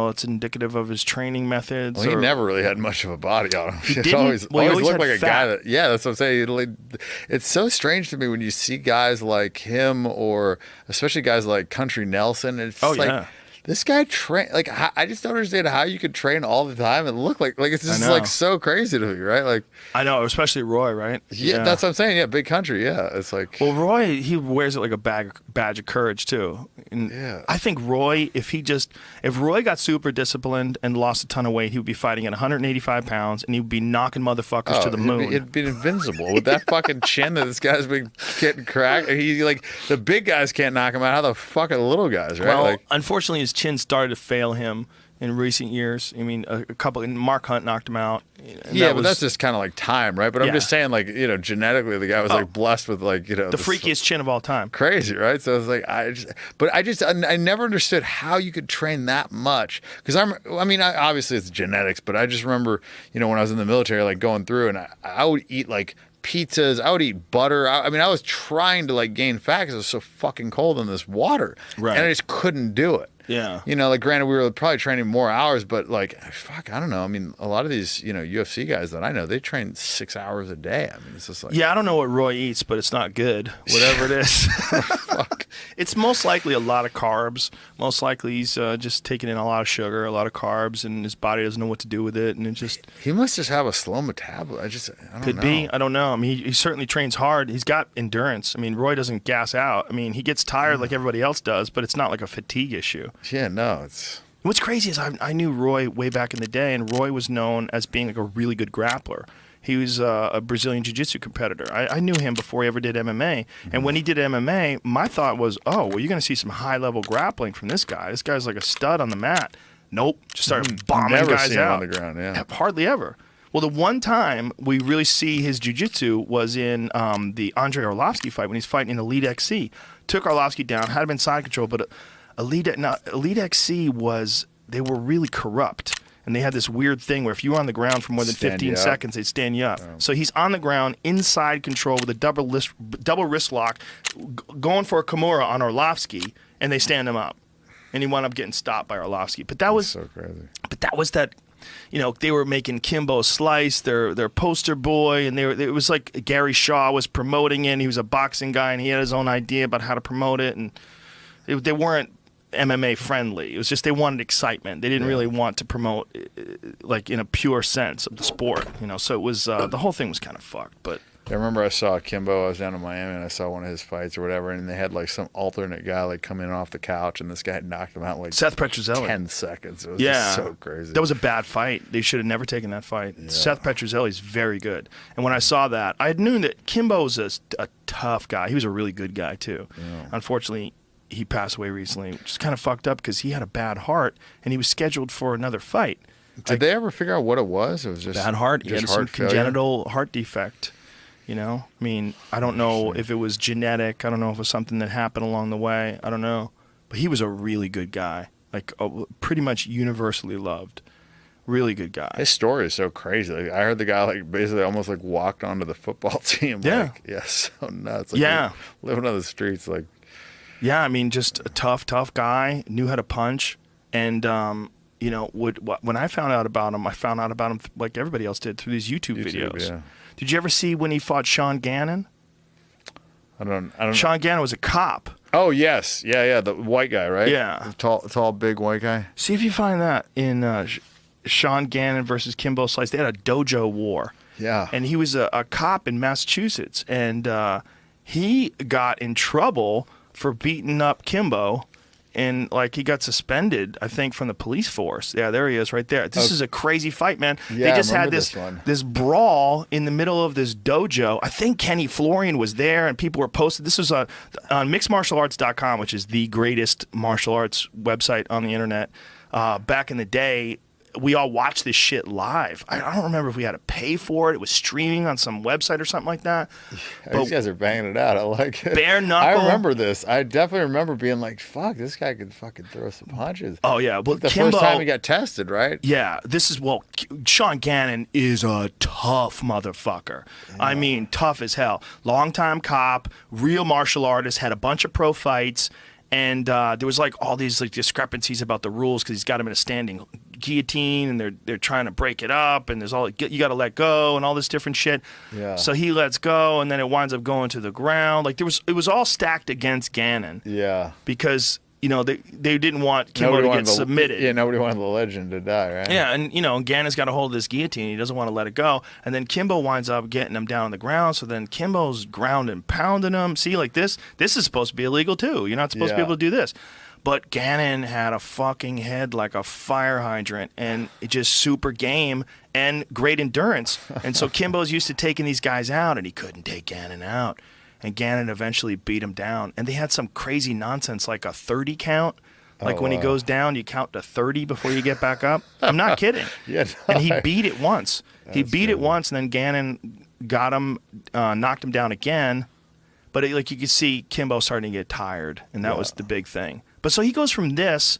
Well, it's indicative of his training methods. Well, he never really had much of a body on him. He It's didn't? always Well, he always looked had like a fat. guy that, yeah, that's what I'm saying. It's so strange to me when you see guys like him, or especially guys like Country Nelson. It's Oh, like, yeah. this guy train, like, I just don't understand how you could train all the time and look like it's just like so crazy to me, right? Like, I know, especially Roy, right? yeah, that's what I'm saying. Yeah, big country. Yeah, it's like, Well, Roy, he wears it like a badge of courage too. And Yeah. I think Roy, if Roy got super disciplined and lost a ton of weight, he would be fighting at 185 pounds and he would be knocking motherfuckers to the moon. It'd be invincible with that fucking chin that this guy's been getting cracked. He like the big guys can't knock him out. How the fuck are the little guys, right? Well, Like, unfortunately, his chin started to fail him in recent years. I mean, a couple. Mark Hunt knocked him out. And yeah, but that's just kind of like time, right? But I'm Yeah. just saying, like, genetically, the guy was like blessed with like, the freakiest chin of all time. crazy, right? So it's like I never understood how you could train that much, because obviously it's genetics, but I just remember, when I was in the military, like going through, and I would eat like pizzas, I would eat butter. I was trying to like gain fat because it was so fucking cold in this water, Right. and I just couldn't do it. Yeah. Like, granted, we were probably training more hours, but like, fuck, I don't know. I mean, a lot of these, UFC guys that I know, they train 6 hours a day. I mean, it's just like, Yeah, I don't know what Roy eats, but it's not good. Whatever it is. fuck. It's most likely a lot of carbs. Most likely he's just taking in a lot of sugar, a lot of carbs, and his body doesn't know what to do with it. And it just He must just have a slow metabolism. I don't could know. be. I don't know. I mean, he certainly trains hard. He's got endurance. I mean, Roy doesn't gas out. I mean, he gets tired like everybody else does, but it's not like a fatigue issue. Yeah, no, it's. What's crazy is I knew Roy way back in the day, and Roy was known as being like a really good grappler. He was a Brazilian Jiu-Jitsu competitor. I knew him before he ever did MMA. And when he did MMA, my thought was, oh, well, you're going to see some high-level grappling from this guy. This guy's like a stud on the mat. Nope. Just started bombing Never guys seen him out. on the ground, yeah. Hardly ever. Well, the one time we really see his jiu-jitsu was in the Andrei Arlovsky fight when he's fighting in Elite XC. Took Arlovsky down, had him in side control, but Elite XC they were really corrupt. And they had this weird thing where if you were on the ground for more than 15 seconds, they'd stand you up. So he's on the ground, inside control with a double wrist lock, going for a Kimura on Arlovsky, and they stand him up. And he wound up getting stopped by Arlovsky. But that was so crazy. But that was that, they were making Kimbo Slice their poster boy, and it was like Gary Shaw was promoting it. And he was a boxing guy, and he had his own idea about how to promote it, and they weren't MMA friendly. It was just they wanted excitement. They didn't really want to promote like in a pure sense of the sport, So it was the whole thing was kind of fucked. But I remember I saw Kimbo. I was down in Miami and I saw one of his fights or whatever, and they had like some alternate guy like come in off the couch, and this guy knocked him out in like Seth Petrozelli. 10 seconds. It was just so crazy. That was a bad fight. They should have never taken that fight. Yeah. Seth Petrozelli's very good. And when I saw that, I knew that Kimbo's a tough guy. He was a really good guy too. Yeah. Unfortunately, he passed away recently, which is kind of fucked up because he had a bad heart and he was scheduled for another fight. Did they ever figure out what it was? It was just bad heart. He had some congenital heart defect. I mean, I don't know if it was genetic. I don't know if it was something that happened along the way. I don't know. But he was a really good guy, like pretty much universally loved. Really good guy. His story is so crazy. Like, I heard the guy like basically almost like walked onto the football team. Yeah. Like, so nuts. Like, living on the streets, like. Yeah, I mean, just a tough guy, knew how to punch, and when I found out about him, like everybody else did through these YouTube videos. Yeah. Did you ever see when he fought Sean Gannon? I don't. Sean Gannon was a cop. Oh yes, yeah, the white guy, right? Yeah, the tall, big white guy. See if you find that in Sean Gannon versus Kimbo Slice. They had a dojo war. Yeah, and he was a cop in Massachusetts, and he got in trouble for beating up Kimbo, and like he got suspended, I think, from the police force. Yeah, there he is right there. This is a crazy fight, man. Yeah, they just I had this brawl in the middle of this dojo. I think Kenny Florian was there, and people were posted. This was on mixedmartialarts.com, which is the greatest martial arts website on the internet. Back in the day, we all watched this shit live. I don't remember if we had to pay for it. It was streaming on some website or something like that. These guys are banging it out. I like it. Bare knuckle. I remember this. I definitely remember being like, fuck, this guy could fucking throw some punches. Oh, yeah. Well, the first time he got tested, right? Yeah. Sean Gannon is a tough motherfucker. Yeah. I mean, tough as hell. Longtime cop, real martial artist, had a bunch of pro fights. And there was like all these like discrepancies about the rules because he's got him in a standing guillotine, and they're trying to break it up, and there's all you got to let go and all this different shit. Yeah. So he lets go, and then it winds up going to the ground. Like it was all stacked against Gannon. Yeah. Because they didn't want Kimbo to get submitted. Yeah, nobody wanted the legend to die, right? Yeah, and Gannon's got a hold of this guillotine. He doesn't want to let it go. And then Kimbo winds up getting him down on the ground. So then Kimbo's ground and pounding him. See, like this is supposed to be illegal too. You're not supposed to be able to do this. But Gannon had a fucking head like a fire hydrant, and it just super game and great endurance. And so Kimbo's used to taking these guys out, and he couldn't take Gannon out. And Gannon eventually beat him down. And they had some crazy nonsense like a 30 count. Like when he goes down, you count to 30 before you get back up. I'm not kidding. Yeah, and he beat it once. He beat it once, and then Gannon got him, knocked him down again. But like you could see Kimbo starting to get tired, and that was the big thing. But so he goes from this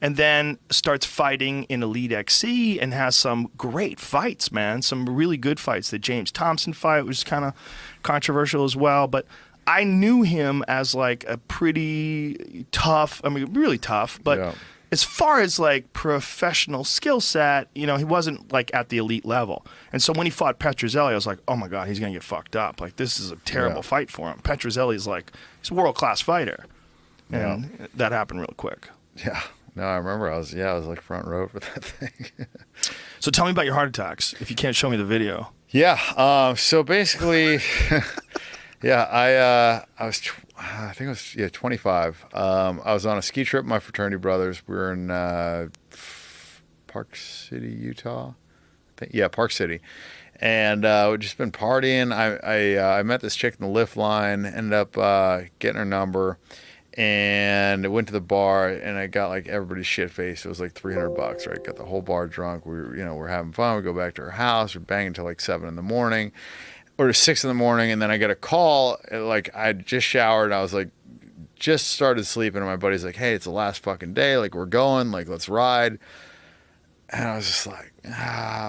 and then starts fighting in Elite XC and has some great fights, man. Some really good fights. The James Thompson fight was kind of controversial as well. But I knew him as like a pretty tough, I mean, really tough. But as far as like professional skill set, he wasn't like at the elite level. And so when he fought Petrozelli, I was like, oh my God, he's going to get fucked up. Like this is a terrible fight for him. Petrozelli's like, he's a world-class fighter. And that happened real quick. Yeah. No, I remember I was like front row for that thing. So tell me about your heart attacks, if you can't show me the video. Yeah. So basically, I was 25. I was on a ski trip with my fraternity brothers. We were in Park City, Utah. Park City. And we'd just been partying. I met this chick in the lift line, ended up getting her number. And I went to the bar, and I got like everybody's shit faced. It was like $300, right? Got the whole bar drunk. We're having fun. We go back to her house. We're banging until like 7 in the morning, or 6 in the morning. And then I get a call. Like I just showered. I was like, just started sleeping. And my buddy's like, hey, it's the last fucking day. Like we're going. Like let's ride. And I was just like,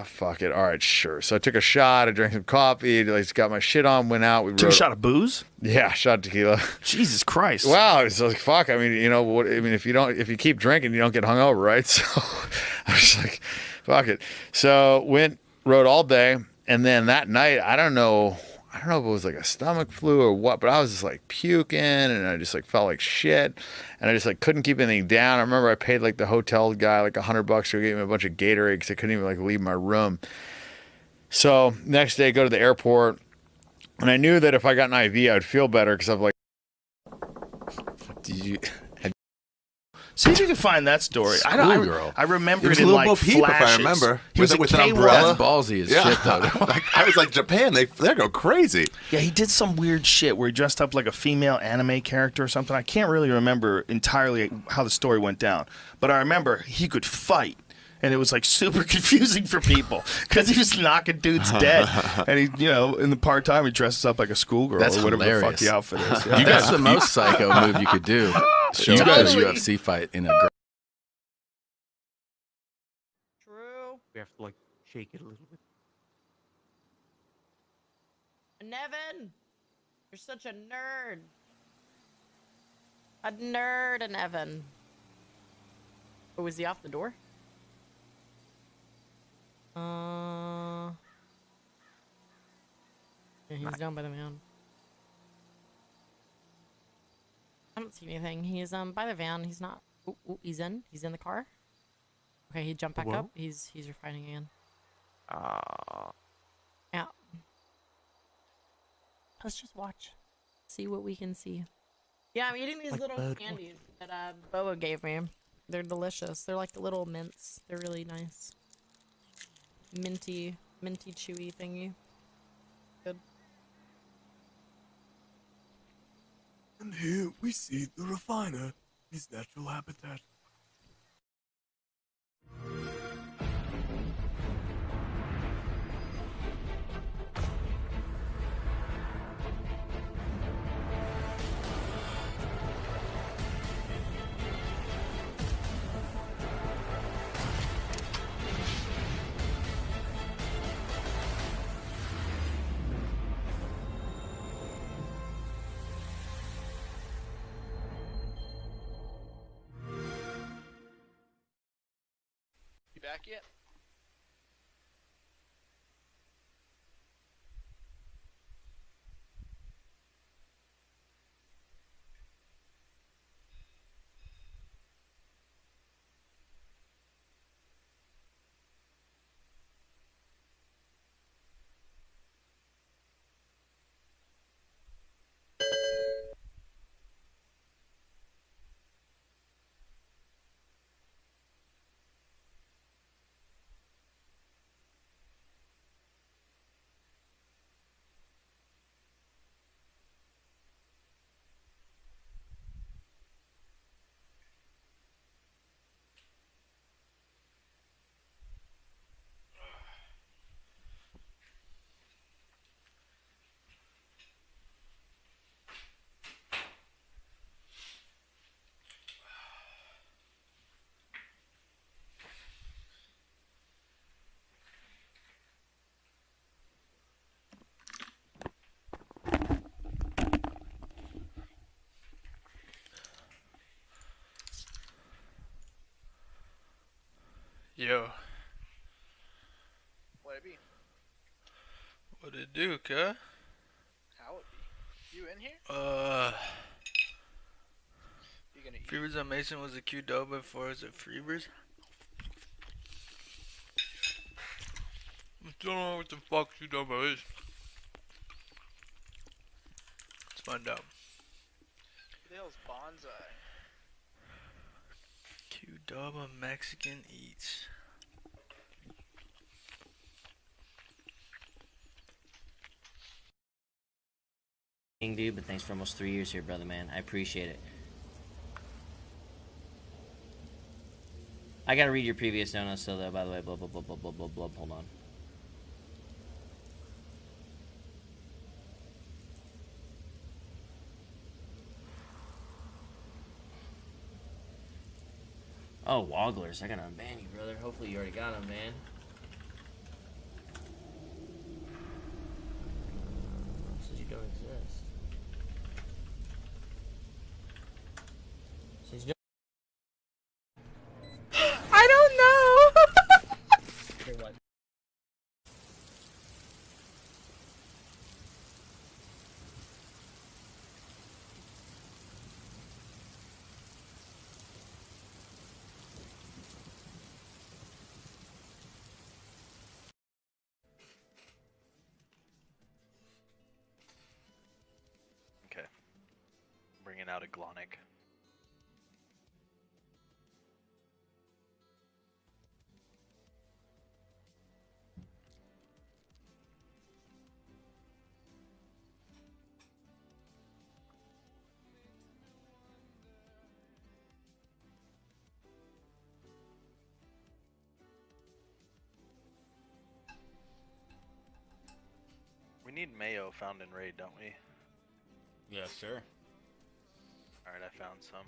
fuck it. All right, sure. So I took a shot. I drank some coffee. Like, got my shit on. Went out. We took a shot of booze. Yeah, shot of tequila. Jesus Christ. Wow. It's like fuck. I mean, what? I mean, if you keep drinking, you don't get hungover, right? So I was like, fuck it. So rode all day, and then that night, I don't know if it was like a stomach flu or what, but I was just like puking, and I just like felt like shit, and I just like couldn't keep anything down. I remember I paid like the hotel guy like $100 to give me a bunch of Gatorade because I couldn't even like leave my room. So next day, I go to the airport, and I knew that if I got an IV, I would feel better because I'm like, see if you can find that story. I remember it in Little like Bo Peep, flashes. if I remember. He was with a an umbrella. That's ballsy as shit, though. I was like, Japan, they go crazy. Yeah, he did some weird shit where he dressed up like a female anime character or something. I can't really remember entirely how the story went down, but I remember he could fight. And it was like super confusing for people because he was knocking dudes dead. And he, in the part time, he dresses up like a schoolgirl or whatever the fuck the outfit is. Yeah. That's the most psycho move you could do. Show up at a UFC fight in a True. We have to like shake it a little bit. Nevin, you're such a nerd. A nerd, Nevin. Oh, is he off the door? Yeah, he's down by the van. I don't see anything. He's by the van. He's not. Ooh, he's in. He's in the car. Okay, he jumped back up. He's fighting again. Yeah. Let's just watch. See what we can see. Yeah, I'm eating these little candies that Boa gave me. They're delicious. They're like the little mints. They're really nice. Minty, chewy thingy. Good. And here we see the refiner, his natural habitat. back yet? Yo. What it be? What it do, cuh? How it be? You in here? You gonna eat? Freebirds on Mason was a Qdoba before was it Freebirds? I still don't know what the fuck Qdoba is. Let's find out. Who the hell's Bonsai? Qdoba Mexican Eats. Dude, but thanks for almost 3 years here, brother, man. I appreciate it. I gotta read your previous donuts, so by the way, blah, blah, blah, blah, blah, blah, blah. Hold on. Oh, Wogglers. I gotta unban you, brother. Hopefully you already got them, man. Says you don't exist. Says you don't. I don't know. Here, what? Okay. Bringing out a Glonic. We need mayo found in raid, don't we? Yeah, sure. Alright, I found some.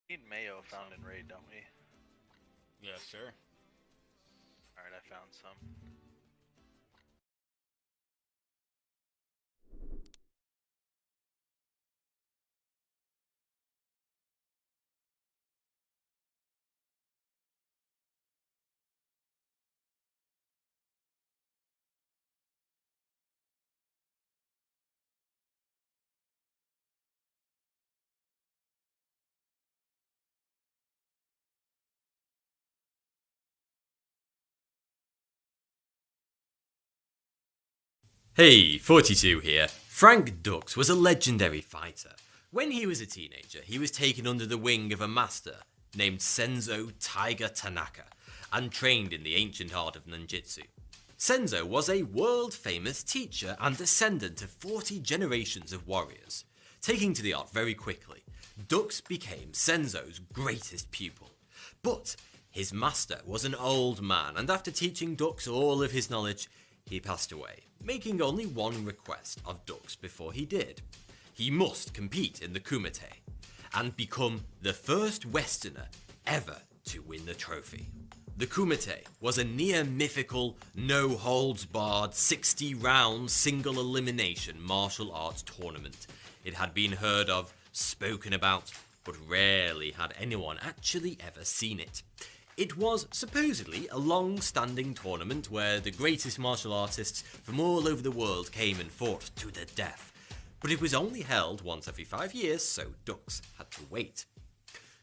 We need mayo found in raid, don't we? Yeah, sure. Alright, I found some. Hey, 42 here. Frank Dux was a legendary fighter. When he was a teenager, he was taken under the wing of a master named Senzo Tiger Tanaka and trained in the ancient art of ninjutsu. Senzo was a world-famous teacher and descendant of 40 generations of warriors. Taking to the art very quickly, Dux became Senzo's greatest pupil. But his master was an old man, and after teaching Dux all of his knowledge, he passed away, making only one request of Dux before he did. He must compete in the Kumite and become the first Westerner ever to win the trophy. The Kumite was a near-mythical, no-holds-barred, 60-round single-elimination martial arts tournament It had been heard of, spoken about, but rarely had anyone actually ever seen it. It was supposedly a long-standing tournament where the greatest martial artists from all over the world came and fought to the death, but it was only held once every 5 years, so Dux had to wait.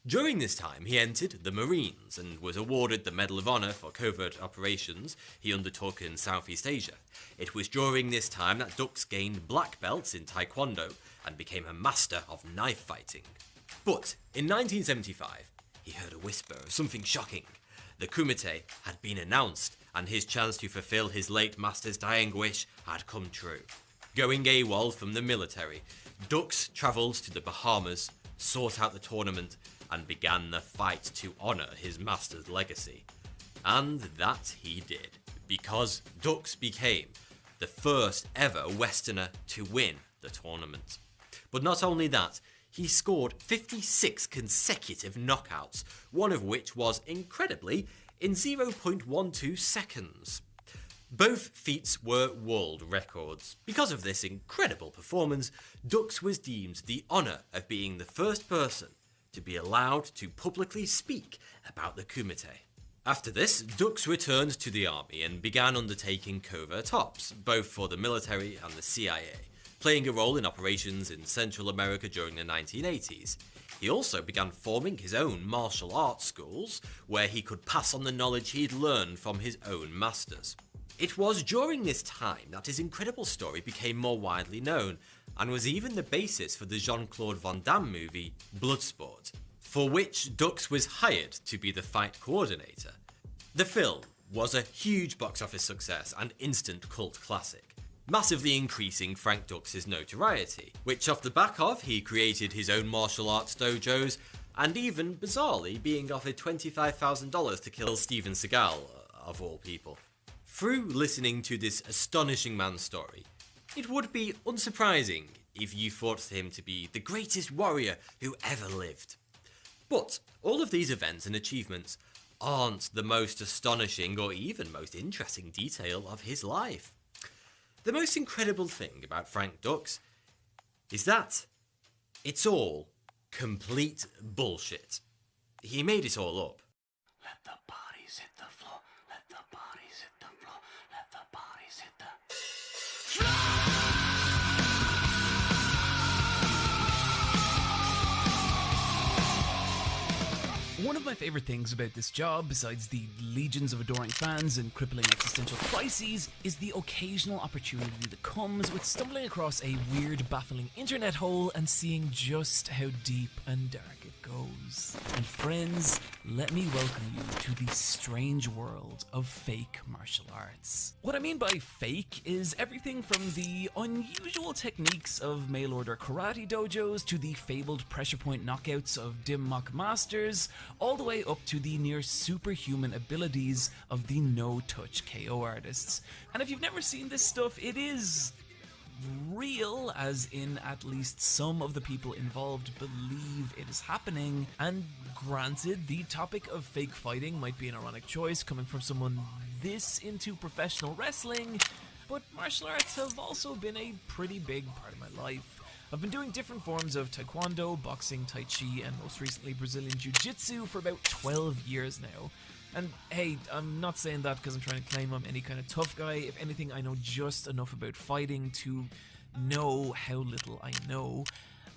During this time, he entered the Marines and was awarded the Medal of Honor for covert operations he undertook in Southeast Asia. It was during this time that Dux gained black belts in Taekwondo and became a master of knife fighting. But in 1975, he heard a whisper of something shocking. The Kumite had been announced, and his chance to fulfill his late master's dying wish had come true. Going AWOL from the military, Dux travelled to the Bahamas, sought out the tournament, and began the fight to honour his master's legacy. And that he did, because Dux became the first ever Westerner to win the tournament. But not only that, he scored 56 consecutive knockouts, one of which was, incredibly, in 0.12 seconds. Both feats were world records. Because of this incredible performance, Dux was deemed the honour of being the first person to be allowed to publicly speak about the Kumite. After this, Dux returned to the army and began undertaking covert ops, both for the military and the CIA, playing a role in operations in Central America during the 1980s. He also began forming his own martial arts schools, where he could pass on the knowledge he'd learned from his own masters. It was during this time that his incredible story became more widely known, and was even the basis for the Jean-Claude Van Damme movie Bloodsport, for which Dux was hired to be the fight coordinator. The film was a huge box office success and instant cult classic, massively increasing Frank Dux's notoriety, which off the back of he created his own martial arts dojos, and even, bizarrely, being offered $25,000 to kill Steven Seagal, of all people. Through listening to this astonishing man's story, it would be unsurprising if you thought him to be the greatest warrior who ever lived. But all of these events and achievements aren't the most astonishing or even most interesting detail of his life. The most incredible thing about Frank Dux is that it's all complete bullshit. He made it all up. Let the bodies hit the floor. Let the bodies hit the floor. Let the bodies hit the floor. One of my favourite things about this job, besides the legions of adoring fans and crippling existential crises, is the occasional opportunity that comes with stumbling across a weird, baffling internet hole and seeing just how deep and dark it goes. And friends, let me welcome you to the strange world of fake martial arts. What I mean by fake is everything from the unusual techniques of mail-order karate dojos to the fabled pressure point knockouts of dim mock masters, all the way up to the near superhuman abilities of the no-touch KO artists. And if you've never seen this stuff, it is real, as in at least some of the people involved believe it is happening. And granted, the topic of fake fighting might be an ironic choice coming from someone this into professional wrestling, but martial arts have also been a pretty big part of my life. I've been doing different forms of taekwondo, boxing, tai chi, and most recently Brazilian jiu-jitsu for about 12 years now. And hey, I'm not saying that because I'm trying to claim I'm any kind of tough guy. If anything, I know just enough about fighting to know how little I know.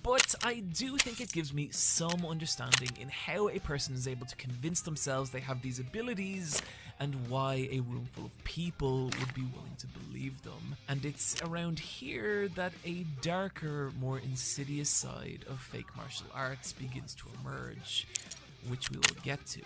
But I do think it gives me some understanding in how a person is able to convince themselves they have these abilities and why a room full of people would be willing to believe them. And it's around here that a darker, more insidious side of fake martial arts begins to emerge, which we will get to.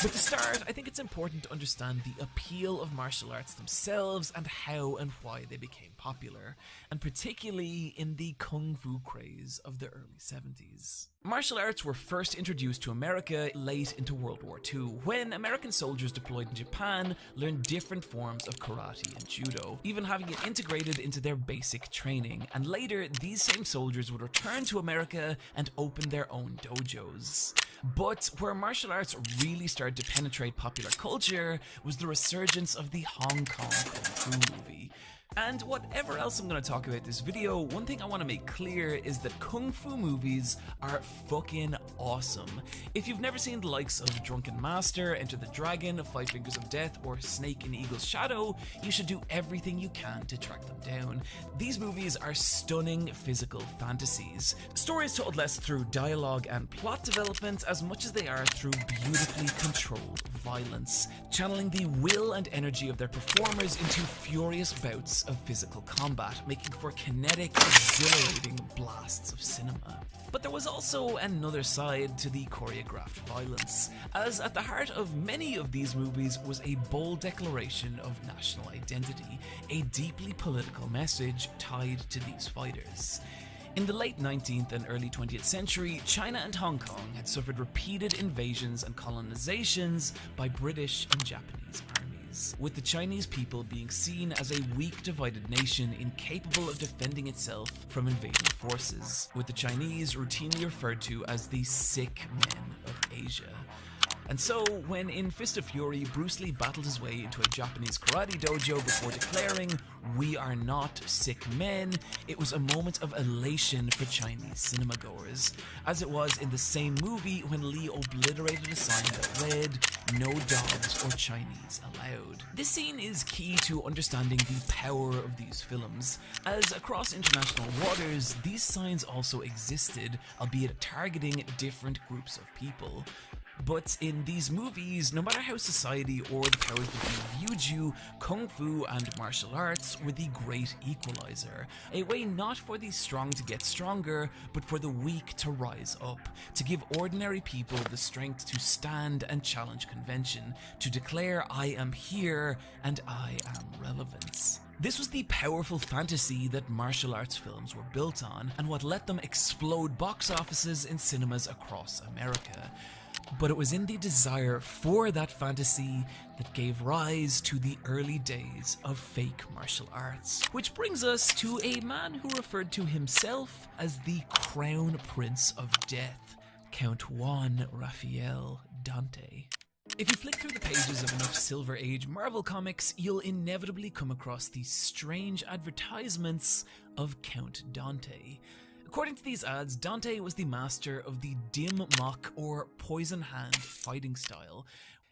But to start, I think it's important to understand the appeal of martial arts themselves and how and why they became popular, and particularly in the kung fu craze of the early 70s. Martial arts were first introduced to America late into World War II, when American soldiers deployed in Japan learned different forms of karate and judo, even having it integrated into their basic training, and later these same soldiers would return to America and open their own dojos. But where martial arts really started to penetrate popular culture was the resurgence of the Hong Kong Kung Fu movie. And whatever else I'm going to talk about this video, one thing I want to make clear is that Kung Fu movies are fucking awesome. If you've never seen the likes of Drunken Master, Enter the Dragon, Five Fingers of Death, or Snake in Eagle's Shadow, you should do everything you can to track them down. These movies are stunning physical fantasies. Stories told less through dialogue and plot development as much as they are through beautifully controlled violence, channeling the will and energy of their performers into furious bouts of physical combat, making for kinetic, exhilarating blasts of cinema. But there was also another side to the choreographed violence, as at the heart of many of these movies was a bold declaration of national identity, a deeply political message tied to these fighters. In the late 19th and early 20th century, China and Hong Kong had suffered repeated invasions and colonizations by British and Japanese armies, with the Chinese people being seen as a weak, divided nation incapable of defending itself from invading forces, with the Chinese routinely referred to as the sick men of Asia. And so, when in Fist of Fury, Bruce Lee battled his way into a Japanese karate dojo before declaring, "We are not sick men," it was a moment of elation for Chinese cinema-goers, as it was in the same movie when Lee obliterated a sign that read, "No dogs or Chinese allowed." This scene is key to understanding the power of these films, as across international waters, these signs also existed, albeit targeting different groups of people. But in these movies, no matter how society or the powers that be viewed you, Kung Fu and martial arts were the great equalizer. A way not for the strong to get stronger, but for the weak to rise up, to give ordinary people the strength to stand and challenge convention, to declare, "I am here and I am relevance." This was the powerful fantasy that martial arts films were built on, and what let them explode box offices in cinemas across America. But it was in the desire for that fantasy that gave rise to the early days of fake martial arts. Which brings us to a man who referred to himself as the Crown Prince of Death, Count Juan Raphael Dante. If you flick through the pages of enough Silver Age Marvel comics, you'll inevitably come across these strange advertisements of Count Dante. According to these ads, Dante was the master of the dim mock or poison hand fighting style.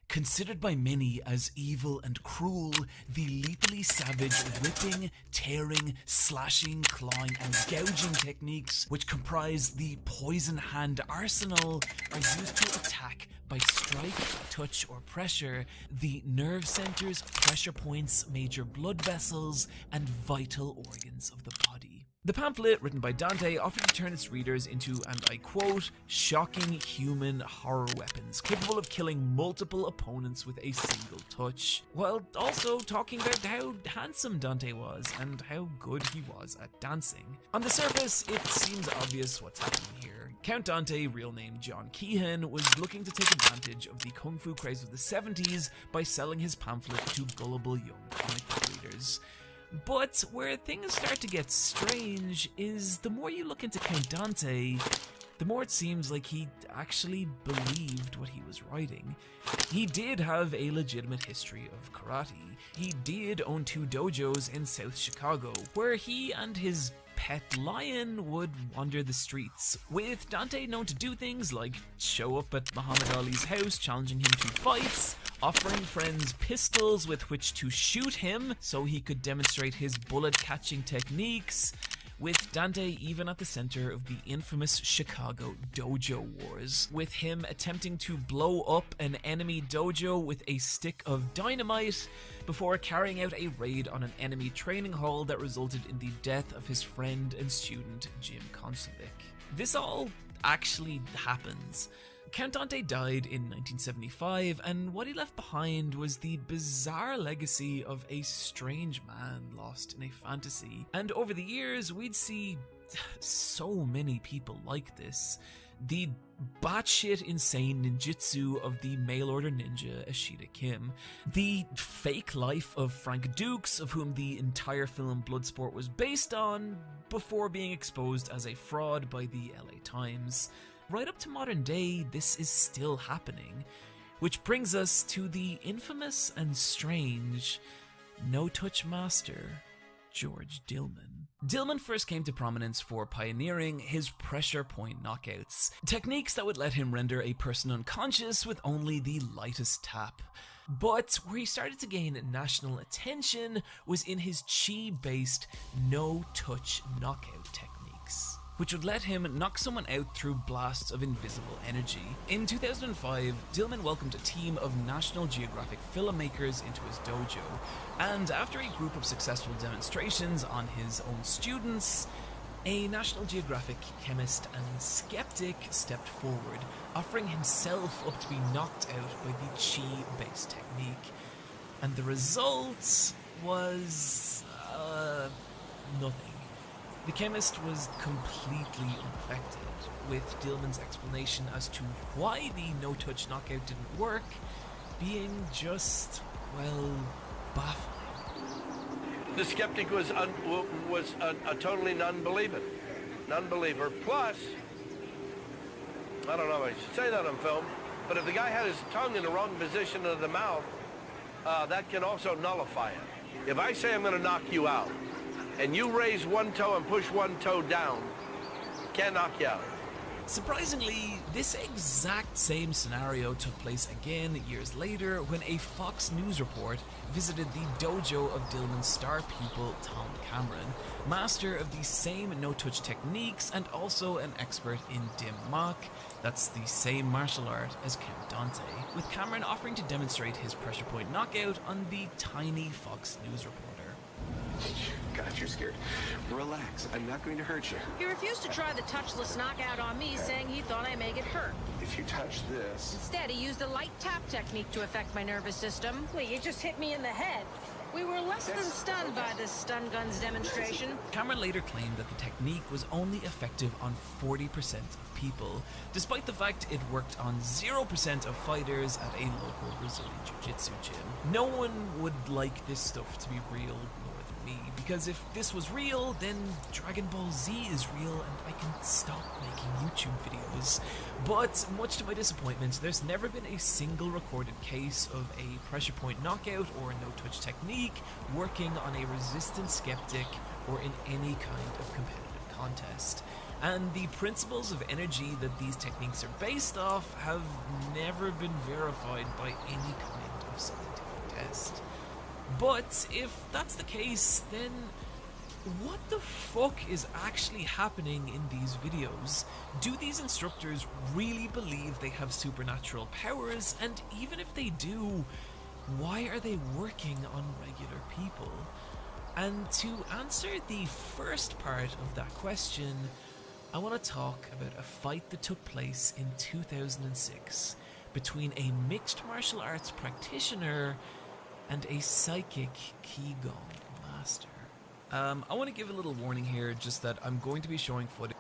Considered by many as evil and cruel, the lethally savage whipping, tearing, slashing, clawing and gouging techniques which comprise the poison hand arsenal are used to attack by strike, touch or pressure the nerve centers, pressure points, major blood vessels and vital organs of the body. The pamphlet, written by Dante, offered to turn its readers into, and I quote, "shocking human horror weapons capable of killing multiple opponents with a single touch," while also talking about how handsome Dante was and how good he was at dancing. On the surface, it seems obvious what's happening here. Count Dante, real name John Keehan, was looking to take advantage of the kung fu craze of the 70s by selling his pamphlet to gullible young comic book readers. But where things start to get strange is the more you look into Count Dante, the more it seems like he actually believed what he was writing. He did have a legitimate history of karate. He did own 2 dojos in South Chicago, where he and his pet lion would wander the streets, with Dante known to do things like show up at Muhammad Ali's house challenging him to fights, offering friends pistols with which to shoot him so he could demonstrate his bullet-catching techniques, with Dante even at the center of the infamous Chicago Dojo Wars, with him attempting to blow up an enemy dojo with a stick of dynamite before carrying out a raid on an enemy training hall that resulted in the death of his friend and student Jim Konsovic. This all actually happens. Count Dante died in 1975, and what he left behind was the bizarre legacy of a strange man lost in a fantasy. And over the years, we'd see so many people like this. The batshit insane ninjutsu of the mail-order ninja Ashita Kim. The fake life of Frank Dukes, of whom the entire film Bloodsport was based on, before being exposed as a fraud by the LA Times. Right up to modern day, this is still happening. Which brings us to the infamous and strange No Touch Master, George Dillman. Dillman first came to prominence for pioneering his pressure point knockouts, techniques that would let him render a person unconscious with only the lightest tap. But where he started to gain national attention was in his chi-based no-touch knockout techniques, which would let him knock someone out through blasts of invisible energy. In 2005, Dillman welcomed a team of National Geographic filmmakers into his dojo, and after a group of successful demonstrations on his own students, a National Geographic chemist and skeptic stepped forward, offering himself up to be knocked out by the chi-based technique. And the result was nothing. The chemist was completely unaffected, with Dillman's explanation as to why the no-touch knockout didn't work being just, well, baffling. The skeptic was a totally non-believer. Plus, I don't know if I should say that on film, but if the guy had his tongue in the wrong position of the mouth, that can also nullify it. If I say I'm going to knock you out, and you raise one toe and push one toe down, can't knock you out. Surprisingly, this exact same scenario took place again years later when a Fox News report visited the dojo of Dillman's star pupil Tom Cameron, master of the same no-touch techniques and also an expert in dim mak, that's the same martial art as Count Dante, with Cameron offering to demonstrate his pressure point knockout on the tiny Fox News reporter. God, you're scared. Relax. I'm not going to hurt you. He refused to try the touchless knockout on me, saying he thought I may get hurt. If you touch this... Instead, he used a light tap technique to affect my nervous system. Wait, you just hit me in the head. We were less than stunned by this stun guns demonstration. Cameron later claimed that the technique was only effective on 40% of people, despite the fact it worked on 0% of fighters at a local Brazilian jiu-jitsu gym. No one would like this stuff to be real more than me, because if this was real, then Dragon Ball Z is real and I can stop making YouTube videos. But much to my disappointment, there's never been a single recorded case of a pressure point knockout or a no-touch technique working on a resistant skeptic or in any kind of competitive contest. And the principles of energy that these techniques are based off have never been verified by any kind of scientific test. But if that's the case, then what the fuck is actually happening in these videos? Do these instructors really believe they have supernatural powers? And even if they do, why are they working on regular people? And to answer the first part of that question, I want to talk about a fight that took place in 2006 between a mixed martial arts practitioner and a psychic Qigong master. I want to give a little warning here, just that I'm going to be showing footage.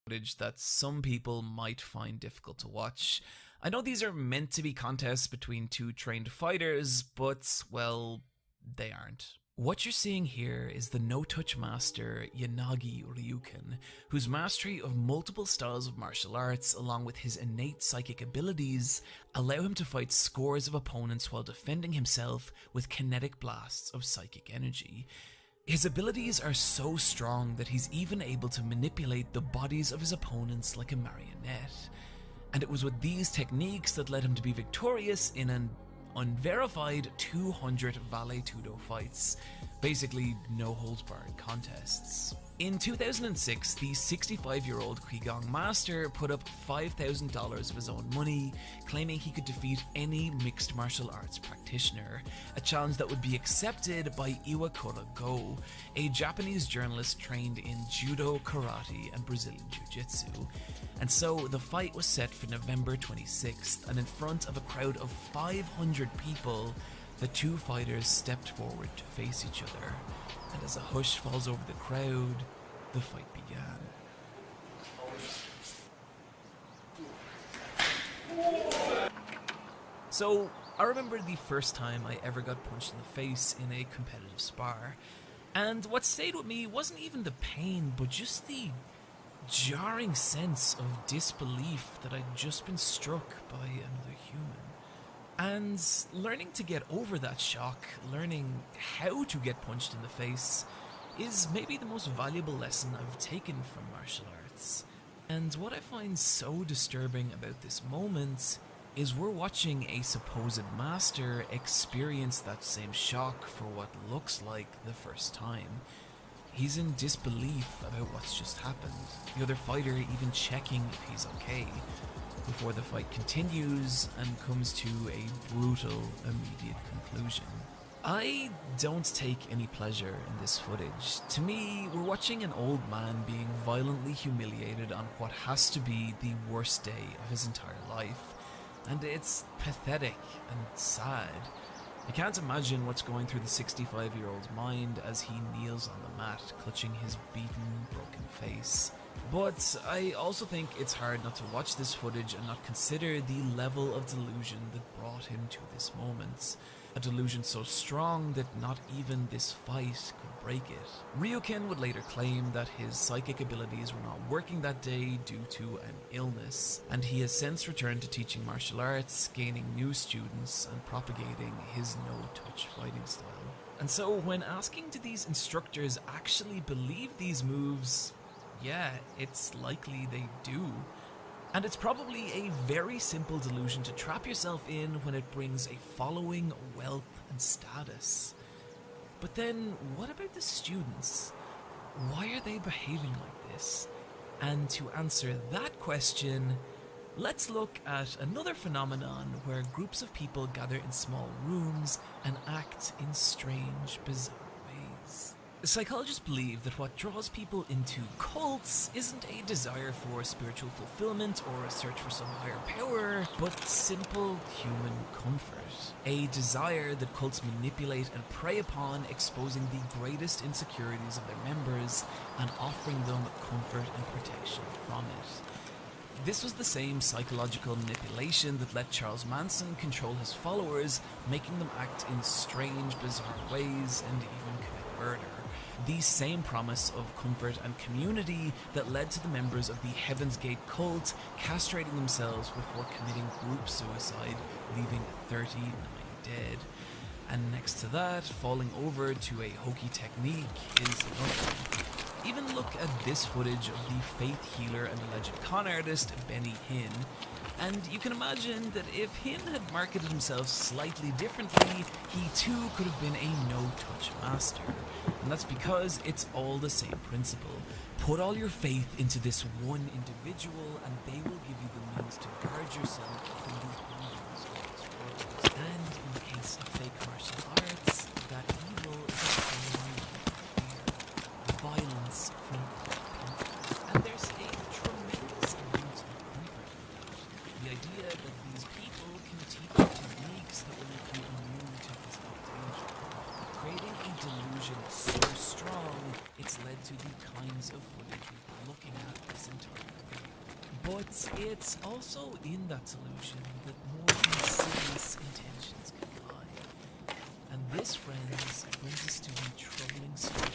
footage that some people might find difficult to watch. I know these are meant to be contests between two trained fighters, but, well, they aren't. What you're seeing here is the no-touch master Yanagi Ryuken, whose mastery of multiple styles of martial arts, along with his innate psychic abilities, allow him to fight scores of opponents while defending himself with kinetic blasts of psychic energy. His abilities are so strong that he's even able to manipulate the bodies of his opponents like a marionette. And it was with these techniques that led him to be victorious in an unverified 200 Vale Tudo fights, basically no-holds-barred contests. In 2006, the 65-year-old Qigong master put up $5,000 of his own money, claiming he could defeat any mixed martial arts practitioner, a challenge that would be accepted by Iwakura Go, a Japanese journalist trained in judo, karate, and Brazilian jiu-jitsu. And so the fight was set for November 26th, and in front of a crowd of 500 people, the two fighters stepped forward to face each other. And as a hush falls over the crowd, the fight began. So, I remember the first time I ever got punched in the face in a competitive spar. And what stayed with me wasn't even the pain, but just the jarring sense of disbelief that I'd just been struck by another human. And learning to get over that shock, learning how to get punched in the face, is maybe the most valuable lesson I've taken from martial arts. And what I find so disturbing about this moment is we're watching a supposed master experience that same shock for what looks like the first time. He's in disbelief about what's just happened, the other fighter even checking if he's okay, before the fight continues and comes to a brutal, immediate conclusion. I don't take any pleasure in this footage. To me, we're watching an old man being violently humiliated on what has to be the worst day of his entire life, and it's pathetic and sad. I can't imagine what's going through the 65-year-old's mind as he kneels on the mat, clutching his beaten, broken face. But I also think it's hard not to watch this footage and not consider the level of delusion that brought him to this moment. A delusion so strong that not even this fight could break it. Ryuken would later claim that his psychic abilities were not working that day due to an illness, and he has since returned to teaching martial arts, gaining new students, and propagating his no-touch fighting style. And so when asking do these instructors actually believe these moves, yeah, it's likely they do. And it's probably a very simple delusion to trap yourself in when it brings a following, wealth, and status. But then, what about the students? Why are they behaving like this? And to answer that question, let's look at another phenomenon where groups of people gather in small rooms and act in strange, bizarre ways. Psychologists believe that what draws people into cults isn't a desire for spiritual fulfillment or a search for some higher power, but simple human comfort. A desire that cults manipulate and prey upon, exposing the greatest insecurities of their members and offering them comfort and protection from it. This was the same psychological manipulation that let Charles Manson control his followers, making them act in strange, bizarre ways and even commit murder. The same promise of comfort and community that led to the members of the Heaven's Gate cult castrating themselves before committing group suicide, leaving 39 dead. And next to that, falling over to a hokey technique is nothing. Even look at this footage of the faith healer and alleged con artist Benny Hinn, and you can imagine that if Hinn had marketed himself slightly differently, he too could have been a no-touch master. And that's because it's all the same principle. Put all your faith into this one individual and they will give you the means to guard yourself from the illusions of this world. And in the case of fake martial arts, that evil is a fear, violence from people. And there's a tremendous amount of comfort in that. The idea that these people can teach you techniques that will make you immune to physical danger, creating a delusion so strong it's led to the kinds of footage we've been looking at this entire video. But it's also in that solution that more insidious intentions can lie. And this, friends, brings us to the troubling story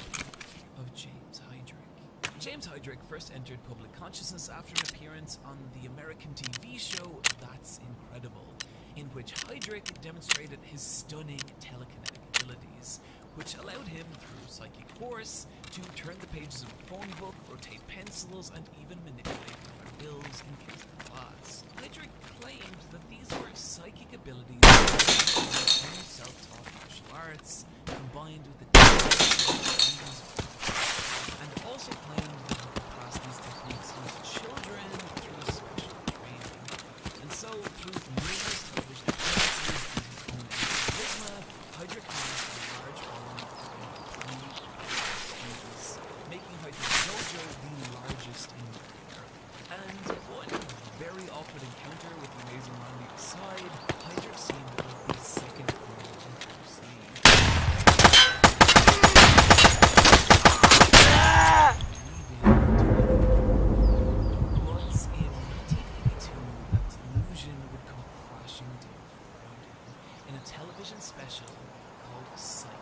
of James Heydrich. James Heydrich first entered public consciousness after an appearance on the American TV show That's Incredible, in which Heydrich demonstrated his stunning telekinetic abilities, which allowed him, through psychic force, to turn the pages of a phone book, rotate pencils, and even manipulate dollar bills in case of glass. Heydrich claimed that these were psychic abilities from his own self-taught martial arts, combined with the and also claimed that he could pass these techniques on to children through special training. And so, through numerous television appearances and his own charisma, Heydrich managed a large following of about 3 students, making Heydrich Dojo the largest in North America. And one very awkward encounter with the amazing Randy aside, Heydrich seemed like the second coming of Bruce Lee. Special called Psychic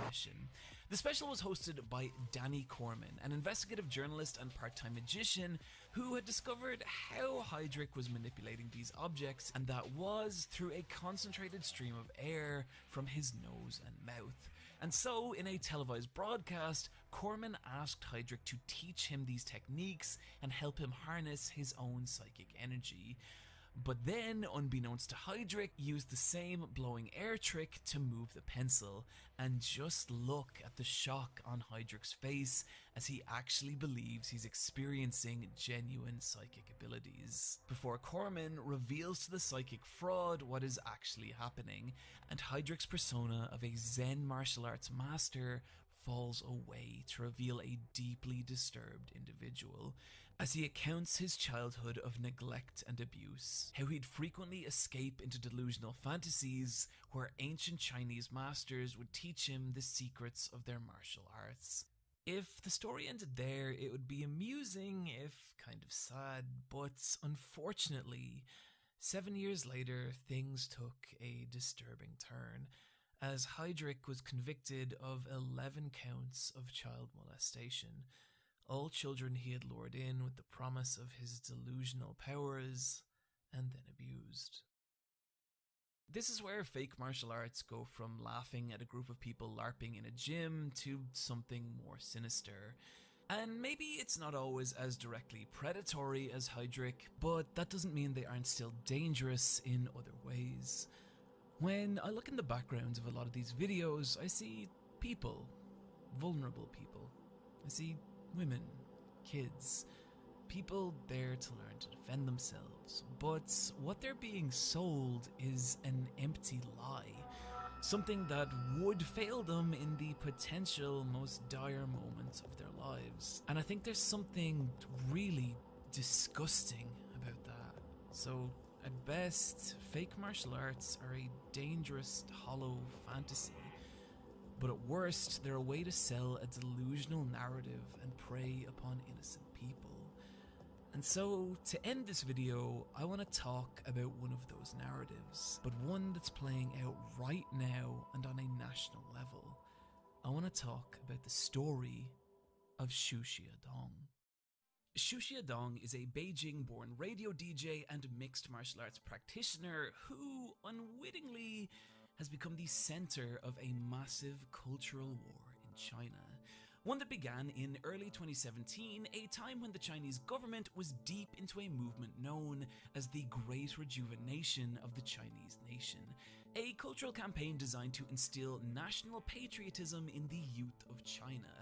Confession. The special was hosted by Danny Corman, an investigative journalist and part-time magician who had discovered how Heydrich was manipulating these objects, and that was through a concentrated stream of air from his nose and mouth. And so, in a televised broadcast, Corman asked Heydrich to teach him these techniques and help him harness his own psychic energy. But then, unbeknownst to Heydrich, used the same blowing air trick to move the pencil, and just look at the shock on Heydrich's face as he actually believes he's experiencing genuine psychic abilities. Before Corman reveals to the psychic fraud what is actually happening, and Heydrich's persona of a Zen martial arts master falls away to reveal a deeply disturbed individual, as he accounts his childhood of neglect and abuse, how he'd frequently escape into delusional fantasies where ancient Chinese masters would teach him the secrets of their martial arts. If the story ended there, it would be amusing, if kind of sad, but unfortunately, 7 years later, things took a disturbing turn, as Heydrich was convicted of 11 counts of child molestation, all children he had lured in with the promise of his delusional powers, and then abused. This is where fake martial arts go from laughing at a group of people LARPing in a gym to something more sinister. And maybe it's not always as directly predatory as Heydrich, but that doesn't mean they aren't still dangerous in other ways. When I look in the backgrounds of a lot of these videos, I see people, vulnerable people. I see women, kids, people there to learn to defend themselves, but what they're being sold is an empty lie, something that would fail them in the potential most dire moments of their lives. And I think there's something really disgusting about that. So at best, fake martial arts are a dangerous, hollow fantasy. But at worst, they're a way to sell a delusional narrative and prey upon innocent people. And so, to end this video, I want to talk about one of those narratives, but one that's playing out right now and on a national level. I want to talk about the story of Xu Xiaodong. Xu Xiaodong is a Beijing-born radio DJ and mixed martial arts practitioner who, unwittingly, has become the center of a massive cultural war in China. One that began in early 2017, a time when the Chinese government was deep into a movement known as the Great Rejuvenation of the Chinese nation, a cultural campaign designed to instill national patriotism in the youth of China.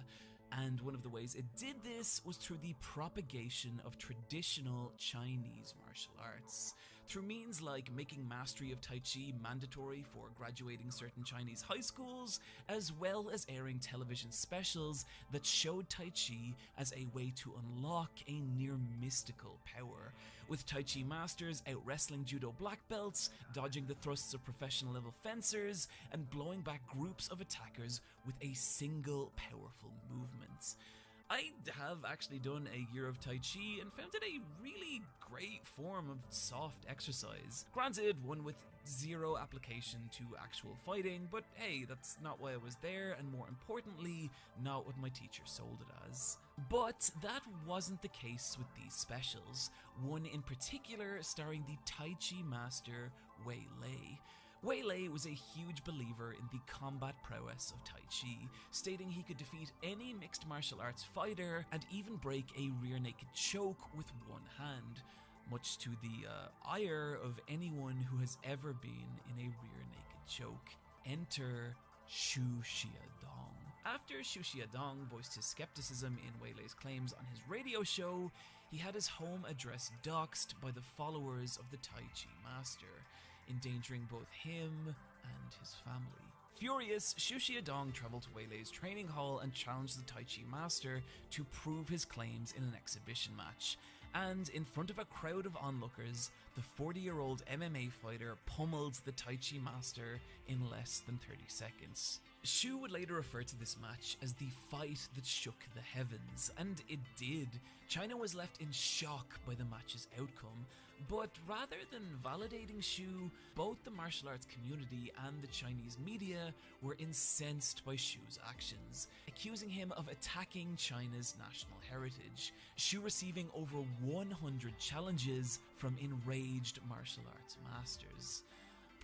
And one of the ways it did this was through the propagation of traditional Chinese martial arts, through means like making mastery of Tai Chi mandatory for graduating certain Chinese high schools, as well as airing television specials that showed Tai Chi as a way to unlock a near mystical power, with Tai Chi masters out wrestling judo black belts, dodging the thrusts of professional level fencers, and blowing back groups of attackers with a single powerful movement. I have actually done a year of Tai Chi and found it a really great form of soft exercise. Granted, one with zero application to actual fighting, but hey, that's not why I was there, and more importantly, not what my teacher sold it as. But that wasn't the case with these specials, one in particular starring the Tai Chi master Wei Lei. Wei Lei was a huge believer in the combat prowess of Tai Chi, stating he could defeat any mixed martial arts fighter and even break a rear naked choke with one hand, much to the ire of anyone who has ever been in a rear naked choke. Enter Xu Xiaodong. After Xu Xiaodong voiced his skepticism in Wei Lei's claims on his radio show, he had his home address doxed by the followers of the Tai Chi master, endangering both him and his family. Furious, Xu Xiaodong traveled to Wei Lei's training hall and challenged the Tai Chi master to prove his claims in an exhibition match. And in front of a crowd of onlookers, the 40-year-old MMA fighter pummeled the Tai Chi master in less than 30 seconds. Xu would later refer to this match as the fight that shook the heavens, and it did. China was left in shock by the match's outcome, but rather than validating Xu, both the martial arts community and the Chinese media were incensed by Xu's actions, accusing him of attacking China's national heritage, Xu receiving over 100 challenges from enraged martial arts masters.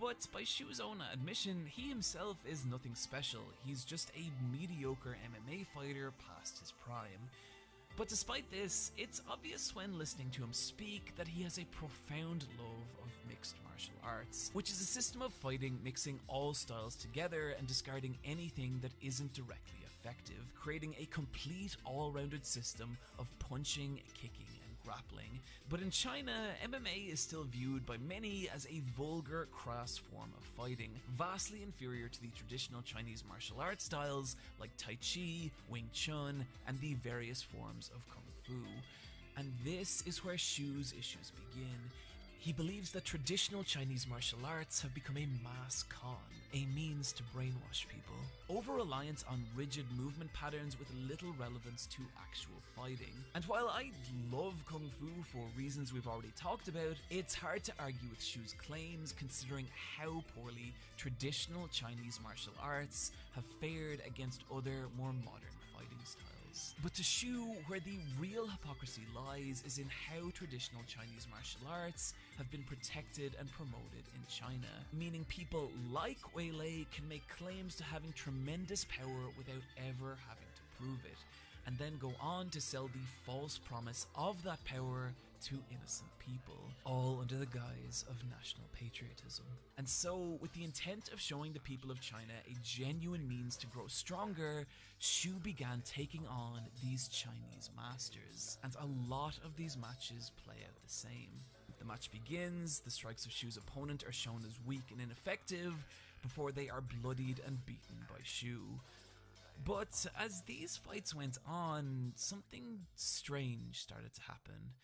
But by Xu's own admission, he himself is nothing special. He's just a mediocre MMA fighter past his prime. But despite this, it's obvious when listening to him speak that he has a profound love of mixed martial arts, which is a system of fighting mixing all styles together and discarding anything that isn't directly effective, creating a complete all-rounded system of punching, kicking, and grappling. But in China, MMA is still viewed by many as a vulgar, crass form of fighting, vastly inferior to the traditional Chinese martial arts styles like Tai Chi, Wing Chun, and the various forms of Kung Fu. And this is where Xu's issues begin. He believes that traditional Chinese martial arts have become a mass con, a means to brainwash people. Over-reliance on rigid movement patterns with little relevance to actual fighting. And while I love Kung Fu for reasons we've already talked about, it's hard to argue with Xu's claims considering how poorly traditional Chinese martial arts have fared against other, more modern fighting styles. But to Xu, where the real hypocrisy lies is in how traditional Chinese martial arts have been protected and promoted in China, meaning people like Wei Lei can make claims to having tremendous power without ever having to prove it, and then go on to sell the false promise of that power to innocent people, all under the guise of national patriotism. And so, with the intent of showing the people of China a genuine means to grow stronger, Xu began taking on these Chinese masters, and a lot of these matches play out the same. The match begins, the strikes of Xu's opponent are shown as weak and ineffective, before they are bloodied and beaten by Xu. But as these fights went on, something strange started to happen.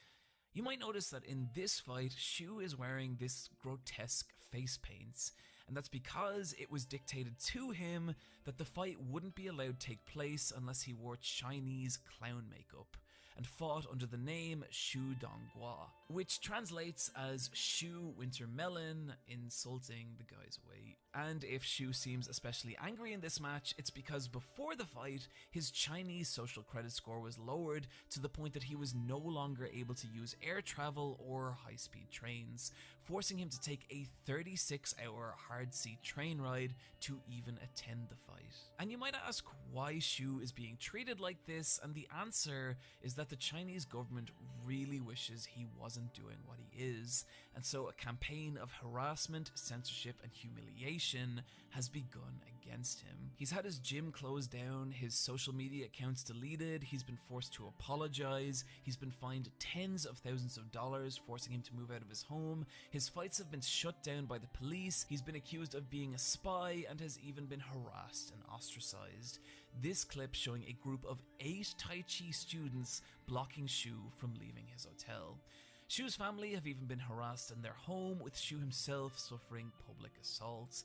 You might notice that in this fight, Xu is wearing this grotesque face paint, and that's because it was dictated to him that the fight wouldn't be allowed to take place unless he wore Chinese clown makeup, and fought under the name Xu Donggua, which translates as Xu Winter Melon, insulting the guys away. And if Xu seems especially angry in this match, it's because before the fight, his Chinese social credit score was lowered to the point that he was no longer able to use air travel or high-speed trains, forcing him to take a 36-hour hard-seat train ride to even attend the fight. And you might ask why Xu is being treated like this, and the answer is that the Chinese government really wishes he wasn't doing what he is, and so a campaign of harassment, censorship, and humiliation has begun against him. He's had his gym closed down, his social media accounts deleted, he's been forced to apologize, he's been fined tens of thousands of dollars, forcing him to move out of his home, his fights have been shut down by the police, he's been accused of being a spy, and has even been harassed and ostracized. This clip showing a group of 8 Tai Chi students blocking Xu from leaving his hotel. Xu's family have even been harassed in their home, with Xu himself suffering public assault.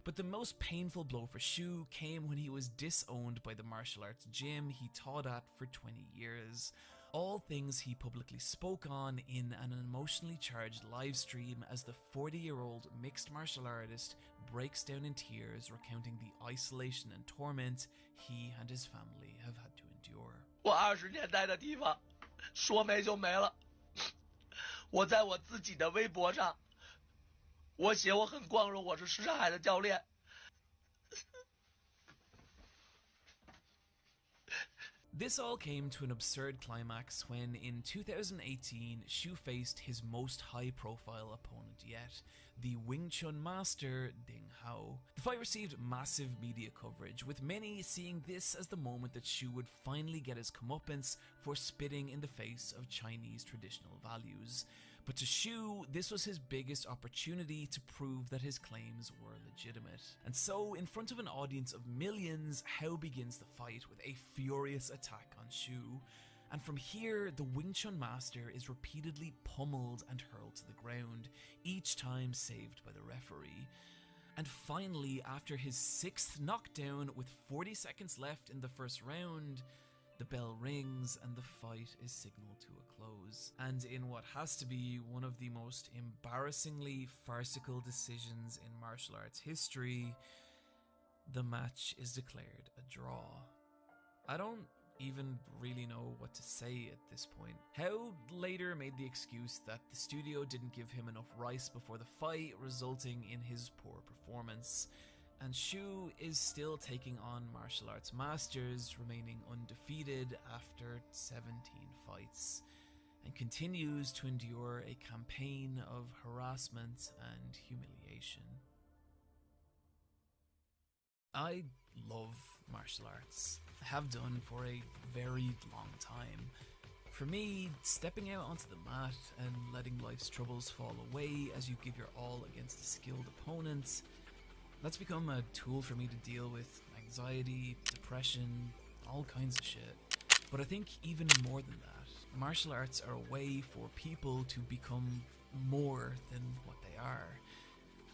But the most painful blow for Shu came when he was disowned by the martial arts gym he taught at for 20 years. All things he publicly spoke on in an emotionally charged live stream as the 40-year-old mixed martial artist breaks down in tears recounting the isolation and torment he and his family have had to endure. 我20年待的地方说没就没了。我在我自己的微博上，我写我很光荣，我是什刹海的教练。This all came to an absurd climax when, in 2018, Shu faced his most high-profile opponent yet, the Wing Chun master Ding Hao. The fight received massive media coverage, with many seeing this as the moment that Shu would finally get his comeuppance for spitting in the face of Chinese traditional values. But to Shu, this was his biggest opportunity to prove that his claims were legitimate. And so, in front of an audience of millions, Hao begins the fight with a furious attack on Shu. And from here, the Wing Chun master is repeatedly pummeled and hurled to the ground, each time saved by the referee. And finally, after his 6th knockdown with 40 seconds left in the first round, the bell rings and the fight is signaled to a close. And in what has to be one of the most embarrassingly farcical decisions in martial arts history, the match is declared a draw. I don't even really know what to say at this point. Hao later made the excuse that the studio didn't give him enough rice before the fight, resulting in his poor performance. And Shu is still taking on martial arts masters, remaining undefeated after 17 fights, and continues to endure a campaign of harassment and humiliation. I love martial arts. I have done for a very long time. For me, stepping out onto the mat and letting life's troubles fall away as you give your all against a skilled opponent, that's become a tool for me to deal with anxiety, depression, all kinds of shit. But I think even more than that, martial arts are a way for people to become more than what they are.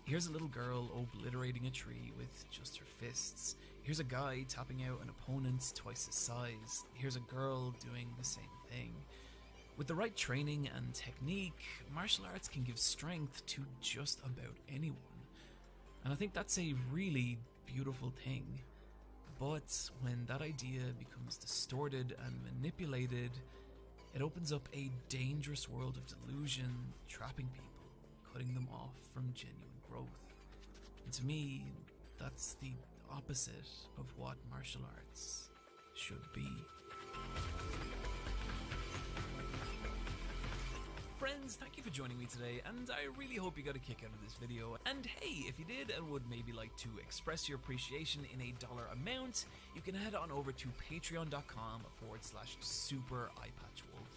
Here's a little girl obliterating a tree with just her fists. Here's a guy tapping out an opponent twice his size. Here's a girl doing the same thing. With the right training and technique, martial arts can give strength to just about anyone. And I think that's a really beautiful thing. But when that idea becomes distorted and manipulated, it opens up a dangerous world of delusion, trapping people, cutting them off from genuine growth. And to me, that's the opposite of what martial arts should be. Friends, thank you for joining me today, and I really hope you got a kick out of this video. And hey, if you did and would maybe like to express your appreciation in a dollar amount, you can head on over to patreon.com/supereyepatchwolf.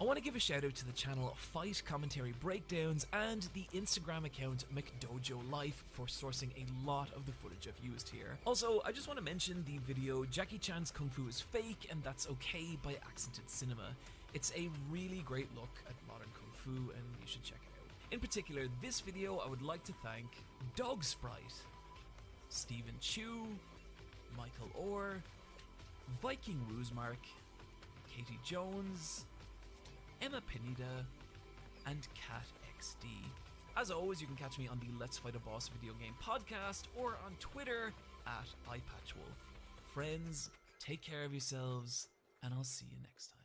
I want to give a shout out to the channel Fight Commentary Breakdowns and the Instagram account McDojo Life for sourcing a lot of the footage I've used here. Also, I just want to mention the video Jackie Chan's Kung Fu is Fake and That's Okay by Accented Cinema. It's a really great look at modern Kung Fu and you should check it out. In particular, this video I would like to thank Dog Sprite, Stephen Chu, Michael Orr, Viking Roosmark, Katie Jones, Emma Pineda, and Cat XD. As always, you can catch me on the Let's Fight a Boss video game podcast or on Twitter @eyepatchwolf. Friends, take care of yourselves, and I'll see you next time.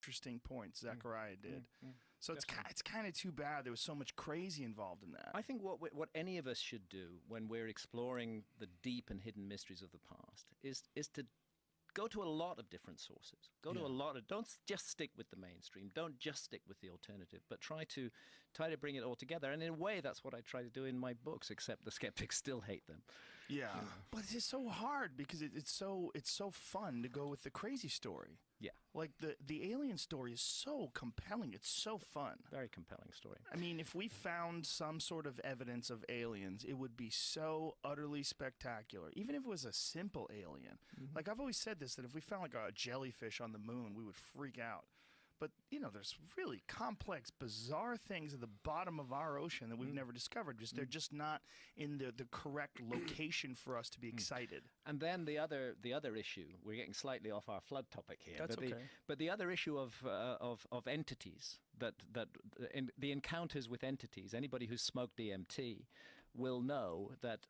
Interesting point Zachariah did. So it's kind of too bad there was so much crazy involved in that. I think what any of us should do when we're exploring the deep and hidden mysteries of the past is to go to a lot of different sources. Go to a lot of, don't just stick with the mainstream, don't just stick with the alternative, but try to bring it all together. And in a way, that's what I try to do in my books, except the skeptics still hate them. Yeah, but it's just so hard because it's so fun to go with the crazy story. Yeah. Like the alien story is so compelling. It's so fun. Very compelling story. I mean, if we found some sort of evidence of aliens, it would be so utterly spectacular. Even if it was a simple alien. Like I've always said this, that if we found like a jellyfish on the moon, we would freak out. But, you know, there's really complex, bizarre things at the bottom of our ocean that we've never discovered. They're just not in the correct location for us to be excited. And then the other issue, we're getting slightly off our flood topic here. That's okay. But the other issue of entities, the encounters with entities, anybody who's smoked DMT will know that,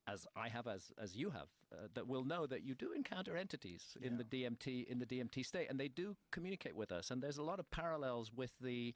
as I have, as you have, that will know that you do encounter entities in the DMT state, and they do communicate with us. And there's a lot of parallels with the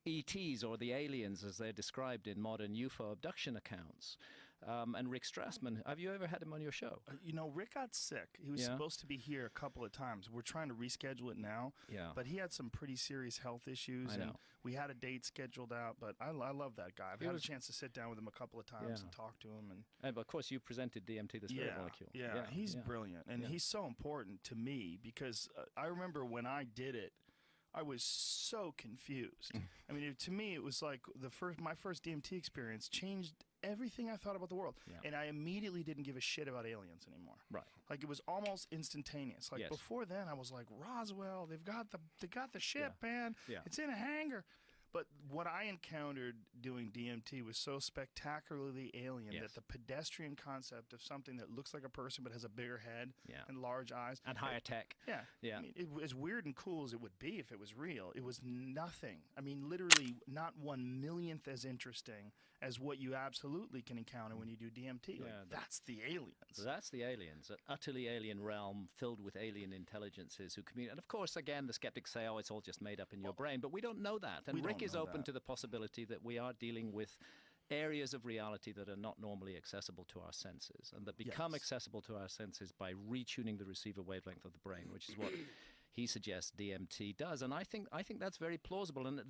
ETs, or the aliens as they're described in modern UFO abduction accounts. And Rick Strassman, have you ever had him on your show? You know, Rick got sick. He was supposed to be here a couple of times. We're trying to reschedule it now. Yeah. But he had some pretty serious health issues. I know. And we had a date scheduled out. But I love that guy. I've had a chance to sit down with him a couple of times and talk to him. And of course, you presented DMT, the spirit molecule. Yeah, he's brilliant. And he's so important to me because I remember when I did it, I was so confused. I mean, to me, it was like my first DMT experience changed everything I thought about the world. And I immediately didn't give a shit about aliens anymore. Right. Like, it was almost instantaneous. Like, before then, I was like, Roswell, they got the ship, man. Yeah. It's in a hangar. But what I encountered doing DMT was so spectacularly alien that the pedestrian concept of something that looks like a person but has a bigger head and large eyes. And higher tech. Yeah. Yeah. I mean, it was weird and cool as it would be if it was real. It was nothing. I mean, literally not 1/1,000,000th as interesting as what you absolutely can encounter when you do DMT. Like, that's the aliens. That's the aliens, an utterly alien realm filled with alien intelligences who communicate. And of course, again, the skeptics say, oh, it's all just made up in your brain. But we don't know that. And Rick is open to the possibility that we are dealing with areas of reality that are not normally accessible to our senses, and that become accessible to our senses by retuning the receiver wavelength of the brain, which is what he suggests DMT does. And I think that's very plausible. And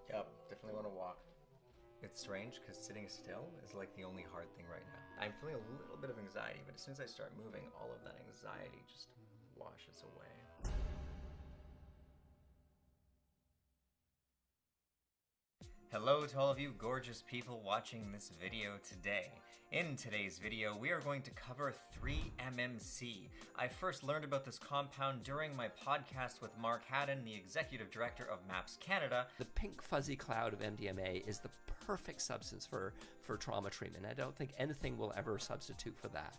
Yep, definitely want to walk. It's strange because sitting still is like the only hard thing right now. I'm feeling a little bit of anxiety, but as soon as I start moving, all of that anxiety just washes away. Hello to all of you gorgeous people watching this video today. In today's video, we are going to cover 3-MMC. I first learned about this compound during my podcast with Mark Haddon, the executive director of MAPS Canada. The pink fuzzy cloud of MDMA is the perfect substance for trauma treatment. I don't think anything will ever substitute for that.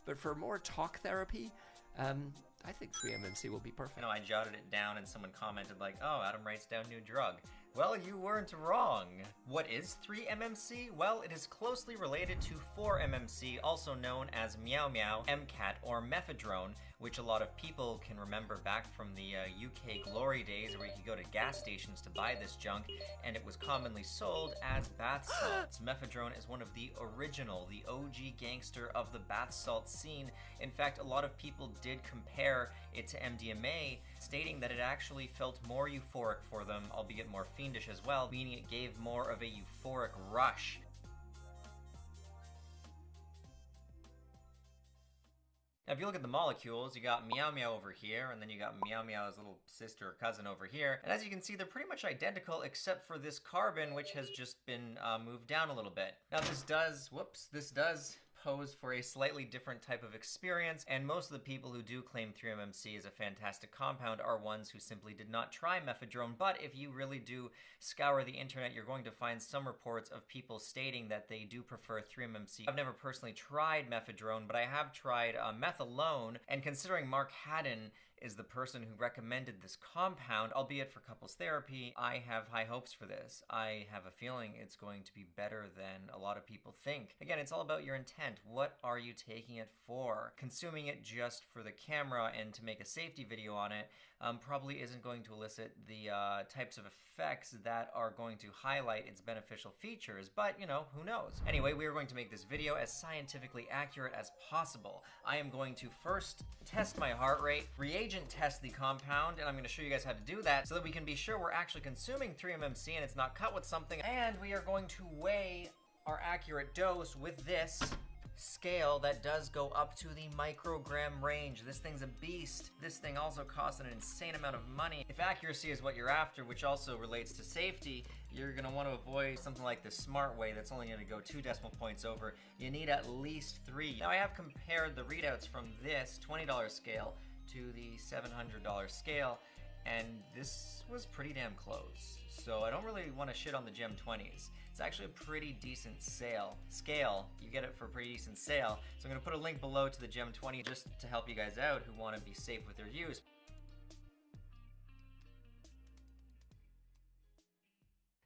But for more talk therapy, I think 3-MMC will be perfect. You know, I jotted it down and someone commented like, oh, Adam writes down new drug. Well, you weren't wrong. What is 3-MMC? Well, it is closely related to 4-MMC, also known as Meow Meow, MCAT, or Mephedrone, which a lot of people can remember back from the UK glory days where you could go to gas stations to buy this junk, and it was commonly sold as bath salts. Mephedrone is one of the original, the OG gangster of the bath salt scene. In fact, a lot of people did compare it to MDMA, stating that it actually felt more euphoric for them, albeit more fiendish as well, meaning it gave more of a euphoric rush. Now, if you look at the molecules, you got Meow Meow over here, and then you got Meow Meow's little sister or cousin over here. And as you can see, they're pretty much identical, except for this carbon, which has just been moved down a little bit. Now, this does pose for a slightly different type of experience, and most of the people who do claim 3-MMC is a fantastic compound are ones who simply did not try mephedrone. But if you really do scour the internet, you're going to find some reports of people stating that they do prefer 3-MMC. I've never personally tried mephedrone, but I have tried meth alone, and considering Mark Haddon is the person who recommended this compound, albeit for couples therapy, I have high hopes for this. I have a feeling it's going to be better than a lot of people think. Again, it's all about your intent. What are you taking it for? Consuming it just for the camera and to make a safety video on it, probably isn't going to elicit the types of effects that are going to highlight its beneficial features, but, you know, who knows? Anyway, we are going to make this video as scientifically accurate as possible. I am going to first test my heart rate, reagent test the compound, and I'm going to show you guys how to do that so that we can be sure we're actually consuming 3-MMC and it's not cut with something, and we are going to weigh our accurate dose with this scale that does go up to the microgram range. This thing's a beast. This thing also costs an insane amount of money. If accuracy is what you're after, which also relates to safety, you're gonna want to avoid something like the smart way that's only gonna go 2 decimal points over. You need at least 3. Now I have compared the readouts from this $20 scale to the $700 scale, and this was pretty damn close. So I don't really want to shit on the Gem 20s. It's actually a pretty decent scale. You get it for a pretty decent sale. So I'm going to put a link below to the Gem 20 just to help you guys out who want to be safe with their use.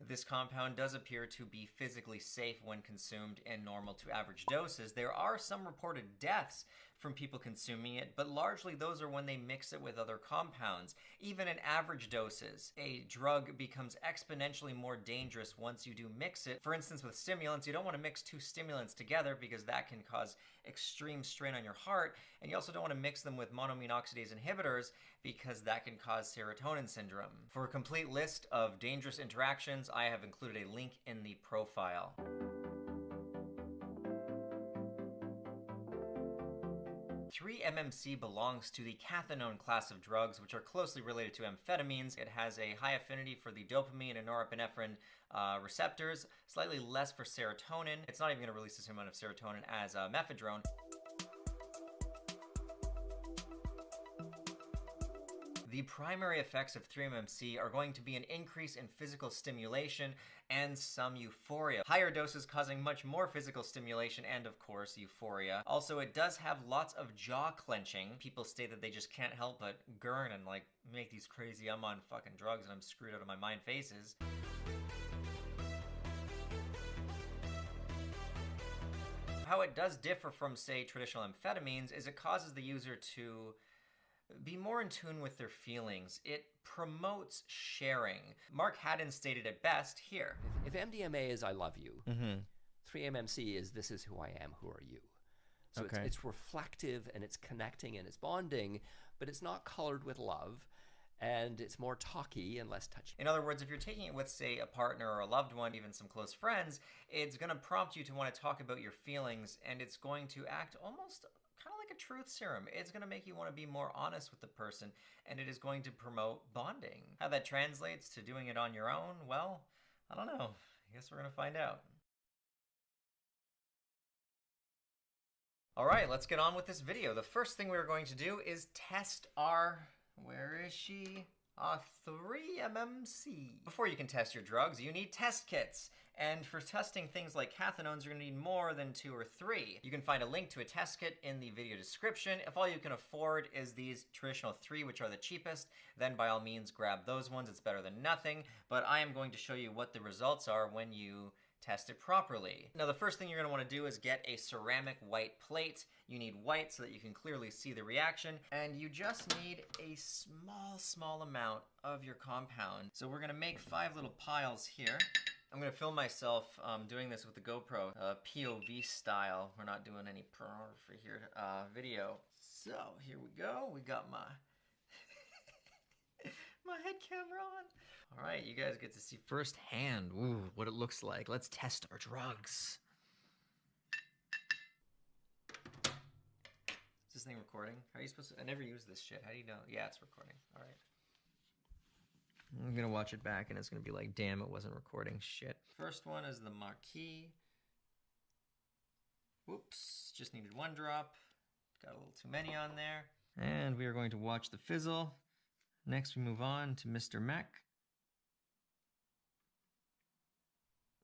This compound does appear to be physically safe when consumed in normal to average doses. There are some reported deaths from people consuming it, but largely those are when they mix it with other compounds. Even in average doses, a drug becomes exponentially more dangerous once you do mix it. For instance, with stimulants, you don't want to mix 2 stimulants together because that can cause extreme strain on your heart, and you also don't want to mix them with monoamine oxidase inhibitors because that can cause serotonin syndrome. For a complete list of dangerous interactions, I have included a link in the profile. 3-MMC belongs to the cathinone class of drugs, which are closely related to amphetamines. It has a high affinity for the dopamine and norepinephrine receptors, slightly less for serotonin. It's not even going to release the same amount of serotonin as mephedrone. The primary effects of 3-MMC are going to be an increase in physical stimulation and some euphoria. Higher doses causing much more physical stimulation and, of course, euphoria. Also, it does have lots of jaw clenching. People state that they just can't help but gurn and, like, make these crazy I'm on fucking drugs and I'm screwed out of my mind faces. How it does differ from, say, traditional amphetamines is it causes the user to be more in tune with their feelings. It promotes sharing. Mark Haddon stated it best here. If MDMA is I love you, 3-MMC is this is who I am, who are you? So it's reflective and it's connecting and it's bonding, but it's not colored with love, and it's more talky and less touchy. In other words, if you're taking it with, say, a partner or a loved one, even some close friends, it's going to prompt you to want to talk about your feelings, and it's going to act almost kind of like a truth serum. It's going to make you want to be more honest with the person, and it is going to promote bonding. How that translates to doing it on your own, well, I don't know. I guess we're going to find out. All right, let's get on with this video. The first thing we're going to do is test our, where is she? 3-MMC. Before you can test your drugs, you need test kits. And for testing things like cathinones, you're gonna need more than 2 or 3. You can find a link to a test kit in the video description. If all you can afford is these traditional 3, which are the cheapest, then by all means grab those ones. It's better than nothing. But I am going to show you what the results are when you test it properly. Now, the first thing you're going to want to do is get a ceramic white plate. You need white so that you can clearly see the reaction, and you just need a small amount of your compound. So we're going to make 5 little piles here. I'm going to film myself doing this with the GoPro, POV style. We're not doing any pornography here video. So here we go. We got my my head camera on. All right, you guys get to see firsthand what it looks like. Let's test our drugs. Is this thing recording? How are you supposed to? I never use this shit. How do you know? Yeah, it's recording. All right. I'm gonna watch it back and it's gonna be like, damn, it wasn't recording. Shit. First one is the Marquis. Whoops, just needed 1 drop. Got a little too many on there. And we are going to watch the fizzle. Next, we move on to Mr. Mac.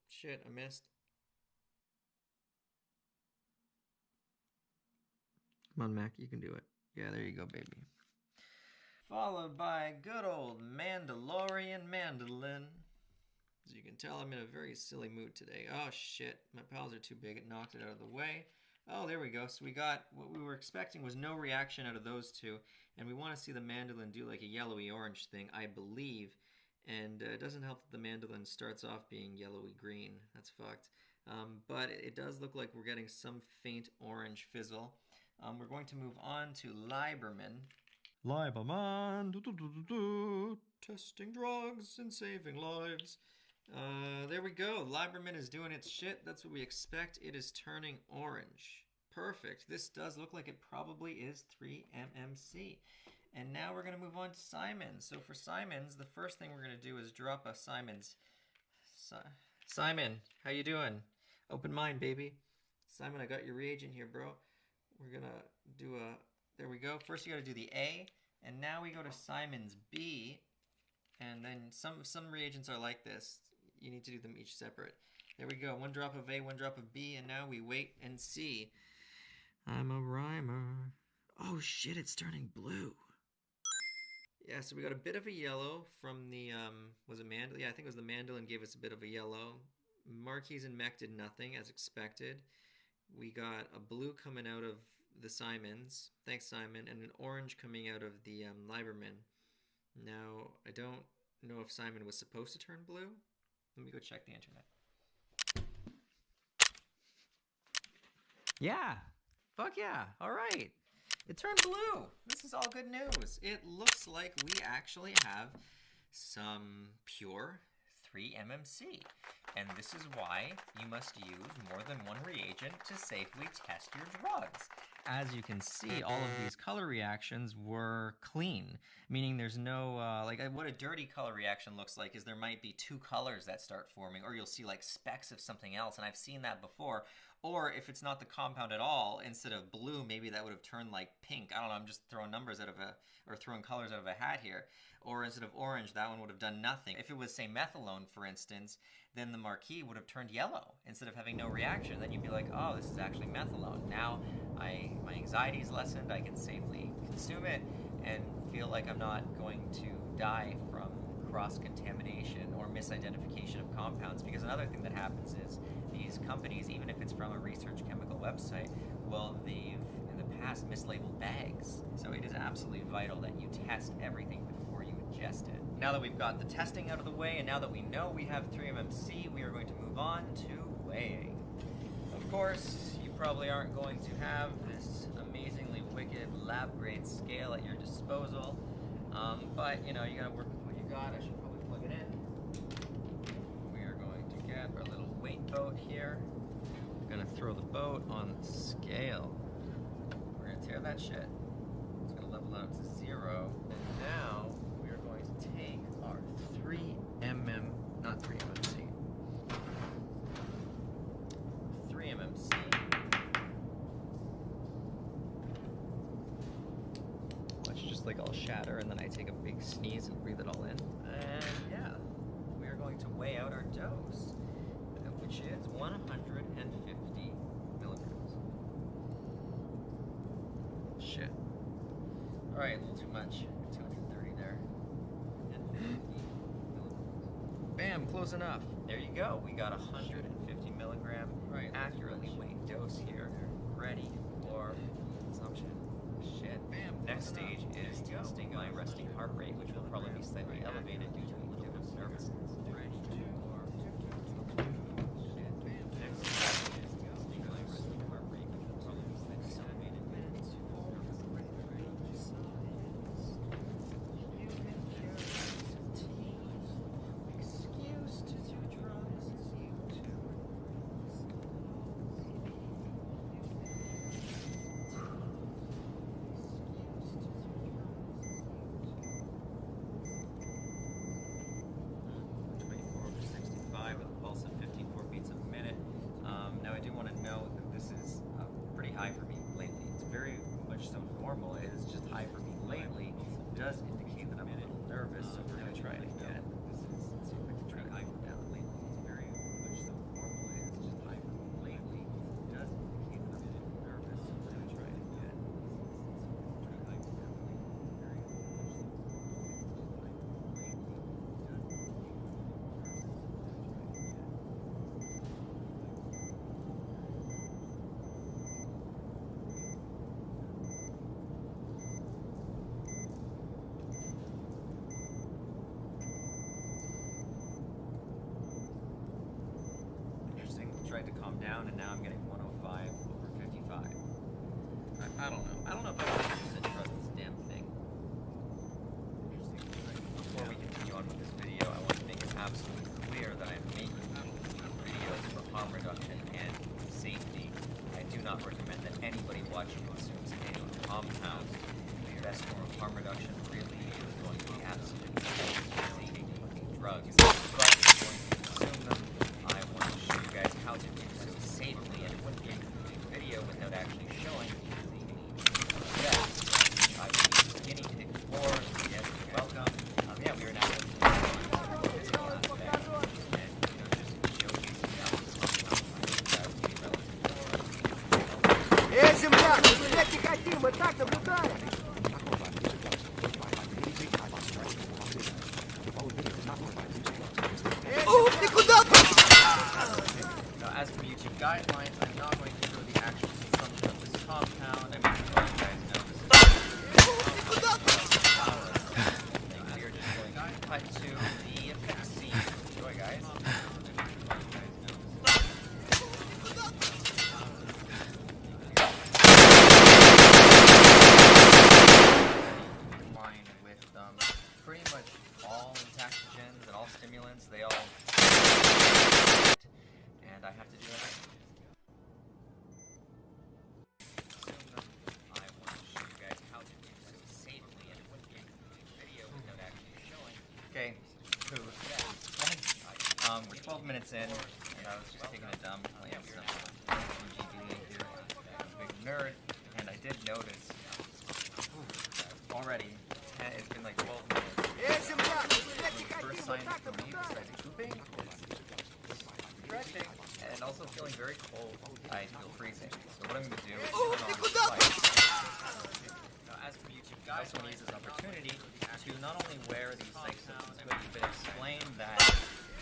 Shit, I missed. Come on, Mac, you can do it. Yeah, there you go, baby. Followed by good old Mandalorian mandolin. As you can tell, I'm in a very silly mood today. Oh, shit. My pals are too big. It knocked it out of the way. Oh, there we go. So we got what we were expecting was no reaction out of those two, and we want to see the mandolin do like a yellowy orange thing, I believe. And it doesn't help that the mandolin starts off being yellowy green. That's fucked. But it does look like we're getting some faint orange fizzle. We're going to move on to Liberman. Liberman, testing drugs and saving lives. There we go. Liberman is doing its shit. That's what we expect. It is turning orange. Perfect. This does look like it probably is 3MMC. And now we're going to move on to Simons. So for Simons, the first thing we're going to do is drop a Simons. Simon, how you doing? Open mind, baby. Simon, I got your reagent here, bro. We're going to do a... There we go. First you got to do the A. And now we go to Simons B. And then some reagents are like this. You need to do them each separate. There we go. 1 drop of A, 1 drop of B, and now we wait and see. I'm a rhymer. Oh shit, it's turning blue. Yeah, so we got a bit of a yellow from the, was it mandolin? Yeah, I think it was the mandolin gave us a bit of a yellow. Marquise and Mech did nothing, as expected. We got a blue coming out of the Simons. Thanks, Simon. And an orange coming out of the Liberman. Now, I don't know if Simon was supposed to turn blue. Let me go check the internet. Yeah. Fuck yeah. All right. It turned blue. This is all good news. It looks like we actually have some pure 3MMC. And this is why you must use more than one reagent to safely test your drugs. As you can see, all of these color reactions were clean, meaning there's no, like what a dirty color reaction looks like is there might be 2 colors that start forming, or you'll see like specks of something else, and I've seen that before. Or if it's not the compound at all, instead of blue, maybe that would have turned like pink. I don't know, I'm just throwing numbers out of or throwing colors out of a hat here. Or instead of orange, that one would have done nothing. If it was, say, methylone, for instance, then the marquee would have turned yellow instead of having no reaction. Then you'd be like, oh, this is actually methylone. Now my anxiety is lessened, I can safely consume it and feel like I'm not going to die from cross-contamination or misidentification of compounds, because another thing that happens is these companies, even if it's from a research chemical website, well, they've in the past mislabeled bags. So it is absolutely vital that you test everything before you ingest it. Now that we've got the testing out of the way, and now that we know we have 3MMC, we are going to move on to weighing. Of course, you probably aren't going to have this amazingly wicked lab-grade scale at your disposal, but you know, you gotta work with what you got. I should probably plug it in. We are going to get our little weight boat here. We're gonna throw the boat on the scale. We're gonna tear that shit. It's gonna level out to 0. And now we are going to take our 3MMC, which just like all shatter, and then I take a big sneeze and breathe it all in. And yeah, we are going to weigh out our dose, which is 150 milligrams. Shit. All right, a little too much. 230 there. And 50 milligrams. Bam, close enough. There you go. We got 150 milligram accurately weighed dose here, ready for consumption. Shit. Bam. Next stage is testing my resting heart rate, which will probably be slightly elevated due to a little bit of nervousness. Now I do want to note that this is pretty high for me lately. It's very much so normal. It is just high for me lately. It does indicate that I'm a little nervous, so we're going to try it again. This is, let's see if I can try to high for down lately. It's very much so normal. It is just high for me lately. It does indicate that I'm a little nervous, so we're going to try it again. down, and now I'm getting 105 over 55. I don't know. I don't know if I should trust this damn thing. Before we continue on with this video, I want to make it absolutely clear that I'm making videos for harm reduction and safety. I do not recommend that anybody watching consumes a compound. The best form of harm reduction really is going to be absolute safety drugs. But if you're going to consume them, I want to show you guys how to do so safely, and it wouldn't be a complete video without actually showing that. I will be guinea pig for. Yes, you're welcome. Yeah, we are now земля, стрелять не хотим, мы так наблюдаем. Ты куда? Now, as for YouTube guidelines, I'm not going to show the actual consumption of this compound. I mean, you guys know this is we are just going to cut to the effect scene. Enjoy, guys. With pretty much all intact-gens and all stimulants, they all and I have to do that. I want to show you guys how to do so safely, and it wouldn't be a complete video without actually showing. Okay, we're 12 minutes in, and I was just taking a dump. I have some GB here, big nerd, and I did notice already. It's been like 12 minutes. The first sign for me besides pooping is stretching and also feeling very cold. I feel freezing. So what I'm going to do is turn on lights. Now, as for YouTube guys, I also want to use this opportunity to not only wear these psych substances, but explain that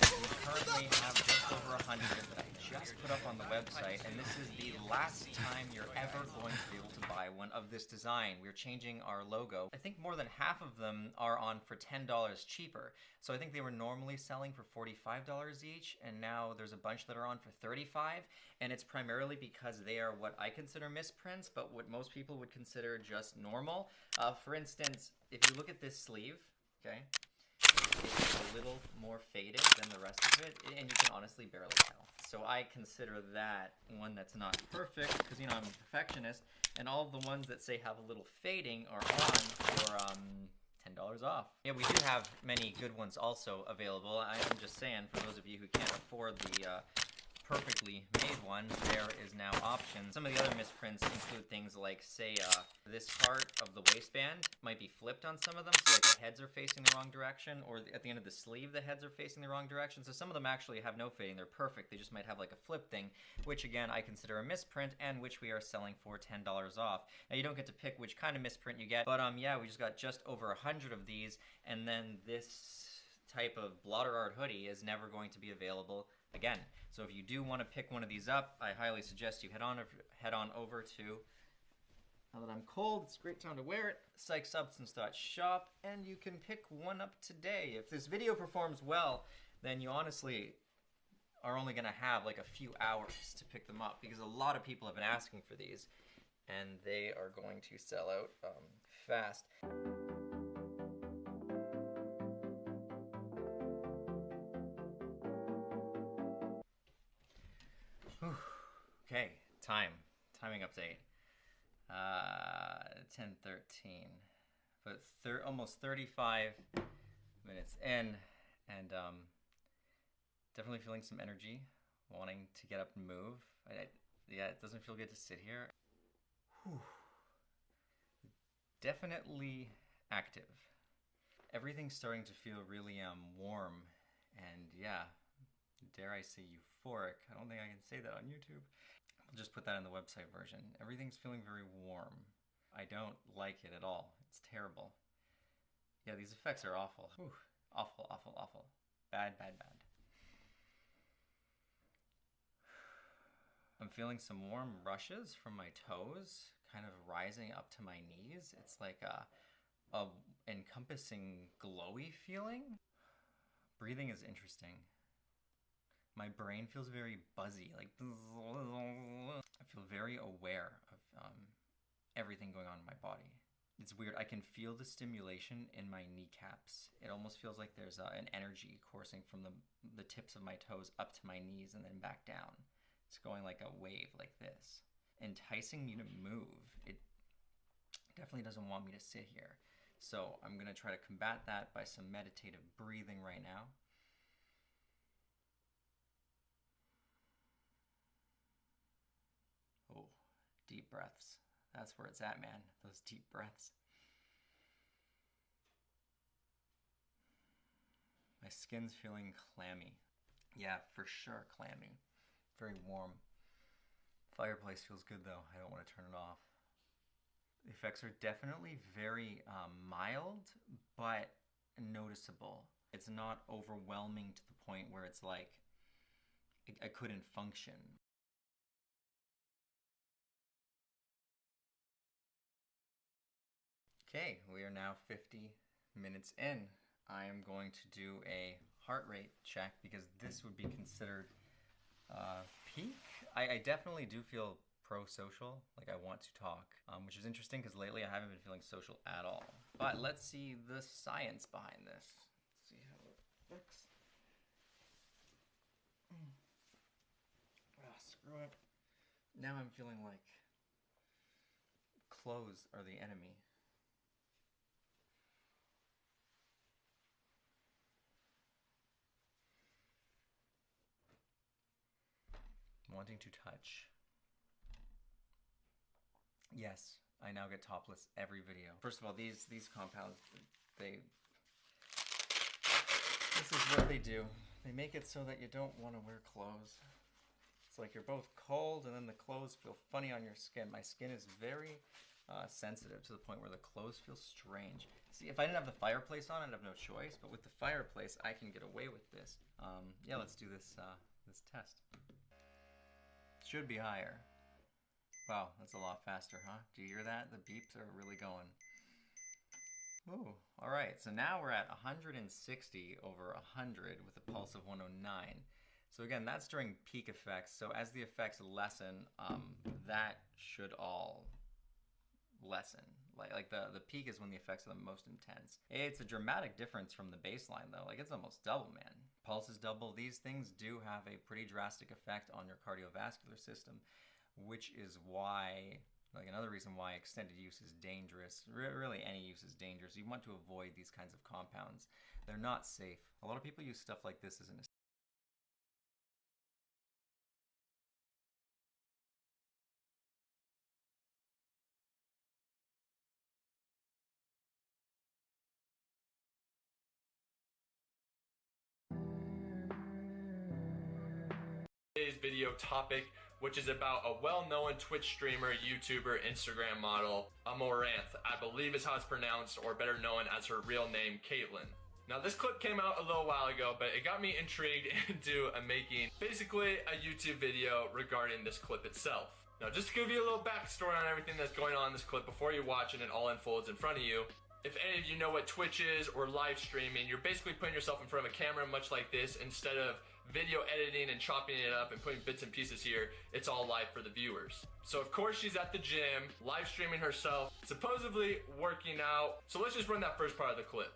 we currently have just over 100 that I just put up on the website, and this is the last time you're ever going to be able to buy one of this design. We're changing our logo. I think more than half of them are on for $10 cheaper. So I think they were normally selling for $45 each, and now there's a bunch that are on for $35, and it's primarily because they are what I consider misprints, but what most people would consider just normal. For instance, if you look at this sleeve, okay, it's a little more faded than the rest of it, and you can honestly barely tell. So I consider that one that's not perfect, because, you know, I'm a perfectionist, and all of the ones that say have a little fading are on for $10 off. Yeah, we do have many good ones also available. I am just saying, for those of you who can't afford the perfectly made one, there is now options. Some of the other misprints include things like, say, this part of the waistband might be flipped on some of them, so like the heads are facing the wrong direction, or at the end of the sleeve the heads are facing the wrong direction. So some of them actually have no fading, they're perfect, they just might have like a flip thing, which again I consider a misprint, and which we are selling for $10 off. Now you don't get to pick which kind of misprint you get, but yeah, we just got just over 100 of these, and then this type of blotter art hoodie is never going to be available again. So if you do want to pick one of these up, I highly suggest you head on over to, now that I'm cold, it's a great time to wear it, psychsubstance.shop, and you can pick one up today. If this video performs well, then you honestly are only going to have like a few hours to pick them up, because a lot of people have been asking for these, and they are going to sell out fast. Okay, timing update. 10:13, but almost 35 minutes in, and definitely feeling some energy, wanting to get up and move. Yeah, it doesn't feel good to sit here. Whew. Definitely active. Everything's starting to feel really warm, and yeah, dare I say euphoric. I don't think I can say that on YouTube. I'll just put that in the website version. Everything's feeling very warm. I don't like it at all. It's terrible. Yeah, these effects are awful. Whew. Awful, awful, awful. Bad, bad, bad. I'm feeling some warm rushes from my toes, kind of rising up to my knees. It's like a encompassing glowy feeling. Breathing is interesting. My brain feels very buzzy, like I feel very aware of everything going on in my body. It's weird. I can feel the stimulation in my kneecaps. It almost feels like there's an energy coursing from the tips of my toes up to my knees and then back down. It's going like a wave like this, enticing me to move. It definitely doesn't want me to sit here. So I'm gonna try to combat that by some meditative breathing right now. Oh, deep breaths. That's where it's at, man. Those deep breaths. My skin's feeling clammy. Yeah, for sure, clammy. Very warm. Fireplace feels good though. I don't want to turn it off. The effects are definitely very mild, but noticeable. It's not overwhelming to the point where it's like I couldn't function. Okay, we are now 50 minutes in. I am going to do a heart rate check because this would be considered peak. I definitely do feel pro-social, like I want to talk, which is interesting because lately I haven't been feeling social at all. But let's see the science behind this. Let's see how it looks. Screw it. Now I'm feeling like clothes are the enemy. Wanting to touch. Yes, I now get topless every video. First of all, these compounds, this is what they do. They make it so that you don't want to wear clothes. It's like you're both cold and then the clothes feel funny on your skin. My skin is very sensitive to the point where the clothes feel strange. See, if I didn't have the fireplace on, I'd have no choice, but with the fireplace, I can get away with this. Yeah, let's do this, this test. Should be higher. Wow, that's a lot faster, huh? Do you hear that? The beeps are really going. Ooh, all right. So now we're at 160 over 100 with a pulse of 109. So again, that's during peak effects. So as the effects lessen, that should all lessen. Like the peak is when the effects are the most intense. It's a dramatic difference from the baseline though. Like it's almost double, man. Pulse is double. These things do have a pretty drastic effect on your cardiovascular system, which is why, like another reason why extended use is dangerous. Really any use is dangerous. You want to avoid these kinds of compounds. They're not safe. A lot of people use stuff like this as an Today's video topic, which is about a well-known Twitch streamer, YouTuber, Instagram model, Amaranth, I believe is how it's pronounced, or better known as her real name, Caitlin. Now this clip came out a little while ago, but it got me intrigued into making basically a YouTube video regarding this clip itself. Now just to give you a little backstory on everything that's going on in this clip before you watch it and it all unfolds in front of you. If any of you know what Twitch is or live streaming, you're basically putting yourself in front of a camera much like this. Instead of video editing and chopping it up and putting bits and pieces here, it's all live for the viewers. So of course she's at the gym, live streaming herself, supposedly working out. So let's just run that first part of the clip.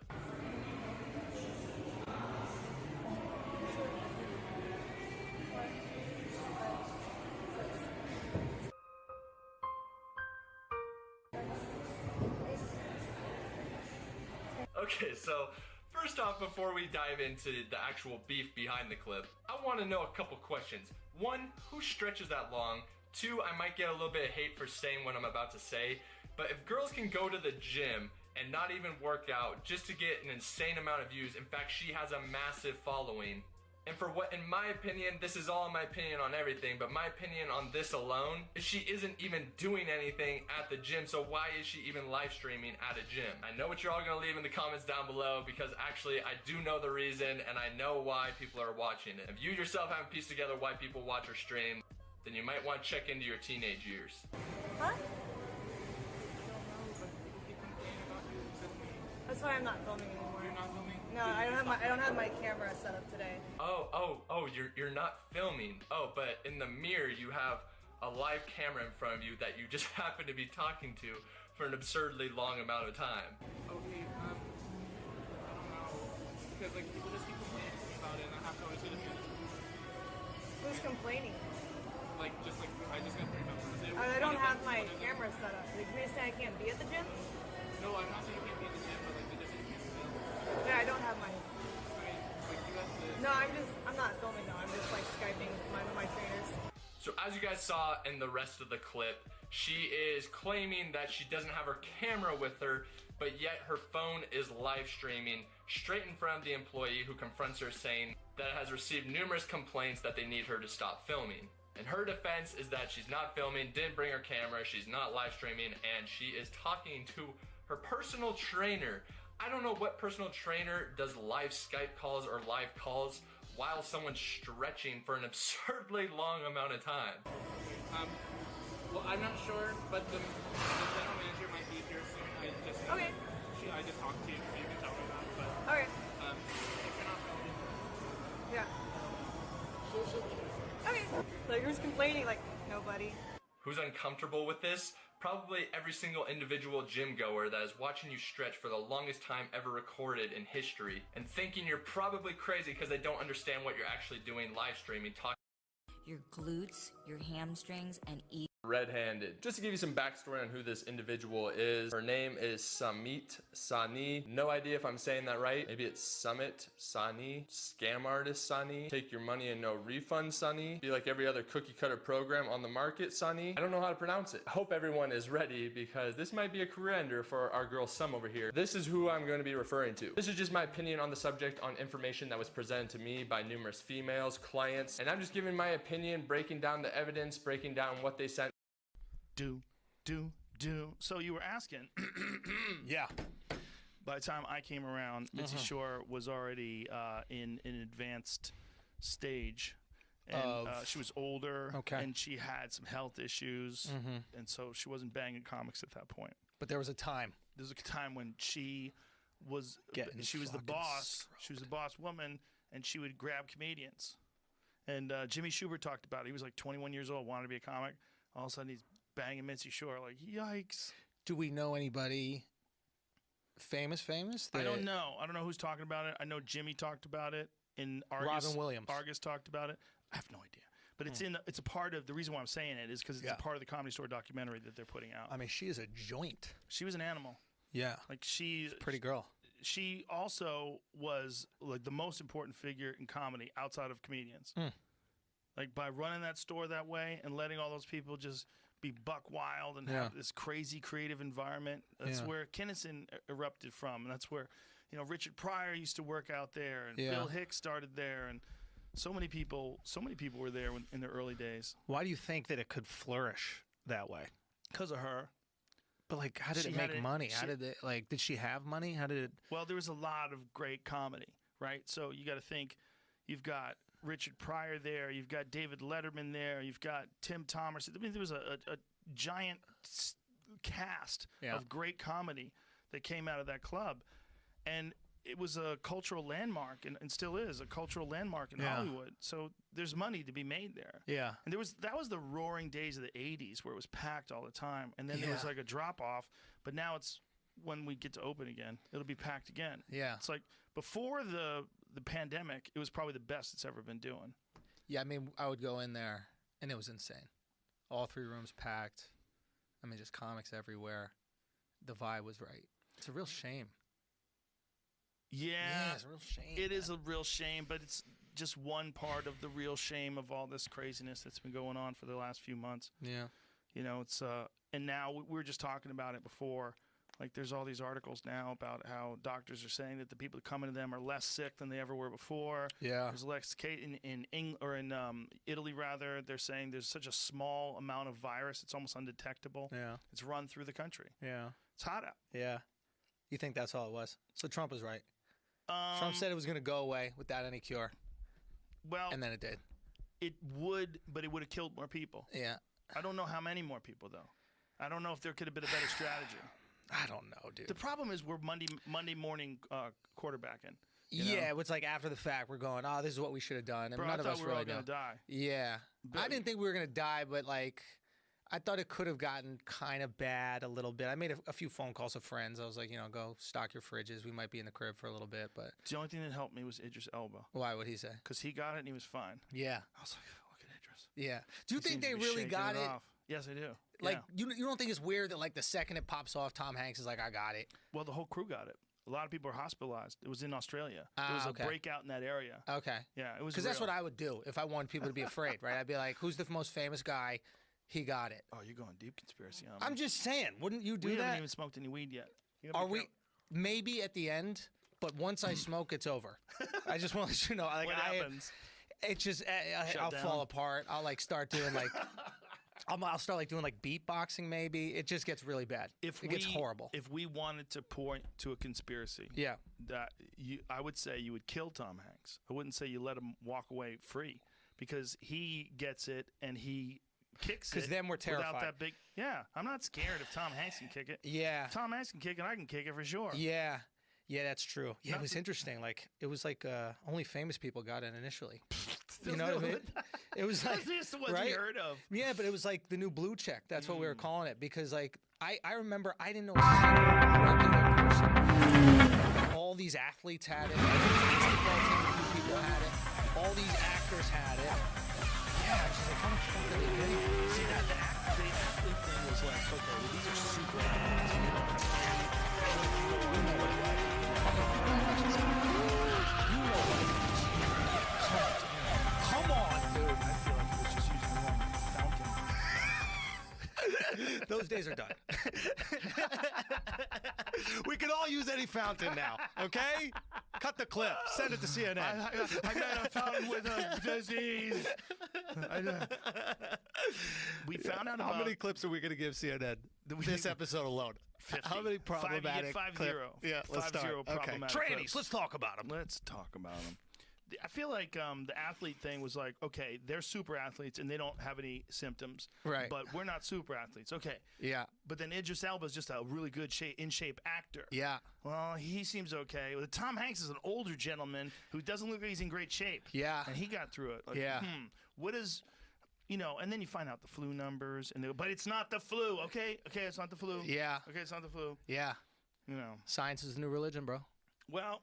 Okay, so first off, before we dive into the actual beef behind the clip, I want to know a couple questions. One, who stretches that long? Two, I might get a little bit of hate for saying what I'm about to say, but if girls can go to the gym and not even work out just to get an insane amount of views, in fact, she has a massive following, and for what, in my opinion, this is all my opinion on everything, but my opinion on this alone is she isn't even doing anything at the gym, so why is she even live streaming at a gym? I know what you're all gonna leave in the comments down below, because actually I do know the reason and I know why people are watching it. If you yourself haven't pieced together why people watch her stream, then you might want to check into your teenage years. Huh? That's why I'm not filming anymore. You're not filming? No, I don't have don't have my camera set up today. Oh, you're not filming. Oh, but in the mirror you have a live camera in front of you that you just happen to be talking to for an absurdly long amount of time. Okay, I don't know, because like people just keep complaining to me about it, and I have to always get it finished. Who's complaining? Like just like I just got three customers. I don't have my camera set up. Like, you're saying I can't be at the gym? No, I'm not saying you can't be at the gym, but like the distance can't be available. Yeah, I don't have my. Like you have to. No, I'm not filming though. I'm just like Skyping with my trainers. So as you guys saw in the rest of the clip, she is claiming that she doesn't have her camera with her, but yet her phone is live streaming straight in front of the employee, who confronts her saying that it has received numerous complaints that they need her to stop filming. And her defense is that she's not filming, didn't bring her camera, she's not live streaming, and she is talking to her personal trainer. I don't know what personal trainer does live Skype calls or live calls while someone's stretching for an absurdly long amount of time. Well, I'm not sure, but the general manager might be here soon. I just talked to you, so you can tell her that. But okay. If you're not filming, yeah. Okay. So who's complaining? Like nobody. Who's uncomfortable with this? Probably every single individual gym goer that is watching you stretch for the longest time ever recorded in history and thinking you're probably crazy because they don't understand what you're actually doing live streaming, talking your glutes, your hamstrings, and eat. Red-handed. Just to give you some backstory on who this individual is, her name is Samit Sani. No idea if I'm saying that right. Maybe it's Summit Sani, scam artist Sani, take your money and no refund Sani, be like every other cookie cutter program on the market Sani. I don't know how to pronounce it. I hope everyone is ready because this might be a career ender for our girl Sum over here. This is who I'm going to be referring to. This is just my opinion on the subject on information that was presented to me by numerous females, clients, and I'm just giving my opinion, breaking down the evidence, breaking down what they sent. So you were asking. Yeah. By the time I came around, Mitzi Shore was already in an advanced stage. And she was older. Okay. And she had some health issues. And so she wasn't banging comics at that point. But there was a time. There was a time when she was the boss. She was the boss woman, and she would grab comedians. And Jimmy Schubert talked about it. He was like 21 years old, wanted to be a comic. All of a sudden, he's banging Mitzi Shore. Like, yikes. Do we know anybody famous? I don't know. I don't know who's talking about it. I know Jimmy talked about it. In Argus, Robin Williams. Argus talked about it. I have no idea. But it's a part of the reason why I'm saying it is because it's a part of the Comedy Store documentary that they're putting out. I mean, she is a joint. She was an animal. Yeah. Like she's a pretty girl. She also was like the most important figure in comedy outside of comedians. Like by running that store that way and letting all those people just be buck wild and have this crazy creative environment. That's where Kinnison erupted from. And that's where, Richard Pryor used to work out there, and Bill Hicks started there, and so many people were there in their early days. Why do you think that it could flourish that way? Because of her. But like, how did it make money? How did it did she have money? How did it? Well, there was a lot of great comedy, right? So you got to think, you've got Richard Pryor there, you've got David Letterman there, you've got Tim Thomas. I mean, there was a giant cast of great comedy that came out of that club, and it was a cultural landmark, and still is a cultural landmark in Hollywood. So there's money to be made there. Yeah. And that was the roaring days of the 80s where it was packed all the time, and then there was like a drop off, but now it's when we get to open again, it'll be packed again. Yeah. It's like before the pandemic, it was probably the best it's ever been doing. Yeah, I mean, I would go in there, and it was insane. All 3 rooms packed. I mean, just comics everywhere. The vibe was right. It's a real shame. Yeah, it's a real shame. It is a real shame, but it's just one part of the real shame of all this craziness that's been going on for the last few months. Yeah. It's and now we were just talking about it before. Like, there's all these articles now about how doctors are saying that the people that come into them are less sick than they ever were before. Yeah. There's less case in Italy, rather. They're saying there's such a small amount of virus, it's almost undetectable. Yeah. It's run through the country. Yeah. It's hot out. Yeah. You think that's all it was? So Trump was right. Trump said it was going to go away without any cure. Well, and then it did. It would, but it would have killed more people. Yeah. I don't know how many more people, though. I don't know if there could have been a better strategy. I don't know, dude. The problem is we're Monday morning quarterbacking. Yeah, it was like after the fact, we're going, oh, this is what we should have done. And Bro, none I of thought us we were all really gonna know. die. Yeah. I didn't think we were going to die, but like, I thought it could have gotten kind of bad a little bit. I made a few phone calls to friends. I was like, go stock your fridges. We might be in the crib for a little bit, but. The only thing that helped me was Idris Elba. Why would he say? Because he got it and he was fine. Yeah. I was like, look at Idris. Yeah. Do you He think seems they to be really shaking got it? off. Yes, I do. Like, Yeah. you don't think it's weird that like the second it pops off, Tom Hanks is like, I got it. Well, the whole crew got it. A lot of people are hospitalized. It was in Australia. There was okay. a breakout in that area. Okay. Yeah, it was Because that's real. what I would do if I wanted people to be afraid, right? I'd be like, who's the most famous guy? He got it. Oh, you're going deep conspiracy on me. I'm just saying, wouldn't you do we that? haven't even smoked any weed yet. You gotta Are be we? careful. Maybe at the end, but once I smoke, it's over. I just want to let you know. Like, What happens? It's just Shut I'll down? fall apart. I'll like start doing like. I'll start like doing like beatboxing. Maybe it just gets really bad. It gets horrible. If we wanted to point to a conspiracy, Yeah. that I would say you would kill Tom Hanks. I wouldn't say you let him walk away free because he gets it and he kicks it. Because then we're terrified. Without that big, yeah. I'm not scared if Tom Hanks can kick it. Yeah. If Tom Hanks can kick it, I can kick it for sure. Yeah. Yeah, that's true. Yeah, it was interesting. Like it was like only famous people got it initially. You know what I mean? It was like Those are just the ones right? we heard of. Yeah, but it was like the new blue check. That's what we were calling it because like I remember I didn't know a single regular person. All these athletes had it. Basketball team, people had it. All these actors had it. Yeah, it's just like how much fun are they getting? See that the athlete thing was like, okay, well these are super athletes. You know what Come on, dude. I feel like it was just using the wrong fountain. Those days are done. We can all use any fountain now, okay? Cut the clip. Send it to CNN. I got a fountain with a disease. We found out about How many clips are we going to give CNN this episode alone? 50. How many problematic 5-0. Yeah, let's start. 5-0 Okay. problematic Trannies, clips. let's talk about them. Let's talk about them. I feel like the athlete thing was like, okay, they're super athletes and they don't have any symptoms. Right. But we're not super athletes. Okay. Yeah. But then Idris Elba is just a really good in shape actor. Yeah. Well, he seems okay. Well, Tom Hanks is an older gentleman who doesn't look like he's in great shape. Yeah. And he got through it. Like, Yeah. What is, and then you find out the flu numbers, and but it's not the flu. Okay, it's not the flu. Yeah. Okay, it's not the flu. Yeah. Science is the new religion, bro. Well.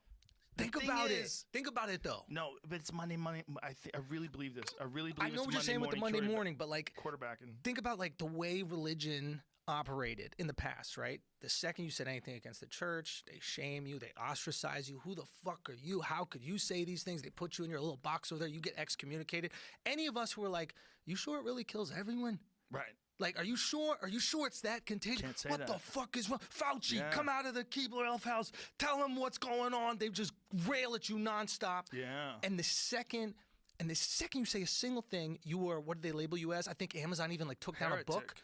Think about it. Think about it, though. No, but it's Monday. I really believe this. I really believe. I know it's what you're saying with the Monday morning, but like quarterbacking. Think about like the way religion operated in the past, right? The second you said anything against the church, they shame you, they ostracize you. Who the fuck are you? How could you say these things? They put you in your little box over there. You get excommunicated. Any of us who are like, you sure it really kills everyone? Right. Like, are you sure? Are you sure it's that contagious? Can't say what that. the fuck is wrong? Fauci, Yeah. come out of the Keebler Elf house. Tell them what's going on. They just rail at you nonstop. Yeah. And the second you say a single thing, you are, what did they label you as? I think Amazon even like took down a book.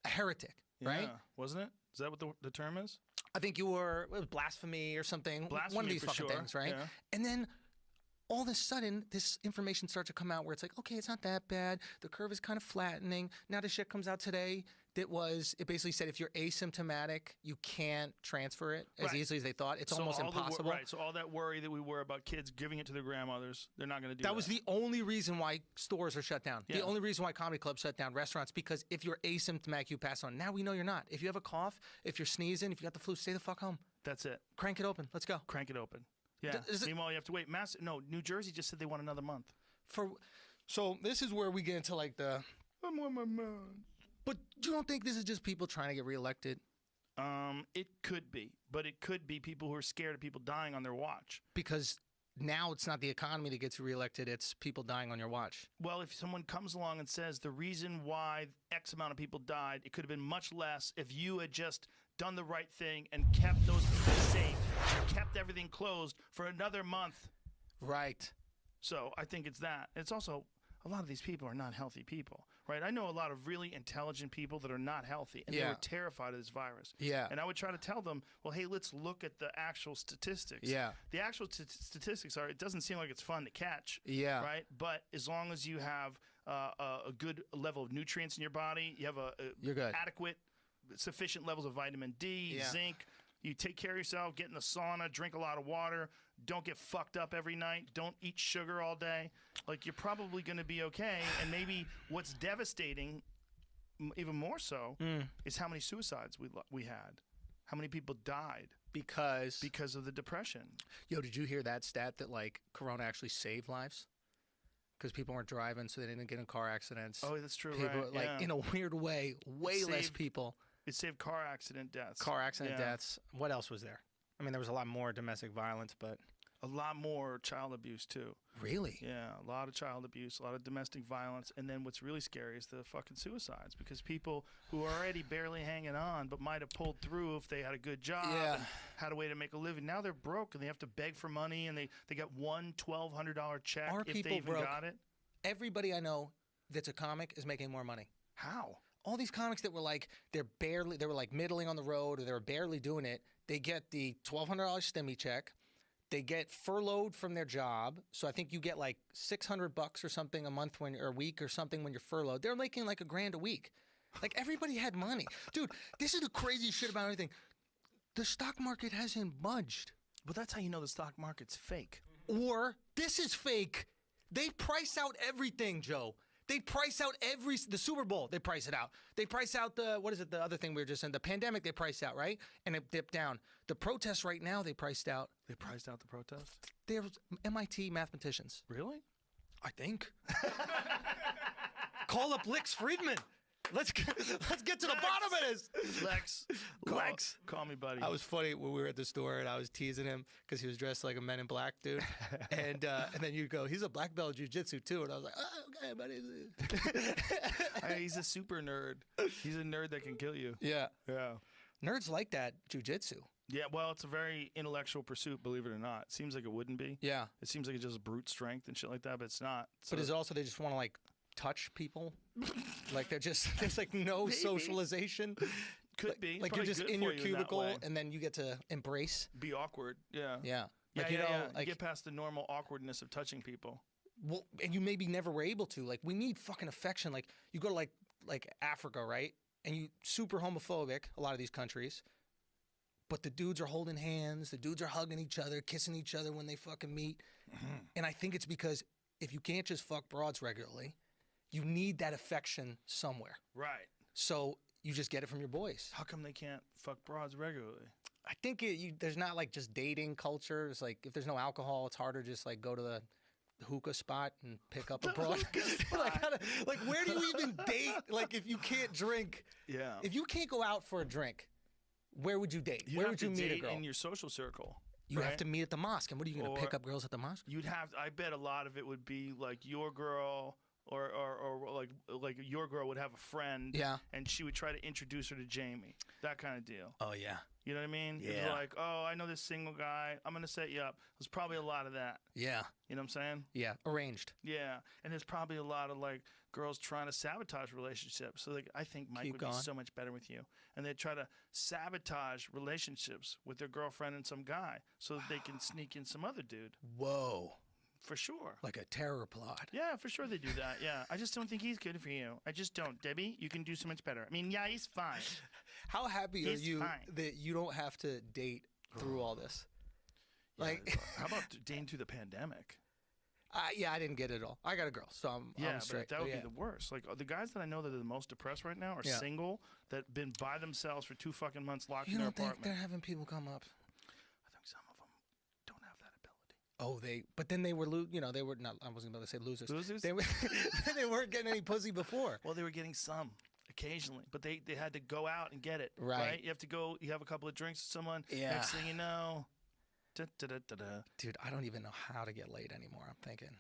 A heretic, right? Yeah. Wasn't it? Is that what the term is? I think you were, it was blasphemy or something. Blasphemy One of these for fucking sure. things, right? Yeah. And then all of a sudden, this information starts to come out where it's like, okay, it's not that bad. The curve is kind of flattening. Now this shit comes out today it basically said if you're asymptomatic, you can't transfer it as easily as they thought. It's almost impossible. Right. So all that worry that we were about kids giving it to their grandmothers, they're not going to do that. That was the only reason why stores are shut down. Yeah. The only reason why comedy clubs shut down, restaurants, because if you're asymptomatic, you pass on. Now we know you're not. If you have a cough, if you're sneezing, if you got the flu, stay the fuck home. That's it. Crank it open. Let's go. Crank it open. Yeah. Meanwhile, you have to wait. New Jersey just said they want another month. So this is where we get into like the. But you don't think this is just people trying to get reelected? It could be, but it could be people who are scared of people dying on their watch. Because now it's not the economy that gets you reelected; it's people dying on your watch. Well, if someone comes along and says the reason why X amount of people died, it could have been much less if you had just done the right thing and kept those people safe, and kept everything closed for another month. Right. So I think it's that. It's also a lot of these people are not healthy people, right? I know a lot of really intelligent people that are not healthy, and they were terrified of this virus. Yeah. And I would try to tell them, well, hey, let's look at the actual statistics. Yeah. The actual statistics are, it doesn't seem like it's fun to catch. Yeah. Right? But as long as you have a good level of nutrients in your body, you have You're good. adequate, sufficient levels of vitamin D, zinc. You take care of yourself, get in the sauna, drink a lot of water, don't get fucked up every night, don't eat sugar all day, like you're probably going to be okay. And maybe what's devastating, even more so, is how many suicides we had, how many people died because of the depression. Yo, did you hear that stat that like Corona actually saved lives? Because people weren't driving, so they didn't get in car accidents. Oh, that's true. People, right? like in a weird way, way less people. It saved car accident deaths. Car accident deaths. What else was there? I mean, there was a lot more domestic violence, but a lot more child abuse too. Really? Yeah, a lot of child abuse, a lot of domestic violence, and then what's really scary is the fucking suicides, because people who are already barely hanging on but might have pulled through if they had a good job and had a way to make a living. Now they're broke and they have to beg for money, and they got one $1,200 check Are if people they even broke? got it. Everybody I know that's a comic is making more money. How? All these comics that were like they were like middling on the road, or they were barely doing it. They get the $1,200 stimmy check. They get furloughed from their job, so I think you get like $600 or something a month or a week or something when you're furloughed. They're making like $1,000 a week. Like everybody had money, dude. This is the crazy shit about everything. The stock market hasn't budged. Well, that's how you know the stock market's fake. Or this is fake. They price out everything, Joe. They price out the Super Bowl. They price it out. They price out the other thing we were just in, the pandemic. They price out, right? And it dipped down. The protests right now, they priced out. They priced out the protests? There's MIT mathematicians. Really? I think. Call up Lex Friedman. Let's get to the bottom of this. Lex, call me, buddy. I was funny when we were at the store and I was teasing him because he was dressed like a Men in Black dude, and then you go, he's a black belt jiu-jitsu too, and I was like, oh, okay, buddy. He's a super nerd. He's a nerd that can kill you. Yeah. Yeah. Nerds like that jiu-jitsu. Yeah, well, it's a very intellectual pursuit, believe it or not. It seems like it wouldn't be. Yeah. It seems like it's just brute strength and shit like that, but it's not. So. But is it also they just want to like touch people? Like there's like no socialization. Could be. Like you're just in your cubicle and then you get to embrace. Be awkward. Yeah. Yeah. Like, you Like, get past the normal awkwardness of touching people. Well, and you maybe never were able to. Like we need fucking affection. Like you go to like Africa, right? And you super homophobic, a lot of these countries. But the dudes are holding hands, the dudes are hugging each other, kissing each other when they fucking meet. Mm-hmm. And I think it's because if you can't just fuck broads regularly, you need that affection somewhere. Right. So you just get it from your boys. How come they can't fuck broads regularly? I think there's not like just dating culture. It's like if there's no alcohol, it's harder to just like go to the hookah spot and pick up a broad. like where do you even date? Like if you can't drink. Yeah. If you can't go out for a drink, where would you date? Where would you meet a girl? In your social circle. You have to meet at the mosque. And what are you going to pick up girls at the mosque? You'd have. I bet a lot of it would be like your girl, or like your girl would have a friend. Yeah. And she would try to introduce her to Jamie. That kind of deal. Oh yeah. You know what I mean? Yeah. It's like, oh, I know this single guy. I'm gonna set you up. There's probably a lot of that. Yeah. You know what I'm saying? Yeah. Arranged. Yeah. And there's probably a lot of like girls trying to sabotage relationships. So like, I think Mike would be so much better with you. And they try to sabotage relationships with their girlfriend and some guy so that they can sneak in some other dude. Whoa. For sure. Like a terror plot. Yeah, for sure they do that. Yeah. I just don't think he's good for you. I just don't. Debbie, you can do so much better. I mean, yeah, he's fine. How happy are you fine. that you don't have to date through all this? Like, how about dating through the pandemic? Yeah, I didn't get it all. I got a girl, so I'm straight. But that would be the worst. Like the guys that I know that are the most depressed right now are single, that been by themselves for 2 fucking months locked in their apartment. Think they're having people come up? I think some of them don't have that ability. Oh, but then they were, they were not. I wasn't about to say losers. Losers? They weren't getting any pussy before. Well, they were getting some occasionally, but they had to go out and get it. Right. You have to go. You have a couple of drinks with someone. Yeah. Next thing you know. Da-da-da-da-da. Dude, I don't even know how to get laid anymore. I'm thinking.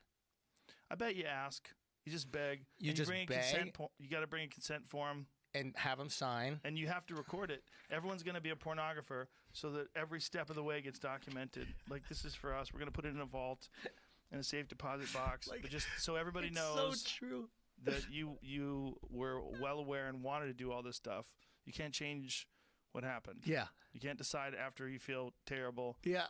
I bet you ask. You just beg. You just bring beg. You got to bring a consent form. And have them sign. And you have to record it. Everyone's going to be a pornographer so that every step of the way gets documented. Like, this is for us. We're going to put it in a vault in a safe deposit box. But just so everybody knows so true. that you were well aware and wanted to do all this stuff. You can't change what happened. Yeah. You can't decide after you feel terrible. Yeah.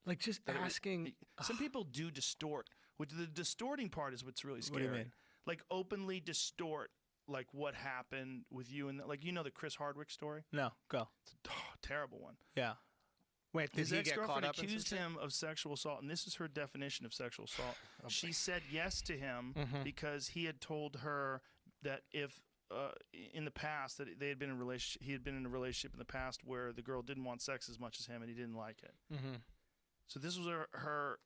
Like just asking. Some people do distort. Which the distorting part is what's really scary. What do you mean? Like openly distort like what happened with you and like the Chris Hardwick story. No, go. It's a terrible one. Yeah. Wait, did his he get ex-girlfriend caught up in accused some shit? him of sexual assault, and this is her definition of sexual assault. She said yes to him because he had told her that if in the past that they had been in a relationship, he had been in a relationship in the past where the girl didn't want sex as much as him, and he didn't like it. So this was her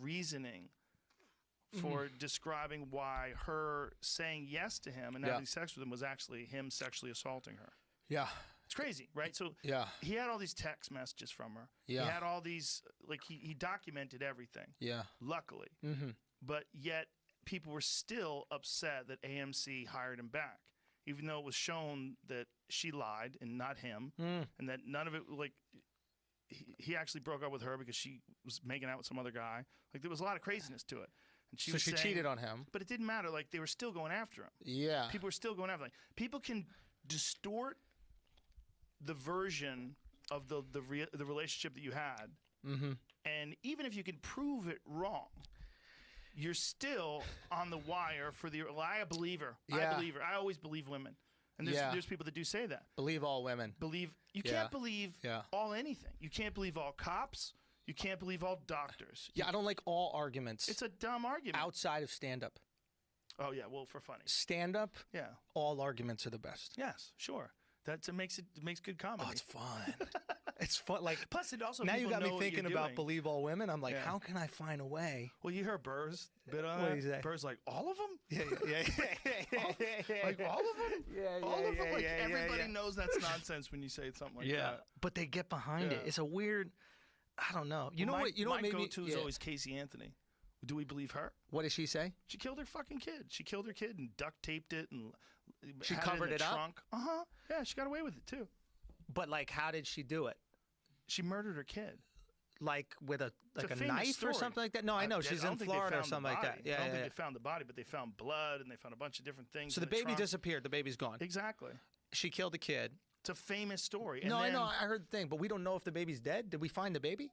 reasoning for describing why her saying yes to him and having sex with him was actually him sexually assaulting her. Yeah. It's crazy, right? So he had all these text messages from her. Yeah. He had all these, like, he documented everything. Yeah. Luckily. But yet people were still upset that AMC hired him back, even though it was shown that she lied and not him, and that none of it, like, he actually broke up with her because she was making out with some other guy. Like, there was a lot of craziness to it. And So was she saying- cheated on him. But it didn't matter. Like, they were still going after him. Yeah. People were still going after him. Like, people can distort the version of the relationship that you had, and even if you can prove it wrong, you're still on the wire for the. Well, I believe her. Yeah. I believe her. I always believe women, and there's people that do say that. Believe all women. You can't believe all anything. You can't believe all cops. You can't believe all doctors. Yeah, I don't like all arguments. It's a dumb argument. Outside of stand-up. Oh yeah, well, for funny. Stand-up. Yeah. All arguments are the best. Yes, sure. It makes good comedy. Oh, it's fun. It's fun. Like, plus, it also now you people got know me what thinking you're about doing. believe all women. I'm like, Yeah. how can I find a way? Well, you heard Burr's bit on What that. did he say? Burr's like, all of them? Yeah. Like, all of them? Yeah, all of them? Like, yeah, everybody yeah. knows that's nonsense when you say something like that. But they get behind it. Yeah. It's a weird. I don't know. You know my, what? You know my what made me. go-to is always Casey Anthony. Do we believe her? What did she say? She killed her fucking kid. She killed her kid and duct taped it and She had covered it in it the up? trunk. Yeah, she got away with it too. But like, how did she do it? She murdered her kid. Like with a famous knife story. or something like that? No, I know she's don't in think they Florida or found the something like body. that. Yeah, I don't yeah, think yeah. they found the body, but they found blood and they found a bunch of different things. So in the baby trunk. disappeared. The baby's gone. Exactly. She killed the kid. It's a famous story. And No, I then- know. I heard the thing, but we don't know if the baby's dead. Did we find the baby?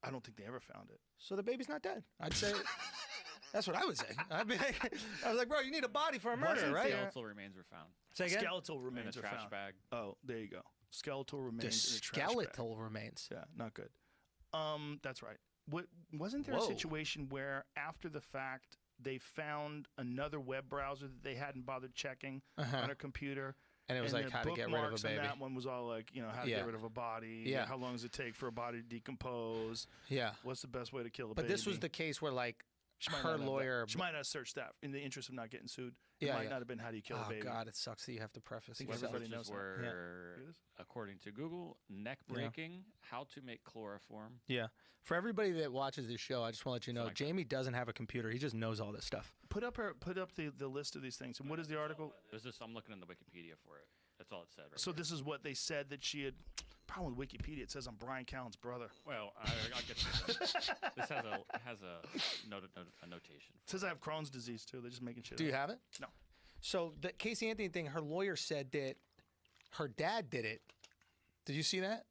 I don't think they ever found it. So the baby's not dead. I'd say. That's what I would say. I was like, bro, you need a body for a murder, right? Skeletal remains were found. Say again? Skeletal remains in are a trash found. bag. Oh, there you go. Skeletal remains in a trash Skeletal remains. bag. Yeah, not good. That's right. Wasn't there a Whoa. situation where after the fact they found another web browser that they hadn't bothered checking on a computer? And it was like the how to get rid of a bookmarks on baby. that one was all like, how to Yeah. get rid of a body. Yeah. How long does it take for a body to decompose? Yeah. What's the best way to kill a But baby? this was the case where like She might her not have that. lawyer. She might not have searched that in the interest of not getting sued. It Yeah, might yeah. not have been how do you kill a baby. Oh God, it sucks that you have to preface. think it. everybody Web knows searches that. were, according to Google, neck breaking, how to make chloroform. Yeah. For everybody that watches this show, I just want to let you know, Jamie doesn't have a computer. He just knows all this stuff. Put up the list of these things. And what is the article? There's this. I'm looking in the Wikipedia for it. That's all it said. Right So here. this is what they said that she had. Problem with Wikipedia, it says I'm Brian Callen's brother. Well, I'll get to that. This has a notation. It says I have Crohn's disease too. They're just making shit. Do you up. have it? No. So the Casey Anthony thing, her lawyer said that her dad did it. Did you see that?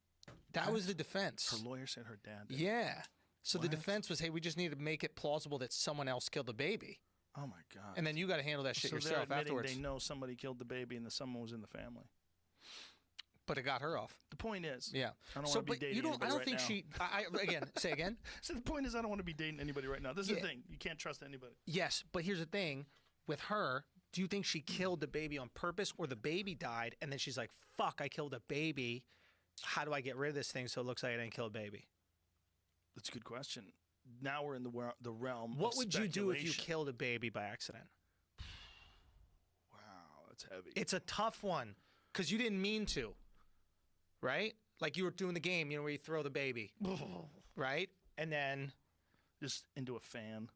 That was the defense. Her lawyer said her dad did. Yeah. So the What? defense was, hey, we just need to make it plausible that someone else killed the baby. Oh my God. And then you got to handle that shit So they're yourself admitting afterwards. They know somebody killed the baby and that someone was in the family. But it got her off. The point is, Yeah. I don't So, want to be but dating you don't. I anybody don't right think now. she. Again, say again. So the point is, I don't want to be dating anybody right now. This is Yeah. the thing. You can't trust anybody. Yes, but here's the thing. With her, do you think she killed the baby on purpose, or the baby died, and then she's like, "Fuck, I killed a baby. How do I get rid of this thing so it looks like I didn't kill a baby?" That's a good question. Now we're in the realm. What of would you do if you speculation. killed a baby by accident? Wow, that's heavy. It's a tough one because you didn't mean to, right? Like you were doing the game, where you throw the baby, right? And then just into a fan.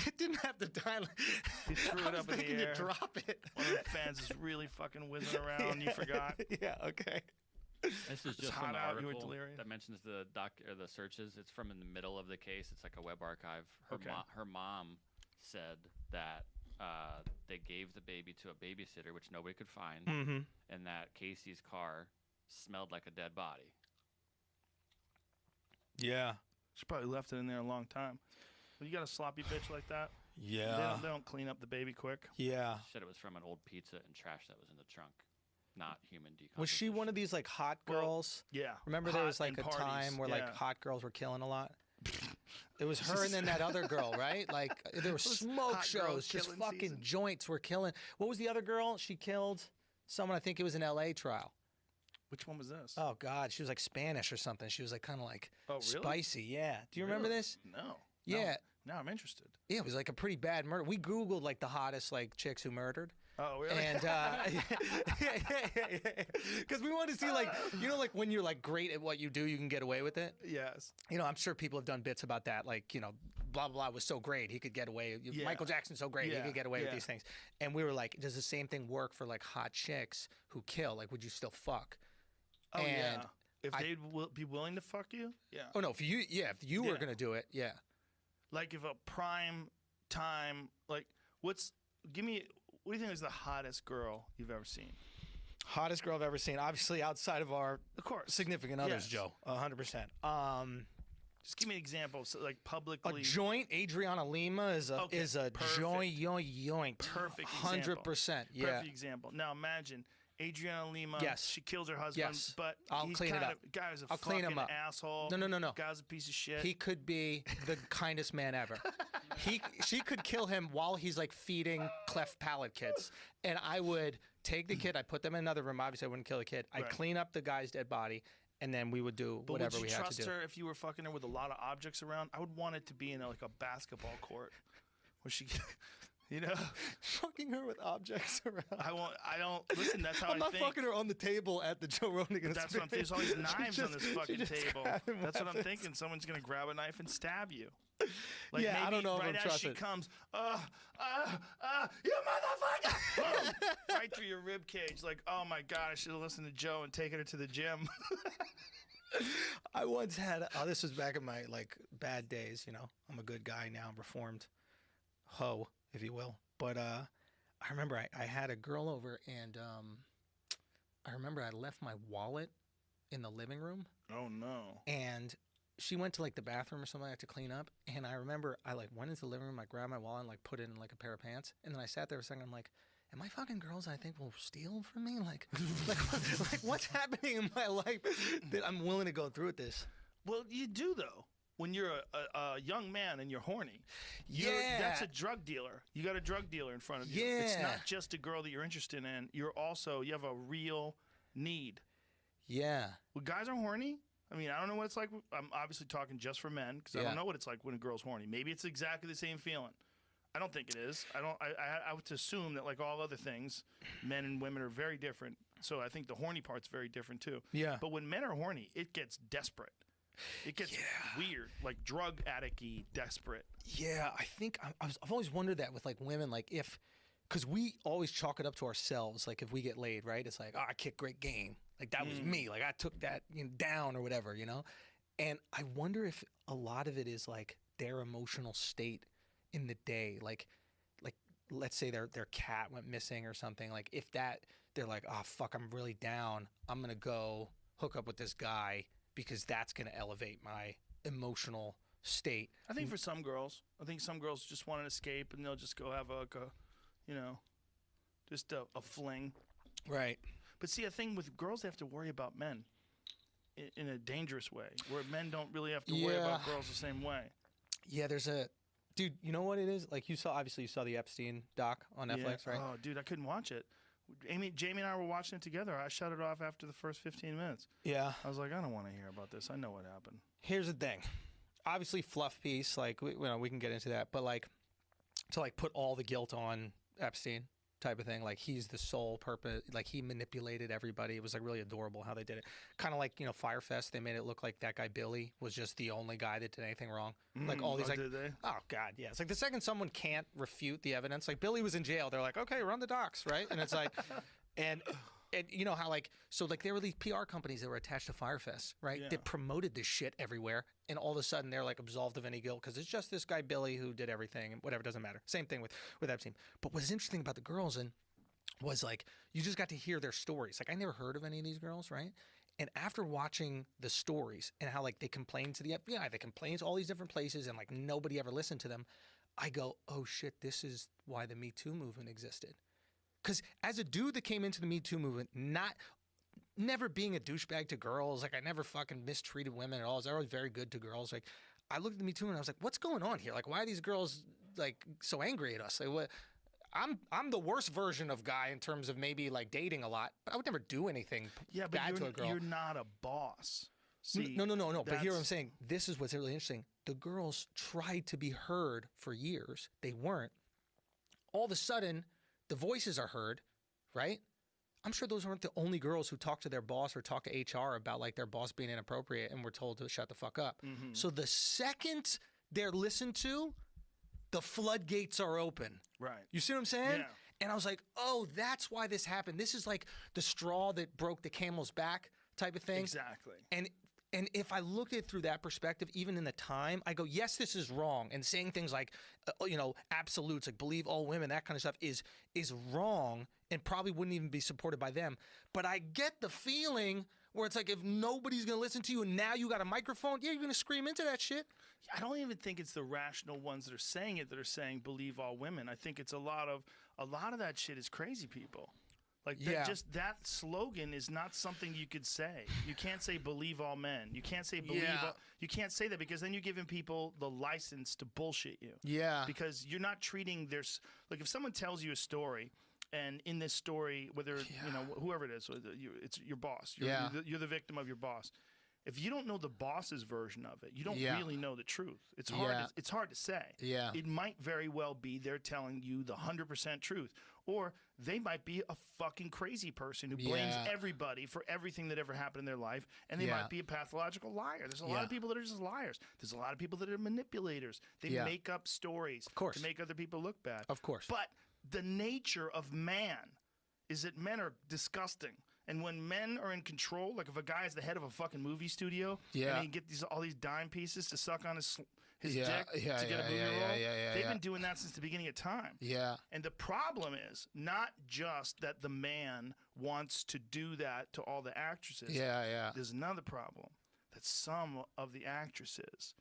It didn't have to die. You threw I it was up in the thinking air. you drop it. One of the fans is really fucking whizzing around. You forgot. Yeah. Okay. This is It's just hot from the out, you were article delirious. that mentions the the searches. It's from in the middle of the case. It's like a web archive. Okay. Her mom said that they gave the baby to a babysitter, which nobody could find, Mhm. and that Casey's car smelled like a dead body. Yeah. She probably left it in there a long time. When you got a sloppy bitch like that, Yeah. they don't clean up the baby quick. Yeah. Said it was from an old pizza and trash that was in the trunk. not human decomposition. Was she one of these like hot girls? Yeah. Remember there Hot was like in a parties, time where like yeah. hot girls were killing a lot. It was her and then that other girl, right? Like there were smoke hot girl shows, just killing fucking season. joints were killing. What was the other girl? She killed someone. I think it was an L.A. trial. Which one was this? Oh God, she was like Spanish or something. She was like kind of like Oh, really? spicy. Yeah. Do you remember Really? this? No. Yeah. Now I'm interested. Yeah, it was like a pretty bad murder. We Googled like the hottest like chicks who murdered. Oh, really? And because we wanted to see like, you know, like when you're like great at what you do, you can get away with it. Yes. You know, I'm sure people have done bits about that. Like, you know, blah, blah, blah was so great. He could get away. Yeah. Michael Jackson's so great. He Yeah, could get away with yeah. these things. And we were like, does the same thing work for like hot chicks who kill? Like, would you still fuck? Oh, And yeah. If they'd be willing to fuck you? Yeah. Oh, no. If you were going to do it, yeah. Like if a prime time, like what do you think is the hottest girl you've ever seen? Hottest girl I've ever seen. Obviously outside of our significant others, Yes. Joe. 100%. Just give me an example. So like publicly. A joint, Adriana Lima is a perfect. joint. Perfect example. 100%. Yeah. Perfect example. Now imagine Adriana Lima. Yes. She kills her husband. Yes. But I'll he's clean it kind up. of, guy's a I'll clean him fucking up. asshole. No. Guy's a piece of shit. He could be the kindest man ever. She could kill him while he's like feeding cleft palate kids. And I would take the kid, I'd put them in another room. Obviously I wouldn't kill the kid. I'd Right. clean up the guy's dead body, and then we would do But whatever would we you had trust to do. her if you were fucking her with a lot of objects around? I would want it to be in like a basketball court, where she, you know, fucking her with objects around. I don't listen. That's how I'm not I think. fucking her on the table at the Joe Rogan. That's what I'm thinking. There's all these knives on this She fucking just table. grabbed him That's what I'm weapons. thinking. Someone's gonna grab a knife and stab you. Like Yeah, I maybe don't know if right I'm as she trusted. comes, you motherfucker! Boom! Right through your rib cage. Like, oh my god, I should have listened to Joe and taken her to the gym. I once had, this was back in my like bad days, you know. I'm a good guy now, reformed hoe, if you will. But I remember I had a girl over, and I remember I left my wallet in the living room, Oh no. and she went to like the bathroom or something like to clean up. And I remember I like went into the living room, I grabbed my wallet and like put it in like a pair of pants. And then I sat there for a second, I'm like, am I fucking girls I think will steal from me? Like what's happening in my life that I'm willing to go through with this? Well, you do though. When you're a young man and you're horny, Yeah. that's a drug dealer. You got a drug dealer in front of you. It's Yeah. not just a girl that you're interested in. You have a real need. Yeah. When guys are horny, I mean, I don't know what it's like. I'm obviously talking just for men because I Yeah. don't know what it's like when a girl's horny. Maybe it's exactly the same feeling. I don't think it is. I would assume that like all other things, men and women are very different. So I think the horny part's very different too. Yeah. But when men are horny, it gets desperate. It gets weird, like drug addict-y desperate. Yeah, I think I've always wondered that with like women, like because we always chalk it up to ourselves. Like if we get laid, right? It's like, oh, I kicked great game. Like that was me. Like I took that down or whatever, you know? And I wonder if a lot of it is like their emotional state in the day. Like let's say their cat went missing or something. Like if that, they're like, oh, fuck, I'm really down. I'm going to go hook up with this guy because that's going to elevate my emotional state. I think for some girls, some girls just want an escape and they'll just go have just a fling. Right. But see, a thing with girls, they have to worry about men in a dangerous way, where men don't really have to worry about girls the same way. Yeah, there's a dude. You know what it is? Like you saw the Epstein doc on Netflix, right? Oh, dude, I couldn't watch it. Jamie and I were watching it together. I shut it off after the first 15 minutes. Yeah. I was like, I don't want to hear about this. I know what happened. Here's the thing. Obviously, fluff piece. Like we can get into that, but like to like put all the guilt on Epstein type of thing. Like he's the sole purpose. Like he manipulated everybody. It was like really adorable how they did it. Kind of like Firefest. They made it look like that guy Billy was just the only guy that did anything wrong. Like all these did they? Oh god, yeah. It's like the second someone can't refute the evidence. Like Billy was in jail. They're like, okay, run the docs, right? And it's like, and you know how like there were these PR companies that were attached to Firefest, right? Yeah. That promoted this shit everywhere, and all of a sudden they're like absolved of any guilt because it's just this guy Billy who did everything and whatever, doesn't matter. Same thing with Epstein. But what's interesting about the girls was like you just got to hear their stories. Like I never heard of any of these girls, right? And after watching the stories and how like they complained to the FBI, they complained to all these different places, and like nobody ever listened to them, I go, oh shit, this is why the Me Too movement existed. because as a dude that came into the Me Too movement, never being a douchebag to girls, like I never fucking mistreated women at all. I was always very good to girls. Like I looked at the Me Too and I was like, what's going on here? Like, why are these girls like so angry at us? Like, what? I'm the worst version of guy in terms of maybe like dating a lot, but I would never do anything bad to a girl. You're not a boss. See, no. But here I'm saying, this is what's really interesting. The girls tried to be heard for years. They weren't. All of a sudden, the voices are heard, right? I'm sure those weren't the only girls who talked to their boss or talked to HR about like their boss being inappropriate and were told to shut the fuck up. Mm-hmm. So the second they're listened to, the floodgates are open. Right. You see what I'm saying? Yeah. And I was like, oh, that's why this happened. This is like the straw that broke the camel's back type of thing. Exactly. And if I looked at it through that perspective, even in the time, I go, yes, this is wrong. And saying things like, absolutes, like believe all women, that kind of stuff is wrong and probably wouldn't even be supported by them. But I get the feeling where it's like if nobody's going to listen to you and now you got a microphone, yeah, you're going to scream into that shit. I don't even think it's the rational ones that are saying it that are saying believe all women. I think it's a lot of that shit is crazy people. Like that slogan is not something you could say. You can't say believe all men. You can't say believe all, you can't say that because then you're giving people the license to bullshit you. Yeah. Because you're not treating like if someone tells you a story and in this story, whether whoever it is, it's your boss. You're the victim of your boss. If you don't know the boss's version of it, you don't really know the truth. It's hard. It's hard to say. Yeah. It might very well be they're telling you the 100% truth, or they might be a fucking crazy person who blames everybody for everything that ever happened in their life, and they might be a pathological liar. There's a lot of people that are just liars. There's a lot of people that are manipulators. They make up stories to make other people look bad. Of course. But the nature of man is that men are disgusting. And when men are in control, like if a guy is the head of a fucking movie studio and he can get all these dime pieces to suck on his dick to get a movie role, they've been doing that since the beginning of time. Yeah. And the problem is not just that the man wants to do that to all the actresses. Yeah. There's another problem, that some of the actresses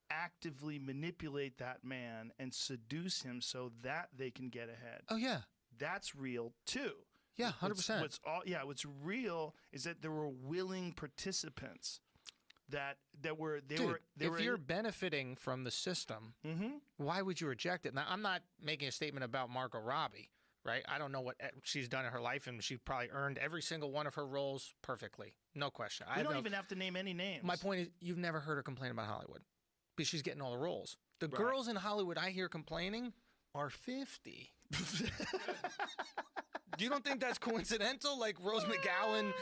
actively manipulate that man and seduce him so that they can get ahead. Oh, yeah. That's real, too. Yeah, 100%. What's real is that there were willing participants that were if you're benefiting from the system, why would you reject it? Now, I'm not making a statement about Margot Robbie, right? I don't know what she's done in her life, and she probably earned every single one of her roles perfectly, no question. We don't even have to name any names. My point is, you've never heard her complain about Hollywood because she's getting all the roles. The girls in Hollywood I hear complaining are 50. You don't think that's coincidental? Like Rose McGowan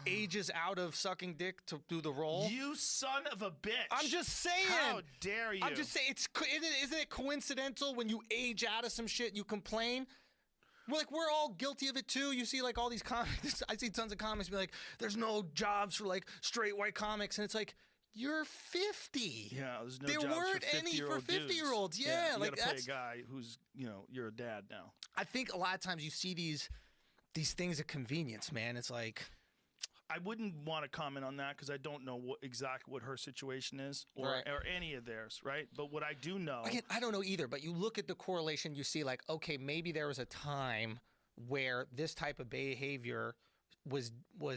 ages out of sucking dick to do the role? You son of a bitch. I'm just saying. How dare you? I'm just saying, isn't it coincidental when you age out of some shit, you complain? We're all guilty of it too. You see like all these comics. I see tons of comics be like, there's no jobs for like straight white comics. And it's like, you're 50. Yeah, there's no there jobs weren't for any 50-year-old for 50-year-olds. dudes. Yeah, you like gotta play a guy who's, you're a dad now. I think a lot of times you see these things of convenience, man. It's like, I wouldn't want to comment on that because I don't know exactly what her situation is or any of theirs, right? But what I do know, again, I don't know either. But you look at the correlation, you see like, okay, maybe there was a time where this type of behavior was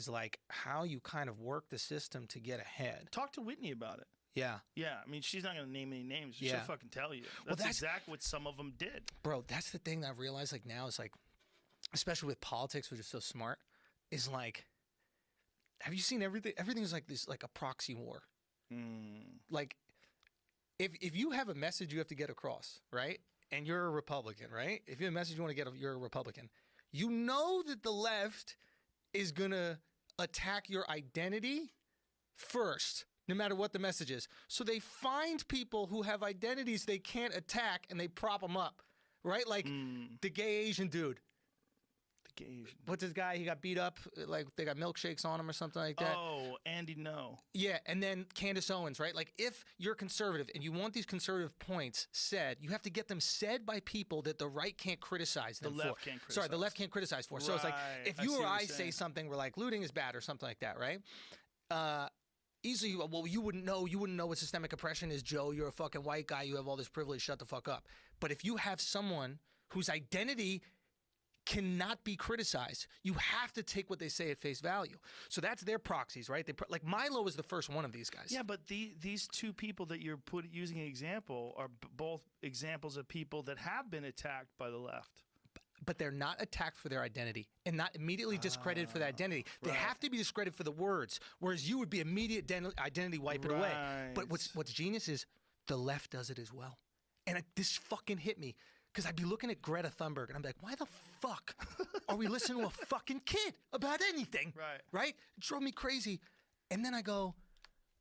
like how you kind of work the system to get ahead. Talk to Whitney about it. Yeah. Yeah, I mean, she's not going to name any names. She'll fucking tell you. That's exactly what some of them did. Bro, that's the thing that I've realized like now is like, especially with politics, which is so smart, is like, have you seen everything? Everything's like this, like a proxy war. Like, if you have a message you have to get across, right? And you're a Republican, right? If you have a message you want to get, you're a Republican. You know that the left is going to attack your identity first, no matter what the message is. So they find people who have identities they can't attack and they prop them up, right? Like the gay Asian dude. The gay Asian. What's this guy? He got beat up, like they got milkshakes on him or something like that. Oh, Andy No. Yeah, and then Candace Owens, right? Like if you're conservative and you want these conservative points said, you have to get them said by people that the right can't criticize them The left for. can't criticize. Sorry, the left can't criticize for. So it's like Right. if I you see or what I you're say saying. something, we're like looting is bad or something like that, right? Easily, well, you wouldn't know what systemic oppression is, Joe. You're a fucking white guy. You have all this privilege. Shut the fuck up. But if you have someone whose identity cannot be criticized. You have to take what they say at face value. So that's their proxies, right? Like Milo is the first one of these guys. Yeah, but these two people that you're using an example are both examples of people that have been attacked by the left. But they're not attacked for their identity and not immediately discredited for their identity. They have to be discredited for the words, whereas you would be immediate identity wipe it away. But what's genius is the left does it as well. And this fucking hit me. Because I'd be looking at Greta Thunberg, and I'm like, why the fuck are we listening to a fucking kid about anything? Right? It drove me crazy. And then I go,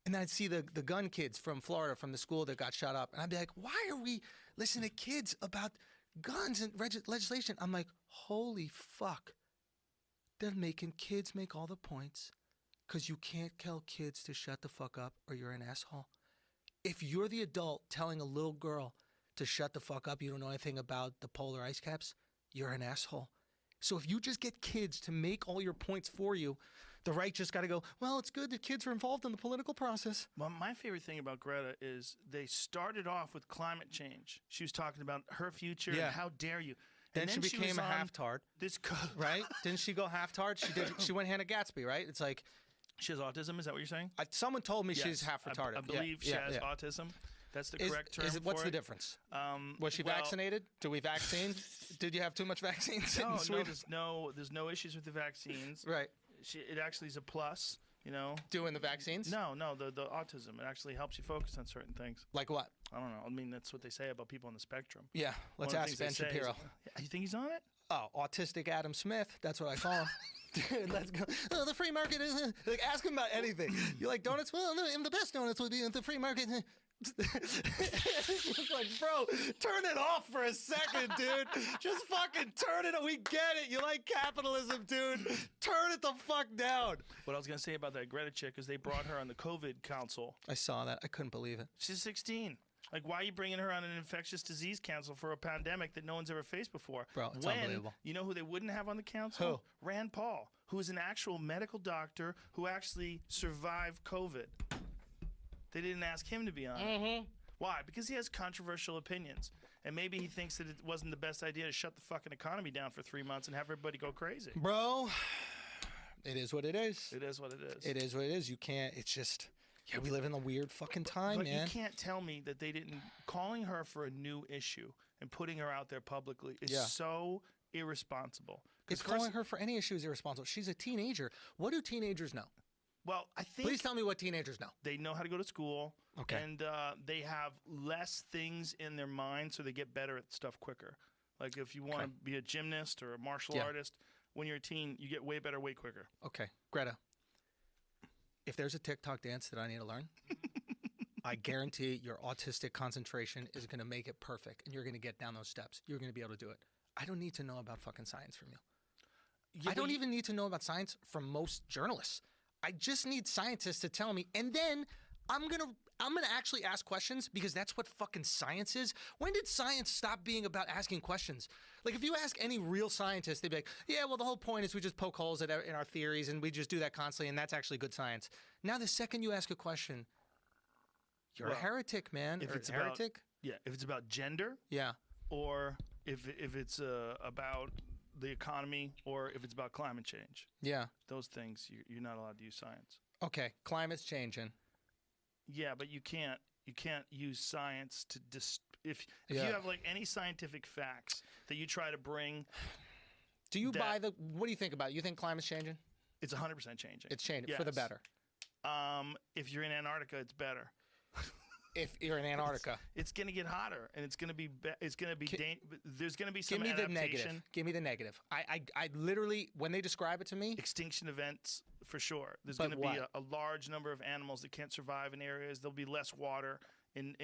and then I'd see the gun kids from Florida, from the school that got shot up. And I'd be like, why are we listening to kids about guns and legislation? I'm like, holy fuck. They're making kids make all the points because you can't tell kids to shut the fuck up or you're an asshole. If you're the adult telling a little girl to shut the fuck up, you don't know anything about the polar ice caps, you're an asshole. So if you just get kids to make all your points for you, the right just got to go, well, it's good that kids are involved in the political process. Well, my favorite thing about Greta is they started off with climate change. She was talking about her future and how dare you. Then And she became a half-tard. Right? Didn't she go half-tard? She went Hannah Gatsby, right? It's like... She has autism? Is that what you're saying? Someone told me Yes. she's half retarded. I believe she has autism. That's the correct term What's for the it. difference? Was she vaccinated? Do we vaccine? Did you have too much vaccines in Sweden? There's no issues with the vaccines. Right. It actually is a plus, you know. Doing the vaccines? No, the autism. It actually helps you focus on certain things. Like what? I don't know. I mean, that's what they say about people on the spectrum. Yeah, let's One of the ask things Ben they say is- Shapiro. You think he's on it? Oh, autistic Adam Smith. That's what I call him. Dude, let's go. Oh, the free market is... Like, ask him about anything. You like donuts? Well, no, the best donuts would be in the free market. It's like, bro, turn it off for a second, dude. Just fucking turn it off. We get it. You like capitalism, dude. Turn it the fuck down. What I was going to say about that Greta chick is they brought her on the COVID council. I saw that. I couldn't believe it. She's 16. Like, why are you bringing her on an infectious disease council for a pandemic that no one's ever faced before? Bro, it's unbelievable. You know who they wouldn't have on the council? Who? Rand Paul, who is an actual medical doctor who actually survived COVID. They didn't ask him to be on it. Why? Because he has controversial opinions. And maybe he thinks that it wasn't the best idea to shut the fucking economy down for 3 months and have everybody go crazy. Bro, it is what it is. It is what it is. It is what it is. You can't, it's just, yeah, we live in a weird fucking time, But man. you can't tell me that they didn't, calling her for a new issue and putting her out there publicly is so irresponsible. It's calling her for any issue is irresponsible. She's a teenager. What do teenagers know? Well, I think... Please tell me what teenagers know. They know how to go to school. Okay. And they have less things in their mind, so they get better at stuff quicker. Like if you want to be a gymnast or a martial artist, when you're a teen, you get way better way quicker. Okay, Greta, if there's a TikTok dance that I need to learn, I guarantee your autistic concentration is going to make it perfect, and you're going to get down those steps. You're going to be able to do it. I don't need to know about fucking science from you. I don't even need to know about science from most journalists. I just need scientists to tell me, and then I'm gonna actually ask questions because that's what fucking science is. When did science stop being about asking questions? Like if you ask any real scientist, they'd be like, yeah, well the whole point is we just poke holes in our theories and we just do that constantly and that's actually good science. Now the second you ask a question, you're a heretic, man. If Or it's heretic. if it's about gender, or if it's about the economy, or if it's about climate change, those things you're not allowed to use science. Okay, climate's changing. Yeah, but you can't use science to if you have like any scientific facts that you try to bring. Do you buy the? What do you think about it? You think climate's changing? It's 100% changing. It's changing for the better. If you're in Antarctica, it's better. If you're in Antarctica, it's going to get hotter, and it's going to be. There's going to be some give me adaptation. the negative. Give me the negative. I literally, when they describe it to me, extinction events for sure. There's going to be a large number of animals that can't survive in areas. There'll be less water in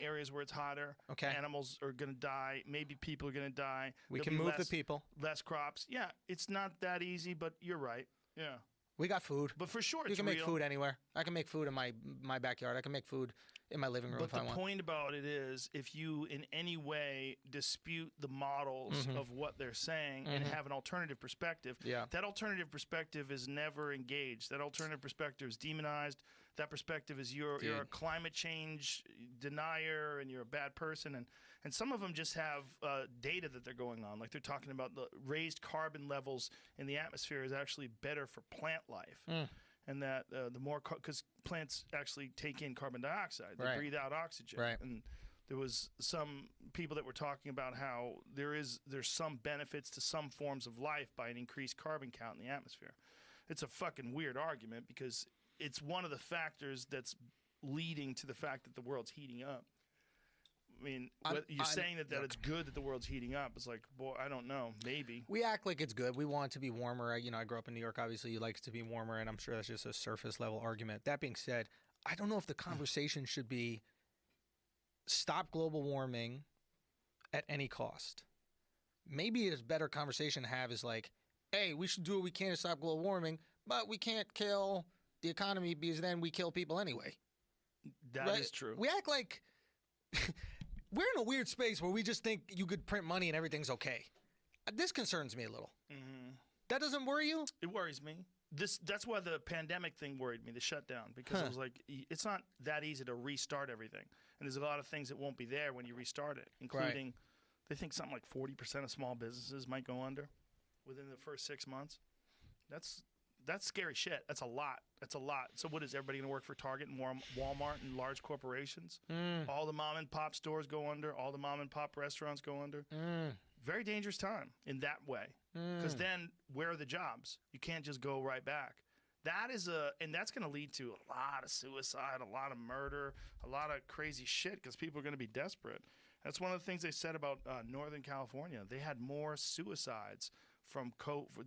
areas where it's hotter. Okay. Animals are going to die. Maybe people are going to die. We There'll can be move the less- people. Less crops. Yeah, it's not that easy, but you're right. Yeah. we got food. But for sure, You it's can make real. food anywhere. I can make food in my backyard. I can make food in my living room But if I the want. point about it is, if you in any way dispute the models Mhm. of what they're saying and Mhm. have an alternative perspective, Yeah. that alternative perspective is never engaged. That alternative perspective is demonized. that perspective is you're a Dude. climate change denier and you're a bad person, and some of them just have data that they're going on, like they're talking about the raised carbon levels in the atmosphere is actually better for plant life. And that the more, because plants actually take in carbon dioxide, they Right. breathe out oxygen. Right. And there was some people that were talking about how there's some benefits to some forms of life by an increased carbon count in the atmosphere. It's a fucking weird argument because it's one of the factors that's leading to the fact that the world's heating up. I mean, you're saying that it's good that the world's heating up. It's like, boy, I don't know. Maybe. We act like it's good. We want it to be warmer. I grew up in New York. Obviously, you like it to be warmer, and I'm sure that's just a surface level argument. That being said, I don't know if the conversation should be stop global warming at any cost. Maybe a better conversation to have is like, hey, we should do what we can to stop global warming, but we can't kill the economy because then we kill people anyway. That is true. We act like we're in a weird space where we just think you could print money and everything's okay. This concerns me a little. That doesn't worry you? It worries me. That's why the pandemic thing worried me, the shutdown, because it was like, it's not that easy to restart everything. And there's a lot of things that won't be there when you restart it, including, they think something like 40% of small businesses might go under within the first 6 months. That's scary shit. That's a lot. That's a lot. So what is everybody going to work for Target and Walmart and large corporations? All the mom and pop stores go under. All the mom and pop restaurants go under. Very dangerous time in that way. Because then where are the jobs? You can't just go right back. And that's going to lead to a lot of suicide, a lot of murder, a lot of crazy shit because people are going to be desperate. That's one of the things they said about Northern California. They had more suicides from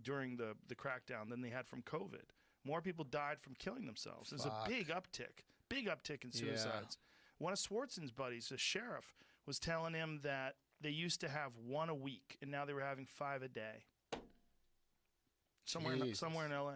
during the crackdown than they had from COVID. More people died from killing themselves. There's a big uptick in suicides. One of Swartzen's buddies, the sheriff, was telling him that they used to have 1 a week, and now they were having 5 a day. Somewhere in LA.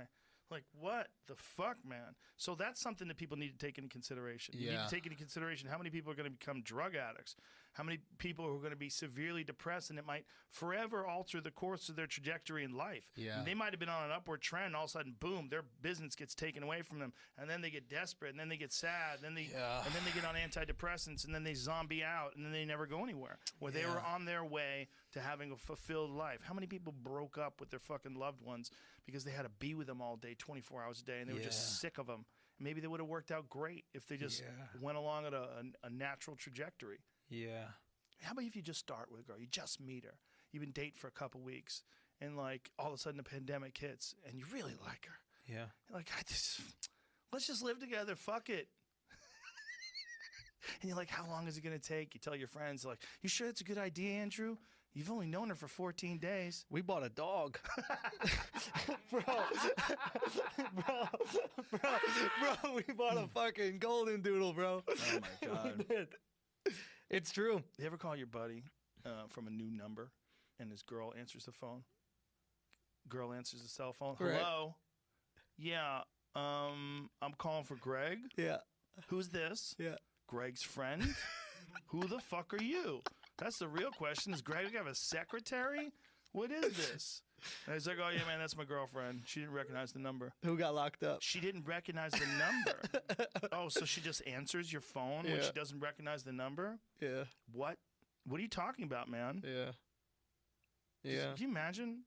Like, what the fuck, man? So that's something that people need to take into consideration. You need to take into consideration how many people are going to become drug addicts, how many people are going to be severely depressed, and it might forever alter the course of their trajectory in life. And they might have been on an upward trend, all of a sudden, boom, their business gets taken away from them, and then they get desperate, and then they get sad, and then they get on antidepressants, and then they zombie out, and then they never go anywhere. Where they were on their way to having a fulfilled life. How many people broke up with their fucking loved ones because they had to be with them all day, 24 hours a day, and they were just sick of them? Maybe they would have worked out great if they just went along at a natural trajectory. How about if you just start with a girl, you just meet her, you've been dating for a couple weeks, and like all of a sudden the pandemic hits, and you really like her. You're like, let's just live together, fuck it. And you're like, how long is it going to take? You tell your friends, like, you sure it's a good idea, Andrew? You've only known her for 14 days. We bought a dog. bro, we bought a fucking golden doodle, bro. Oh, my God. It's true. You ever call your buddy from a new number, and his girl answers the phone? Girl answers the cell phone. Right. Hello? Yeah, I'm calling for Greg. Who's this? Greg's friend? Who the fuck are you? That's the real question. Does Greg have a secretary? What is this? And he's like, oh, yeah, man, that's my girlfriend. She didn't recognize the number. Who got locked up? She didn't recognize the number. Oh, so she just answers your phone when she doesn't recognize the number? What? What are you talking about, man? Yeah. Can you imagine?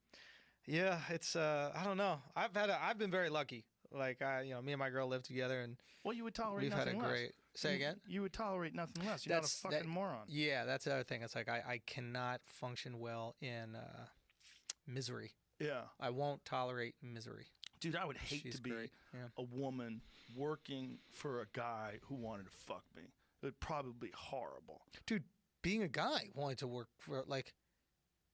Yeah, it's I don't know. I've been very lucky. Like me and my girl live together, and well, you would tolerate we've nothing had a less. great. Say again. You would tolerate nothing less. You're not a fucking moron. Yeah, that's the other thing. It's like I cannot function well in misery. Yeah, I won't tolerate misery. Dude, I would hate to be a woman working for a guy who wanted to fuck me. It would probably be horrible. Dude, being a guy wanting to work for like.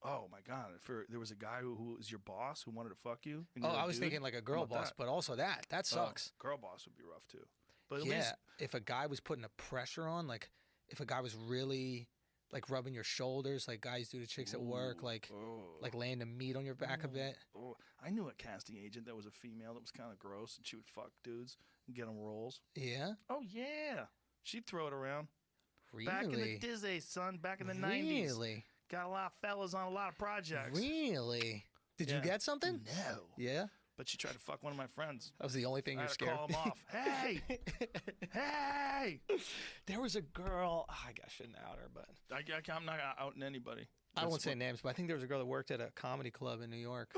Oh my God! There was a guy who was your boss who wanted to fuck you. Oh, I was thinking like a girl boss, but also that sucks. Girl boss would be rough too. But at yeah, least if a guy was putting a pressure on, like if a guy was really like rubbing your shoulders, like guys do to chicks at work, like laying the meat on your back a bit. Oh, I knew a casting agent that was a female that was kind of gross, and she would fuck dudes and get them roles. Yeah. Oh yeah, she'd throw it around. Really? Back in the Disney, son. Back in the 90s. Really? Got a lot of fellas on a lot of projects. Really? Did you get something? No. Yeah? but she tried to fuck one of my friends. That was the only thing I you're had to scared. call him off. Hey, hey! There was a girl. I shouldn't out her, but I'm not outing anybody. I won't say names, but I think there was a girl that worked at a comedy club in New York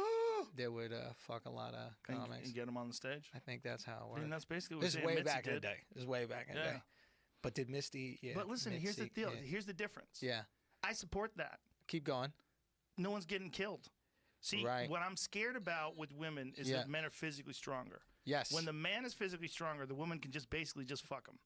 that would fuck a lot of comics and get them on the stage. I think that's how it worked. I mean, that's basically what this is Sam way Mitzi back in the did. day. This is way back in the Yeah. day. But did Misty? Yeah. But listen, here's the Mitzi- deal. yeah. Here's the difference. Yeah. I support that. Keep going. No one's getting killed. See, Right. what I'm scared about with women is Yeah. that men are physically stronger. Yes. When the man is physically stronger, the woman can just basically just fuck him.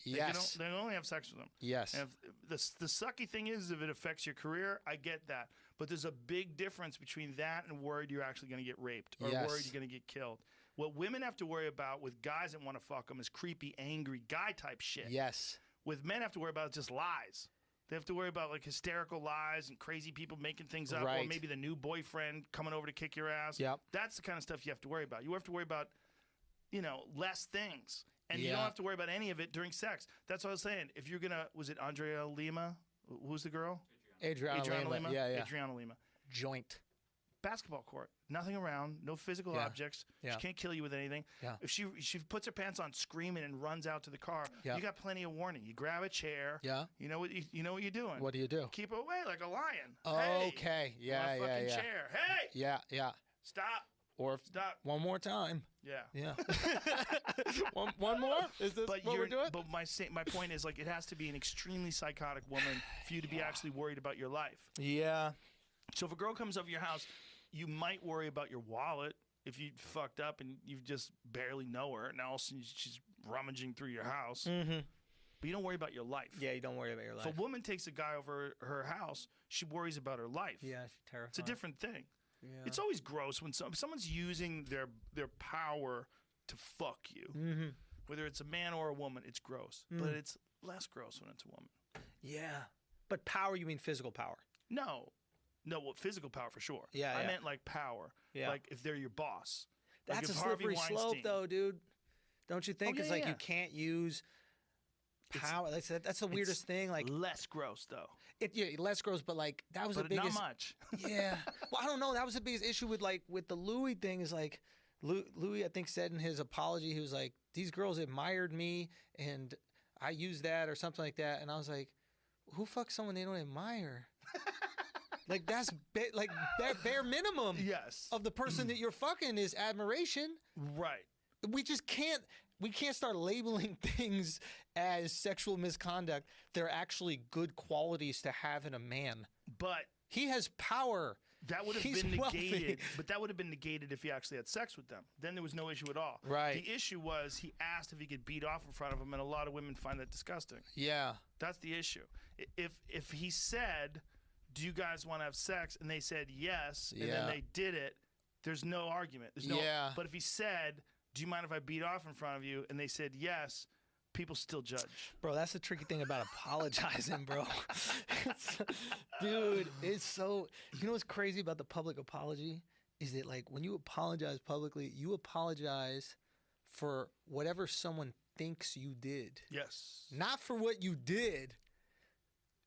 Yes. They only have sex with them. Yes. And if the sucky thing is, if it affects your career, I get that. But there's a big difference between that and worried you're actually going to get raped or Yes. worried you're going to get killed. What women have to worry about with guys that want to fuck them is creepy, angry guy type shit. Yes. With men have to worry about just lies. They have to worry about like hysterical lies and crazy people making things up, or Right. maybe the new boyfriend coming over to kick your ass. Yep. That's the kind of stuff you have to worry about. You have to worry about, less things. And you Yeah. don't have to worry about any of it during sex. That's what I was saying. If you're gonna, was it Andrea Lima? Who's the girl? Adriana Lima. Yeah. Adriana Lima. Joint. Basketball court. Nothing around. No physical Yeah. objects. Yeah. She can't kill you with anything. Yeah. If she puts her pants on, screaming and runs out to the car, Yeah. you got plenty of warning. You grab a chair. Yeah. You know what you're doing. What do you do? Keep away like a lion. Okay. Hey, Yeah. on a Yeah. fucking Yeah. chair. Hey. Yeah. Stop. Or if, Stop. one more time. Yeah. Yeah. one more? Is this But what we're doing? But my point is, like, it has to be an extremely psychotic woman for you to be actually worried about your life. Yeah. So if a girl comes over your house, you might worry about your wallet if you fucked up and you just barely know her, and all of a sudden she's rummaging through your house. Mm-hmm. But you don't worry about your life. Yeah, you don't worry about your life. If a woman takes a guy over her house, she worries about her life. Yeah, she's terrified. It's a different thing. Yeah. It's always gross when someone's using their power to fuck you. Mm-hmm. Whether it's a man or a woman, it's gross. But it's less gross when it's a woman. Yeah. But power, you mean physical power? No, well, physical power for sure. Yeah, I yeah. meant like power. Yeah. Like if they're your boss. Like That's if a Harvey slippery slope, Weinstein- though, dude. Don't you think? Oh, It's yeah, like yeah. you can't use power. That's the weirdest thing. Like less gross though. Less gross, but like that was But the biggest. not much. Yeah. Well, I don't know. That was the biggest issue with the Louis thing. Is like Louis, I think, said in his apology, he was like, "These girls admired me, and I used that or something like that." And I was like, "Who fucks someone they don't admire?" Like that's bare minimum. Yes. Of the person that you're fucking is admiration. Right. We just can't. We can't start labeling things as sexual misconduct. They're actually good qualities to have in a man. But he has power. That would have He's been negated. wealthy. But that would have been negated if he actually had sex with them. Then there was no issue at all. Right. The issue was he asked if he could beat off in front of him, and a lot of women find that disgusting. Yeah. That's the issue. If he said, "Do you guys want to have sex?" and they said yes, and Yeah. then they did it, there's no argument. There's no. Yeah. But if he said, "Do you mind if I beat off in front of you?" and they said yes, people still judge. Bro, that's the tricky thing about apologizing, bro. Dude, it's so. You know what's crazy about the public apology is that like when you apologize publicly, you apologize for whatever someone thinks you did. Yes. Not for what you did.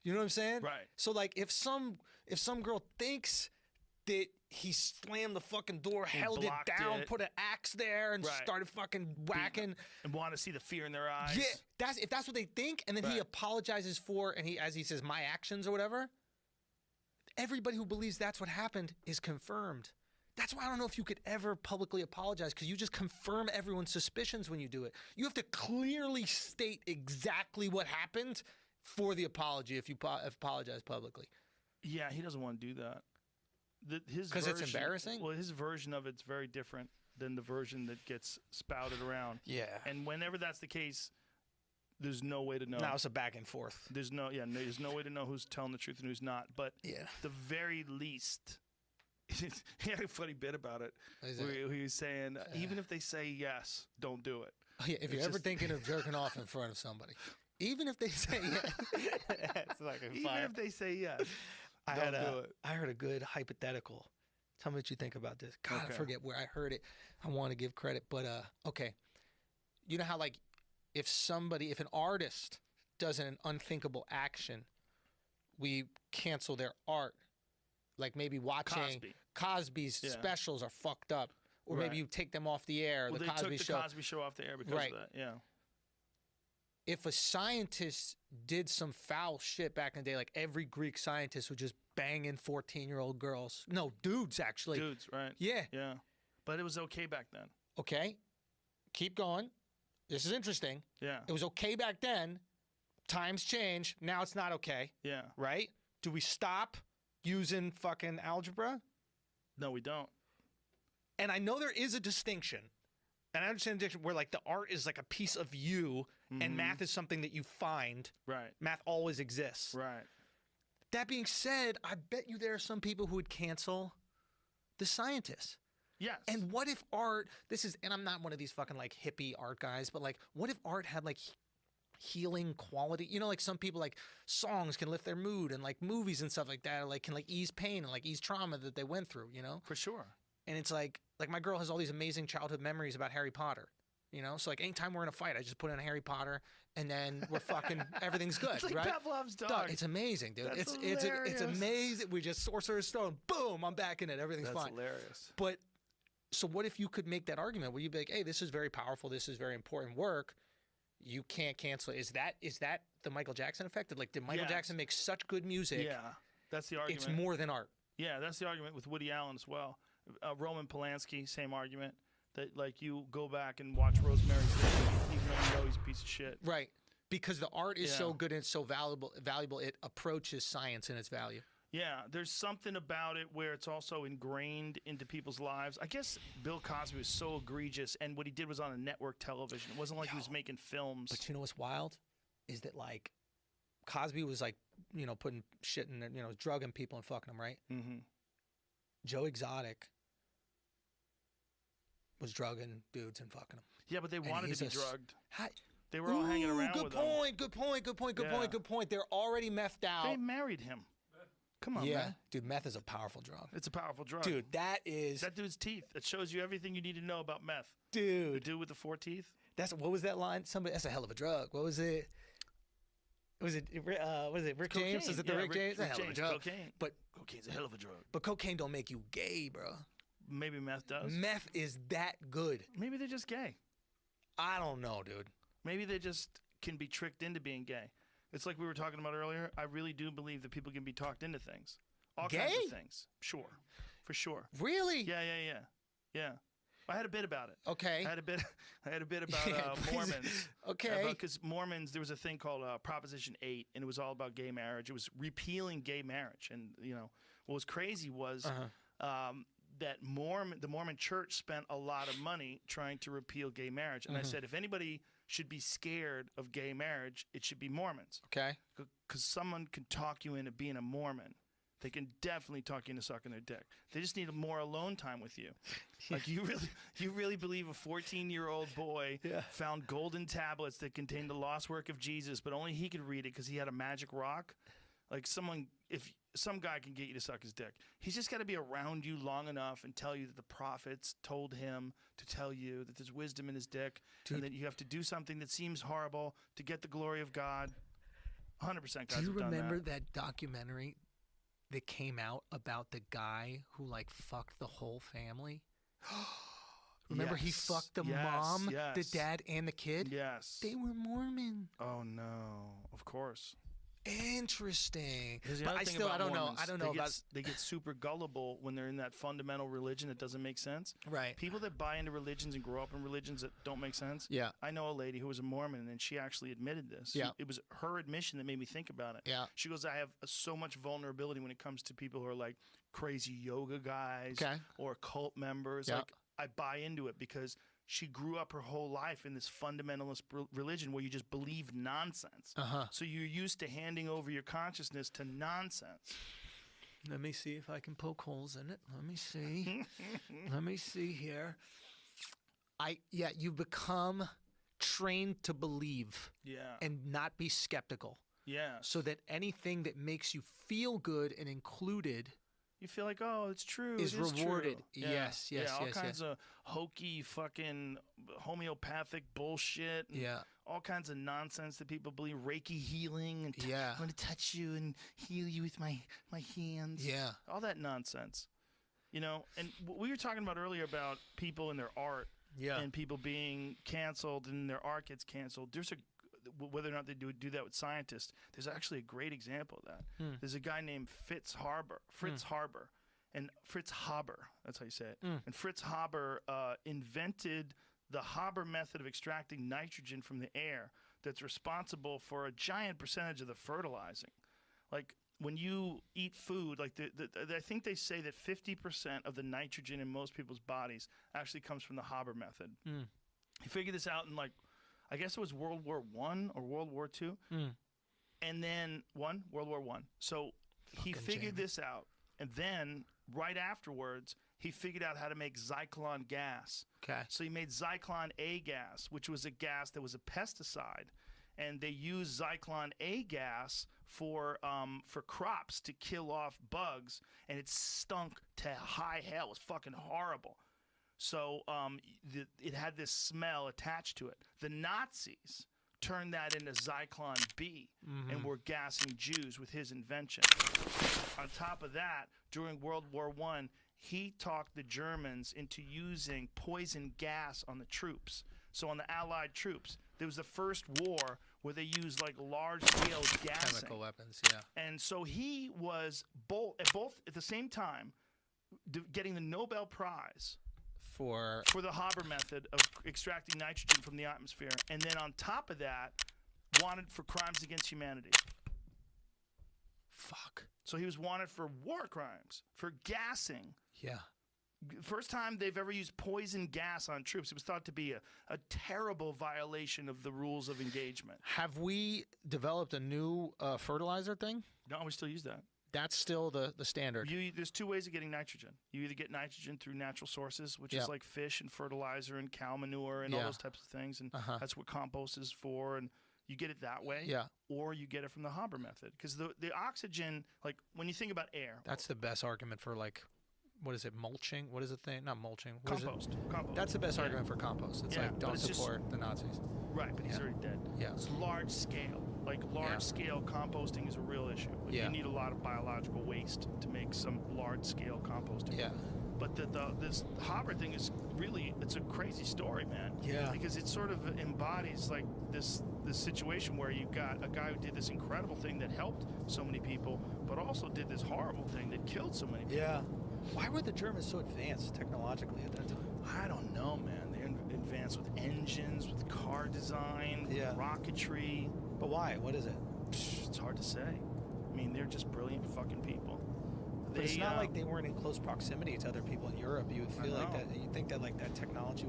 You know what I'm saying? Right. So like if some girl thinks that he slammed the fucking door, held it blocked down, it. put an axe there, and Right. started fucking whacking. And want to see the fear in their eyes. Yeah, if that's what they think, and then he Right. apologizes for, and as he says, my actions or whatever. Everybody who believes that's what happened is confirmed. That's why I don't know if you could ever publicly apologize, because you just confirm everyone's suspicions when you do it. You have to clearly state exactly what happened for the apology if you apologize publicly. Yeah, he doesn't want to do that. His 'Cause it's version- embarrassing? Well, his version of it's very different than the version that gets spouted around. Yeah. And whenever that's the case, there's no way to know. Now it's a back and forth. There's no way to know who's telling the truth and who's not. But the very least, he had a funny bit about it. Where he was saying, even if they say yes, don't do it. Oh, yeah, if you're It's ever just- thinking of jerking off in front of somebody, even if they say yes, that's fucking Even fire. if they say yes, I don't do it. I heard a good hypothetical. Tell me what you think about this. God, Okay. I forget where I heard it. I want to give credit, but okay. You know how like if an artist does an unthinkable action, we cancel their art. Like maybe watching Cosby's Yeah. specials are fucked up, or Right. maybe you take them off the air. Well, the they Cosby took the Show. Cosby Show off the air because Right. of that. Yeah. If a scientist did some foul shit back in the day, like every Greek scientist would just bang in 14-year-old girls. No, dudes actually. Dudes, right? Yeah. Yeah. But it was okay back then. Okay. Keep going. This is interesting. Yeah. It was okay back then. Times change. Now it's not okay. Yeah. Right? Do we stop using fucking algebra? No, we don't. And I know there is a distinction. And I understand the distinction where like the art is like a piece of you and math is something that you find. Right. Math always exists. Right. That being said, I bet you there are some people who would cancel the scientists. Yes. And what if art, and I'm not one of these fucking like hippie art guys, but like what if art had like healing quality? You know, like some people like songs can lift their mood and like movies and stuff like that like can like ease pain and like ease trauma that they went through, you know? For sure. And it's like my girl has all these amazing childhood memories about Harry Potter. You know, so like anytime we're in a fight, I just put in Harry Potter, and then we're fucking everything's good, It's like right? Pavlov's dog. It's amazing, dude. That's It's hilarious. amazing. We just Sorcerer's Stone, boom, I'm back in it. Everything's That's fine. hilarious. But so what if you could make that argument where you'd be like, hey, this is very powerful, this is very important work. You can't cancel it. Is that the Michael Jackson effect? Like, did Michael Yes. Jackson make such good music? Yeah. That's the argument. It's more than art. Yeah, that's the argument with Woody Allen as well. Roman Polanski, same argument. That like you go back and watch Rosemary's Baby, even though you know he's a piece of shit. Right. Because the art is so Yeah. good and it's so valuable, it approaches science in its value. Yeah, there's something about it where it's also ingrained into people's lives. I guess Bill Cosby was so egregious, and what he did was on a network television. It wasn't like he was making films. But you know what's wild? Is that like Cosby was like, you know, putting shit in there, you know, drugging people and fucking them, right? Mm-hmm. Joe Exotic was drugging dudes and fucking them. Yeah, but they And wanted he's to be a s- drugged. Hi- They were all hanging around good with point, him. Good point. Good point. Yeah. Good point. They're already methed out. They married him. Come on, yeah, man. dude, meth is a powerful drug. It's a powerful drug. Dude, that is That dude's teeth. That shows you everything you need to know about meth. dude. The dude with the 4 teeth. What was that line? That's a hell of a drug. What was it? Was it Rick Cocaine. James? Is it the Yeah, Rick James? That's a Rick hell of a James, drug. cocaine. But Cocaine's a hell of a drug. but cocaine don't make you gay, bro. Maybe meth does. Meth is that good. Maybe they're just gay. I don't know, dude. Maybe they just can be tricked into being gay. It's like we were talking about earlier. I really do believe that people can be talked into things. All kinds Gay? of things. Sure. For sure. Really? Yeah. I had a bit about it. Okay. I had a bit about Yeah, please. Mormons. Okay. Because Mormons, there was a thing called Proposition 8, and it was all about gay marriage. It was repealing gay marriage. And, you know, what was crazy was that the Mormon church spent a lot of money trying to repeal gay marriage. And I said, if anybody should be scared of gay marriage, it should be Mormons. Okay. Because someone can talk you into being a Mormon. They can definitely talk you into sucking their dick. They just need more alone time with you. Like you really believe a 14-year-old boy found golden tablets that contained the lost work of Jesus, but only he could read it because he had a magic rock? Like if some guy can get you to suck his dick, he's just got to be around you long enough and tell you that the prophets told him to tell you that there's wisdom in his dick, and that you have to do something that seems horrible to get the glory of God. 100% guys have done that. Do you remember that documentary that came out about the guy who like fucked the whole family? Remember he Yes. fucked the Yes, mom, the yes. dad, and the kid? Yes. They were Mormon. Oh no! Of course. Interesting. Here's the But other I thing still, about I don't know. Mormons. I don't They know get, about. they get super gullible when they're in that fundamental religion that doesn't make sense. Right. People that buy into religions and grow up in religions that don't make sense. Yeah. I know a lady who was a Mormon, and she actually admitted this. Yeah. It was her admission that made me think about it. Yeah. She goes, I have so much vulnerability when it comes to people who are like crazy yoga guys Okay. or cult members. Yeah. Like I buy into it because she grew up her whole life in this fundamentalist religion where you just believe nonsense. Uh-huh. So you're used to handing over your consciousness to nonsense. Let me see if I can poke holes in it. Let me see. Let me see here. You become trained to believe Yeah. and not be skeptical. Yeah. So that anything that makes you feel good and included You feel like, oh, it's true. is it rewarded. True. Yeah. Yes, yes, yeah, all yes, kinds yes. of hokey fucking homeopathic bullshit. And Yeah. all kinds of nonsense that people believe. Reiki healing. And Yeah. I'm going to touch you and heal you with my hands. Yeah. All that nonsense. You know, and we were talking about earlier about people and their art, and people being canceled and their art gets canceled. There's whether or not they do that with scientists. There's actually a great example of that. There's a guy named Fritz Haber, and Fritz Haber. That's how you say it. And Fritz Haber invented the Haber method of extracting nitrogen from the air that's responsible for a giant percentage of the fertilizing. Like, when you eat food, like I think they say that 50% of the nitrogen in most people's bodies actually comes from the Haber method. He figured this out in, like, I guess it was World War I or World War II. And then World War I. So he figured this out. And then right afterwards, he figured out how to make Zyklon gas. Okay. So he made Zyklon A gas, which was a gas that was a pesticide. And they used Zyklon A gas for crops to kill off bugs, and it stunk to high hell. It was fucking horrible. So it had this smell attached to it. The Nazis turned that into Zyklon B and were gassing Jews with his invention. On top of that, during World War I, he talked the Germans into using poison gas on the troops. So on the Allied troops, there was the first war where they used like large-scale gassing. Chemical weapons, yeah. And so he was both at the same time getting the Nobel Prize for the Haber method of extracting nitrogen from the atmosphere, and then on top of that, wanted for crimes against humanity. Fuck. So he was wanted for war crimes, for gassing. Yeah. First time they've ever used poison gas on troops. It was thought to be a terrible violation of the rules of engagement. Have we developed a new fertilizer thing? No, we still use that. That's still the standard. There's two ways of getting nitrogen. You either get nitrogen through natural sources, which is like fish and fertilizer and cow manure and all those types of things, and that's what compost is for, and you get it that way. Yeah. Or you get it from the Haber method. Because the oxygen, like when you think about air. That's the best argument for, like, what is it, mulching? What is the thing? Not mulching. What Compost. Is it? Compost. That's the best argument for compost. It's like, don't support the Nazis. Right, but he's already dead. Yeah. It's large scale. Like, large scale composting is a real issue. Like, you need a lot of biological waste to make some large scale composting. Yeah. But this Haber thing is really, it's a crazy story, man. Yeah. Because it sort of embodies like this situation where you got a guy who did this incredible thing that helped so many people, but also did this horrible thing that killed so many people. Yeah. Why were the Germans so advanced technologically at that time? I don't know, man. They're advanced with engines, with car design, with rocketry. But why? What is it? It's hard to say. I mean, they're just brilliant fucking people. But it's not like they weren't in close proximity to other people in Europe. You would feel like that. You think that like that technology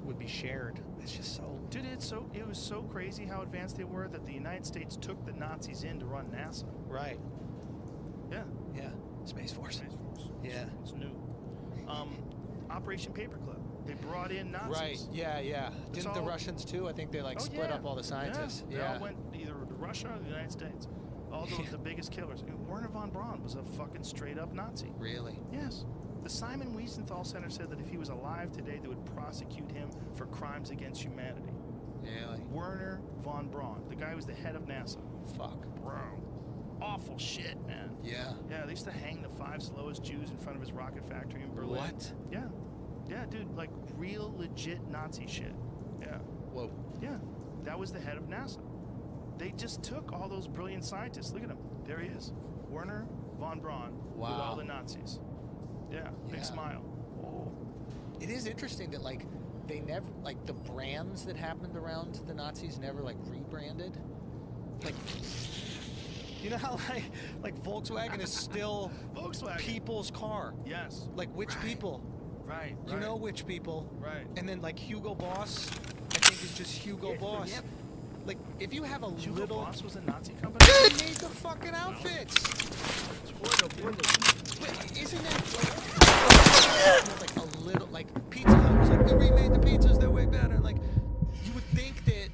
would be shared. It's just so. Dude, it was so crazy how advanced they were that the United States took the Nazis in to run NASA. Right. Yeah. Yeah. Space Force. Space Force. Yeah. It's new. Operation Paperclip. They brought in Nazis. Right. Yeah. Yeah. Didn't the Russians too? I think they like split up all the scientists. Yeah. They all went either to Russia or the United States. All those the biggest killers. And Werner von Braun was a fucking straight up Nazi. Really? Yes. The Simon Wiesenthal Center said that if he was alive today, they would prosecute him for crimes against humanity. Really? Werner von Braun, the guy who was the head of NASA. Fuck. Bro. Awful shit, man. Yeah. Yeah, they used to hang the 5 slowest Jews in front of his rocket factory in Berlin. What? Yeah. Yeah, dude, like real legit Nazi shit. Yeah. Whoa. Yeah. That was the head of NASA. They just took all those brilliant scientists. Look at him. There he is. Werner von Braun with all the Nazis. Yeah. Big smile. Oh. It is interesting that like they never like the brands that happened around the Nazis never like rebranded. Like you know how like Volkswagen is still Volkswagen people's car. Yes. Like which people? Right. You know which people. Right. And then like Hugo Boss, I think is just Hugo Boss. Yep. Like if you have a Hugo little Boss was a Nazi company. They made the fucking outfits. But isn't that like a little like Pizza Hut was like we remade the pizzas, they're way better. Like you would think that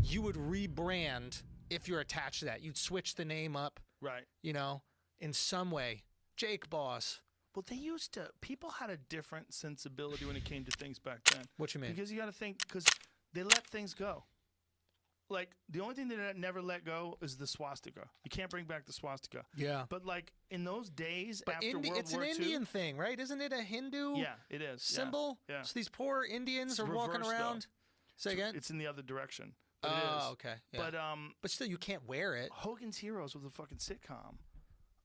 you would rebrand if you're attached to that. You'd switch the name up. Right. You know, in some way. Jake Boss. Well, they used to. People had a different sensibility when it came to things back then. What you mean? Because you got to think, because they let things go. like the only thing that I never let go is the swastika. You can't bring back the swastika. Yeah. But like in those days But after World it's War an II, Indian thing, right? Isn't it a Hindu Yeah, it is. Yeah. symbol? Yeah. So these poor Indians It's are walking reversed, though. around. Say again? It's in the other direction. But it Oh, is. okay. Yeah. But still, you can't wear it. Hogan's Heroes was a fucking sitcom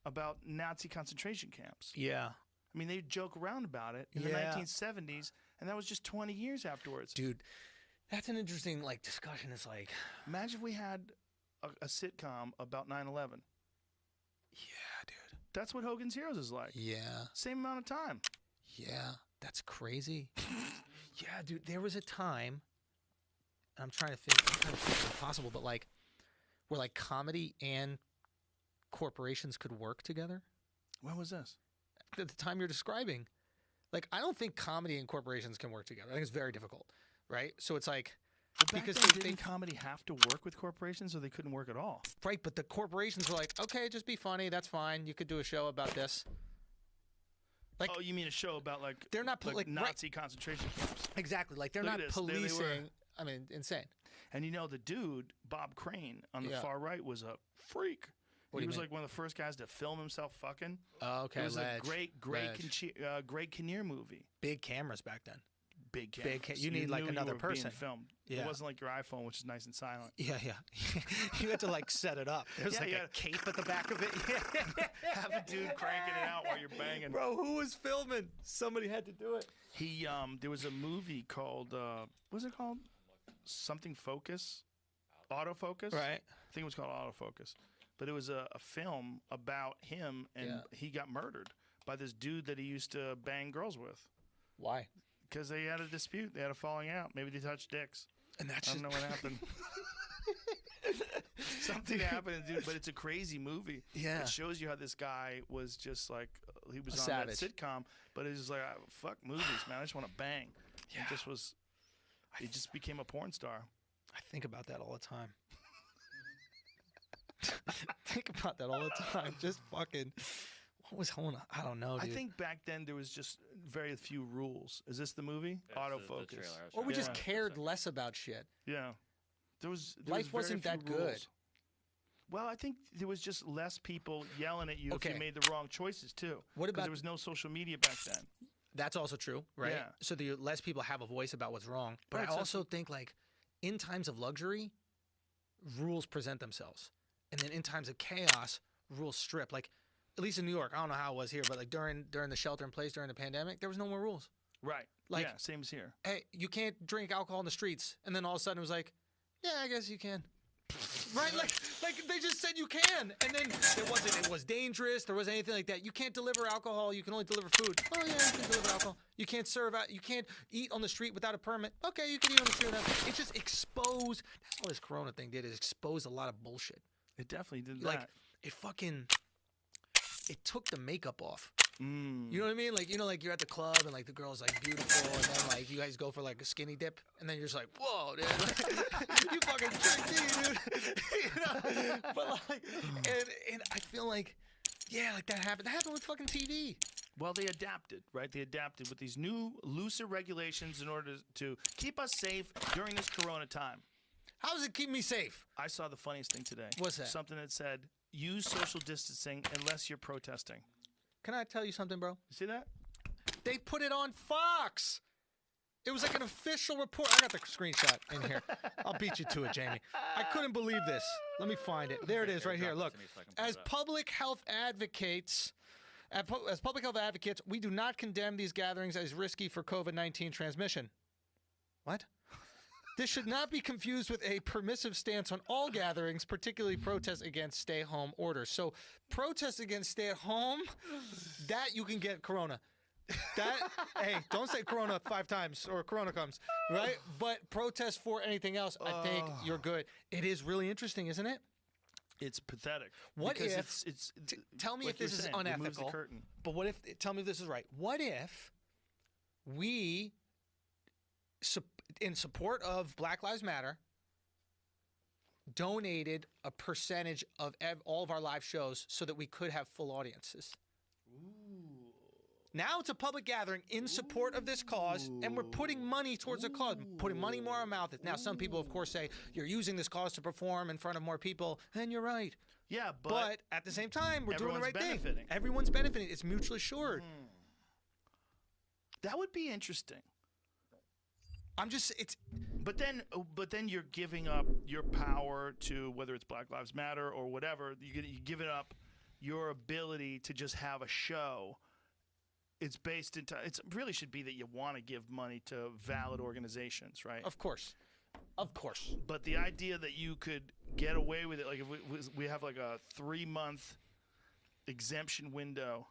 about Nazi concentration camps. Yeah. I mean, they joke around about it in the Yeah. 1970s, and that was just 20 years afterwards. Dude, that's an interesting like discussion. It's like, imagine if we had a sitcom about 9/11. Yeah, dude. That's what Hogan's Heroes is like. Yeah. Same amount of time. Yeah, that's crazy. Yeah, dude. There was a time. I'm trying to think if it's possible, but like, where like comedy and corporations could work together. When was this? At the time you're describing. Like, I don't think comedy and corporations can work together. I think it's very difficult, right? So it's like, Because didn't comedy have to work with corporations, or they couldn't work at all? Right, but the corporations were like, okay, just be funny. That's fine. You could do a show about this. Like, oh, you mean a show about like they're not like like Nazi concentration camps? Exactly. Like they're Look not at this. There they were. policing. I mean, insane. And you know, the dude Bob Crane on the Yeah. far right was a freak. What do He you was mean? like one of the first guys to film himself fucking. Oh, okay. It was Ledge. a great Ledge. Greg Kinnear movie. Big cameras back then. Big Big cameras. you need like knew another you were being person. filmed. Yeah. It wasn't like your iPhone, which is nice and silent. Yeah, yeah. You had to like set it up. There's Yeah, like you a gotta- cape at the back of it. Have a dude cranking it out while you're banging. Bro, who was filming? Somebody had to do it. He there was a movie called what's it called? Something Focus, Autofocus. Right. I think it was called Autofocus, but it was a film about him, and Yeah. he got murdered by this dude that he used to bang girls with. Why? Because they had a dispute. They had a falling out. Maybe they touched dicks. And that's I don't know what happened. Something happened, dude. But it's a crazy movie. Yeah. It shows you how this guy was just like he was A on savage. that sitcom, but it was like fuck movies, man. I just want to bang. Yeah. It just was. He just became a porn star. I think about that all the time. Think about that all the time. Just fucking. What was going on? I don't know, dude. I think back then there was just very few rules. Is this the movie? It's the Autofocus. trailer. I was Or we trying just to- cared less about shit. Yeah. There was Life very wasn't few that good. rules. Well, I think there was just less people yelling at you if Okay. you made the wrong choices too. What 'Cause about- there was no social media back then? That's also true, right? Yeah. So the less people have a voice about what's wrong. But Right, I so- also think like in times of luxury, rules present themselves. And then in times of chaos, rules strip. Like at least in New York, I don't know how it was here, but like during the shelter in place during the pandemic, there was no more rules. Right. Like- yeah, same as here. Hey, you can't drink alcohol in the streets. And then all of a sudden it was like, yeah, I guess you can. Right? Like they just said you can. And then it was dangerous. There wasn't anything like that. You can't deliver alcohol. You can only deliver food. Oh yeah, you can deliver alcohol. You can't you can't eat on the street without a permit. Okay, you can eat on the street without. It just exposed. That's all this Corona thing did is expose a lot of bullshit. It definitely did Like that. it took the makeup off. Mm. You know what I mean? Like, you know, like you're at the club and like the girl's like beautiful, and then like you guys go for like a skinny dip, and then you're just like, whoa, dude, you fucking tricked me, dude. You know? But like, and I feel like, yeah, like that happened. That happened with fucking TV. Well, they adapted, right? They adapted with these new, looser regulations in order to keep us safe during this Corona time. How does it keep me safe? I saw the funniest thing today. What's that? Something that said, use social distancing unless you're protesting. Can I tell you something, bro? You see that? They put it on Fox. It was like an official report. I got the screenshot in here. I'll beat you to it, Jamie. I couldn't believe this. Let me find it. There it is, right here. Look, as public health advocates, we do not condemn these gatherings as risky for COVID-19 transmission. What? This should not be confused with a permissive stance on all gatherings, particularly protests against stay-home orders. So, protests against stay-at-home, that you can get Corona. That, hey, don't say Corona 5 times or Corona comes, right? But protest for anything else, I think you're good. It is really interesting, isn't it? It's pathetic. What because if? it's tell me like if this you're is saying, it moves the unethical. curtain. But what if? Tell me if this is right. What if we, in support of Black Lives Matter, donated a percentage of all of our live shows so that we could have full audiences? Ooh. Now it's a public gathering in support of this cause, and we're putting money towards the cause, putting money more in our mouth. Now, some people, of course, say you're using this cause to perform in front of more people, and you're right. Yeah, but at the same time, we're doing the right benefiting. thing. Everyone's benefiting. It's mutually assured. That would be interesting. I'm just but then you're giving up your power to whether it's Black Lives Matter or whatever. You're giving up your ability to just have a show. It's based in it really should be that you want to give money to valid organizations, right? Of course. But the idea that you could get away with it, like if we have like a 3-month exemption window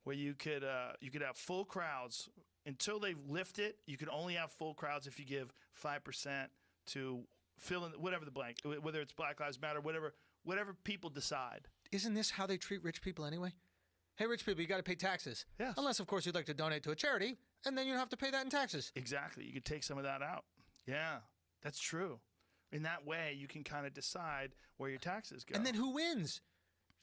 where you could have full crowds until they lift it. You can only have full crowds if you give 5% to fill in whatever the blank, whether it's Black Lives Matter, whatever people decide. Isn't this how they treat rich people anyway? Hey, rich people, you got to pay taxes. Yes. Unless, of course, you'd like to donate to a charity, and then you don't have to pay that in taxes. Exactly. You could take some of that out. Yeah, that's true. In that way, you can kind of decide where your taxes go. And then who wins?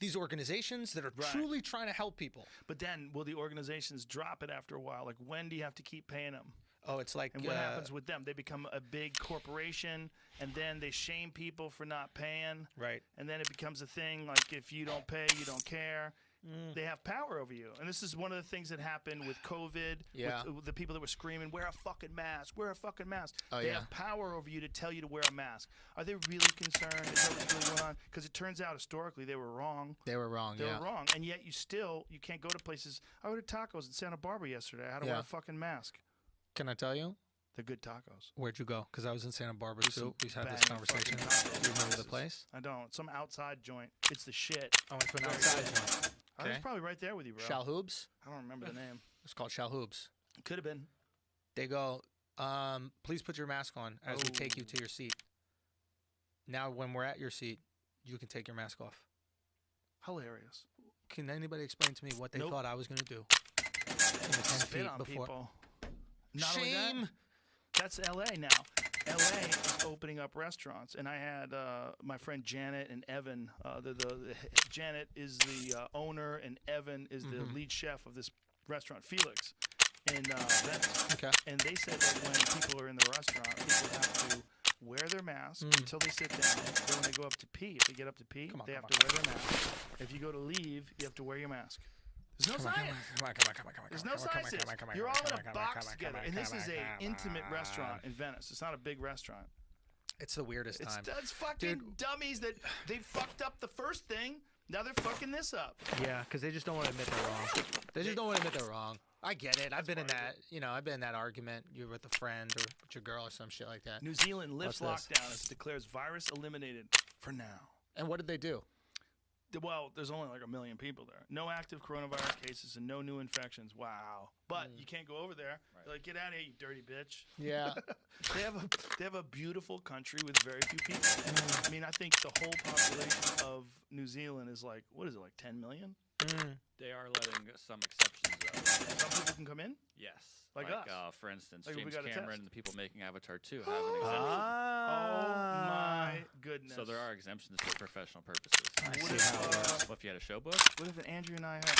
These organizations that are truly trying to help people. But then, will the organizations drop it after a while? Like, when do you have to keep paying them? Oh, it's like... And what happens with them? They become a big corporation, and then they shame people for not paying. Right. And then it becomes a thing, like, if you don't pay, you don't care. They have power over you. And this is one of the things that happened with COVID. Yeah. With the people that were screaming, wear a fucking mask, wear a fucking mask. Oh, they yeah. have power over you to tell you to wear a mask. Are they really concerned? Is that what's really going on? Because it turns out historically they were wrong. They were wrong, They were wrong. And yet you can't go to places. I went to tacos in Santa Barbara yesterday. I had to wear a fucking mask. Can I tell you? They're good tacos. Where'd you go? Because I was in Santa Barbara, too. We had this banging conversation. fucking Do you remember the tacos. place? I don't. Some outside joint. It's the shit. I went to an outside joint. I was probably right there with you, bro. Shalhoubs? I don't remember the name. It's called Shalhoubs. Could have been. They go, please put your mask on as we take you to your seat. Now, when we're at your seat, you can take your mask off. Hilarious. Can anybody explain to me what they thought I was going to do? In the 10 Spit feet on before. people. Not only Shame. that, that's L.A. now. L.A. is opening up restaurants, and I had my friend Janet and Evan. Janet is the owner, and Evan is the lead chef of this restaurant, Felix, in Venice. Okay. And they said that when people are in the restaurant, people have to wear their mask until they sit down. Then when they go up to pee, if they get up to pee, they have to wear their mask. If you go to leave, you have to wear your mask. There's no science. There's no science. You're all in a box together, and this is a intimate restaurant in Venice. It's not a big restaurant. It's the weirdest time. It's fucking dummies that they fucked up the first thing. Now they're fucking this up. Yeah, because they just don't want to admit they're wrong. They just don't want to admit they're wrong. I get it. I've been in that. I've been in that argument. You're with a friend or with your girl or some shit like that. New Zealand lifts What's lockdown as it declares virus eliminated for now. And what did they do? Well, there's only like 1 million people there. No active coronavirus cases and no new infections. Wow. But you can't go over there. They're like, get out of here, you dirty bitch. Yeah. They have a beautiful country with very few people. I mean, I think the whole population of New Zealand is like, what is it, like 10 million? They are letting some exceptions though. Some people can come in? Yes. Like us. For instance, Like, we James got a Cameron test. and the people making Avatar 2 have an exemption. Oh my goodness. So there are exemptions for professional purposes. What if, Well, if you had a show book? What if Andrew and I had...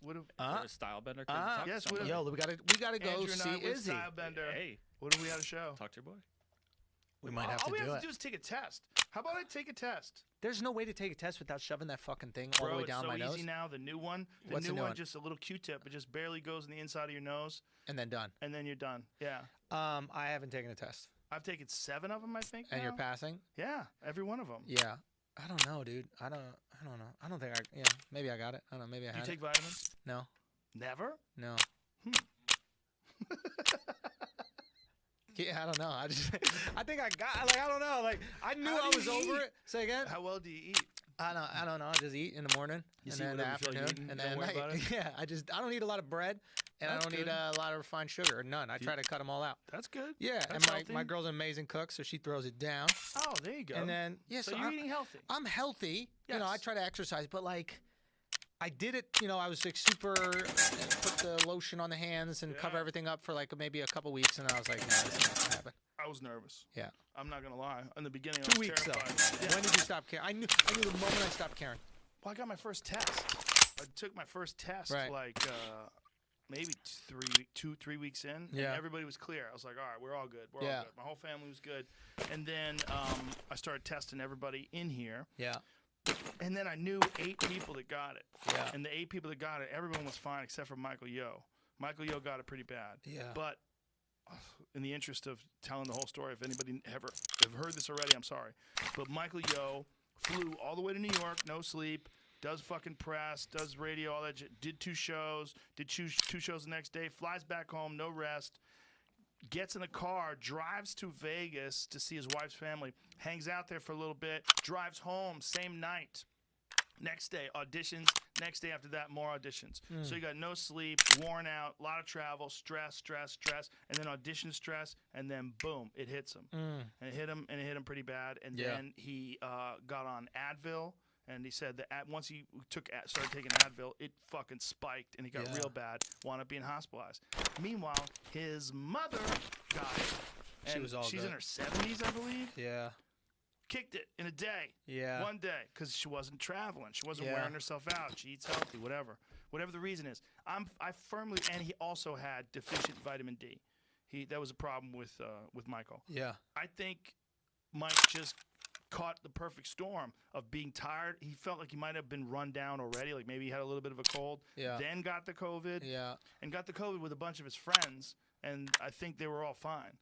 What if... a style bender could talk yes, to somebody. Yo, we gotta go Andrew and see I with Izzy. Stylebender. Hey. What if we had a show? Talk to your boy. We might have All to we do have it. to do is take a test. How about I take a test? There's no way to take a test without shoving that fucking thing all the way down my it's so nose. easy now. The new one. What's the new one? Just a little Q-tip. It just barely goes in the inside of your nose. And then done. And then you're done. Yeah. I haven't taken a test. I've taken 7 of them, I think. And now. you're passing? Yeah, every one of them. Yeah. I don't know, dude. I don't know. I don't think maybe I got it. I don't know. Maybe I Do you had take it. vitamins? No. Never? No. Yeah, I don't know. I think I got, I don't know. Like, I knew I was over it. Say again? How well do you eat? I don't know. I just eat in the morning and then in the afternoon and then at night. Yeah, I don't eat a lot of bread and I don't eat a lot of refined sugar. None. I try to cut them all out. That's good. Yeah, That's and my girl's an amazing cook, so she throws it down. Oh, there you go. And then so you're eating healthy. I'm healthy. Yes. I try to exercise, but like I did it, I was like super, put the lotion on the hands and cover everything up for like maybe a couple weeks, and I was like, nah, this is not gonna happen. I was nervous. Yeah. I'm not gonna lie. In the beginning, 2 I was weeks terrified. though. Yeah. When did you stop caring? I knew the moment I stopped caring. Well, I got my first test. I took my first test like maybe 3 weeks in, Yeah. and everybody was clear. I was like, all right, we're all good. We're all Yeah. good. My whole family was good. And then I started testing everybody in here. Yeah. And then I knew 8 people that got it. Yeah. And the 8 people that got it, everyone was fine except for Michael Yo. Michael Yo got it pretty bad. Yeah. But in the interest of telling the whole story, if anybody ever have heard this already, I'm sorry. But Michael Yo flew all the way to New York, no sleep, does fucking press, does radio, all that shit, did 2 shows, did 2 shows the next day, flies back home, no rest, gets in a car, drives to Vegas to see his wife's family, hangs out there for a little bit, drives home same night. Next day, auditions. Next day after that, more auditions. So you got no sleep, worn out, a lot of travel, stress, and then audition stress, and then boom, it hits him. And it hit him pretty bad. And then he got on Advil, and he said that once he started taking Advil, it fucking spiked, and he got real bad, wound up being hospitalized. Meanwhile, his mother got it. And she's in her 70s, I believe. Yeah. Kicked it in a day. Yeah. One day, because she wasn't traveling. She wasn't wearing herself out. She eats healthy, whatever the reason is. I firmly, and he also had deficient vitamin D. That was a problem with Michael. Yeah. I think Mike just caught the perfect storm of being tired. He felt like he might have been run down already, like maybe he had a little bit of a cold. Yeah. Then got the COVID. Yeah. And got the COVID with a bunch of his friends, and I think they were all fine.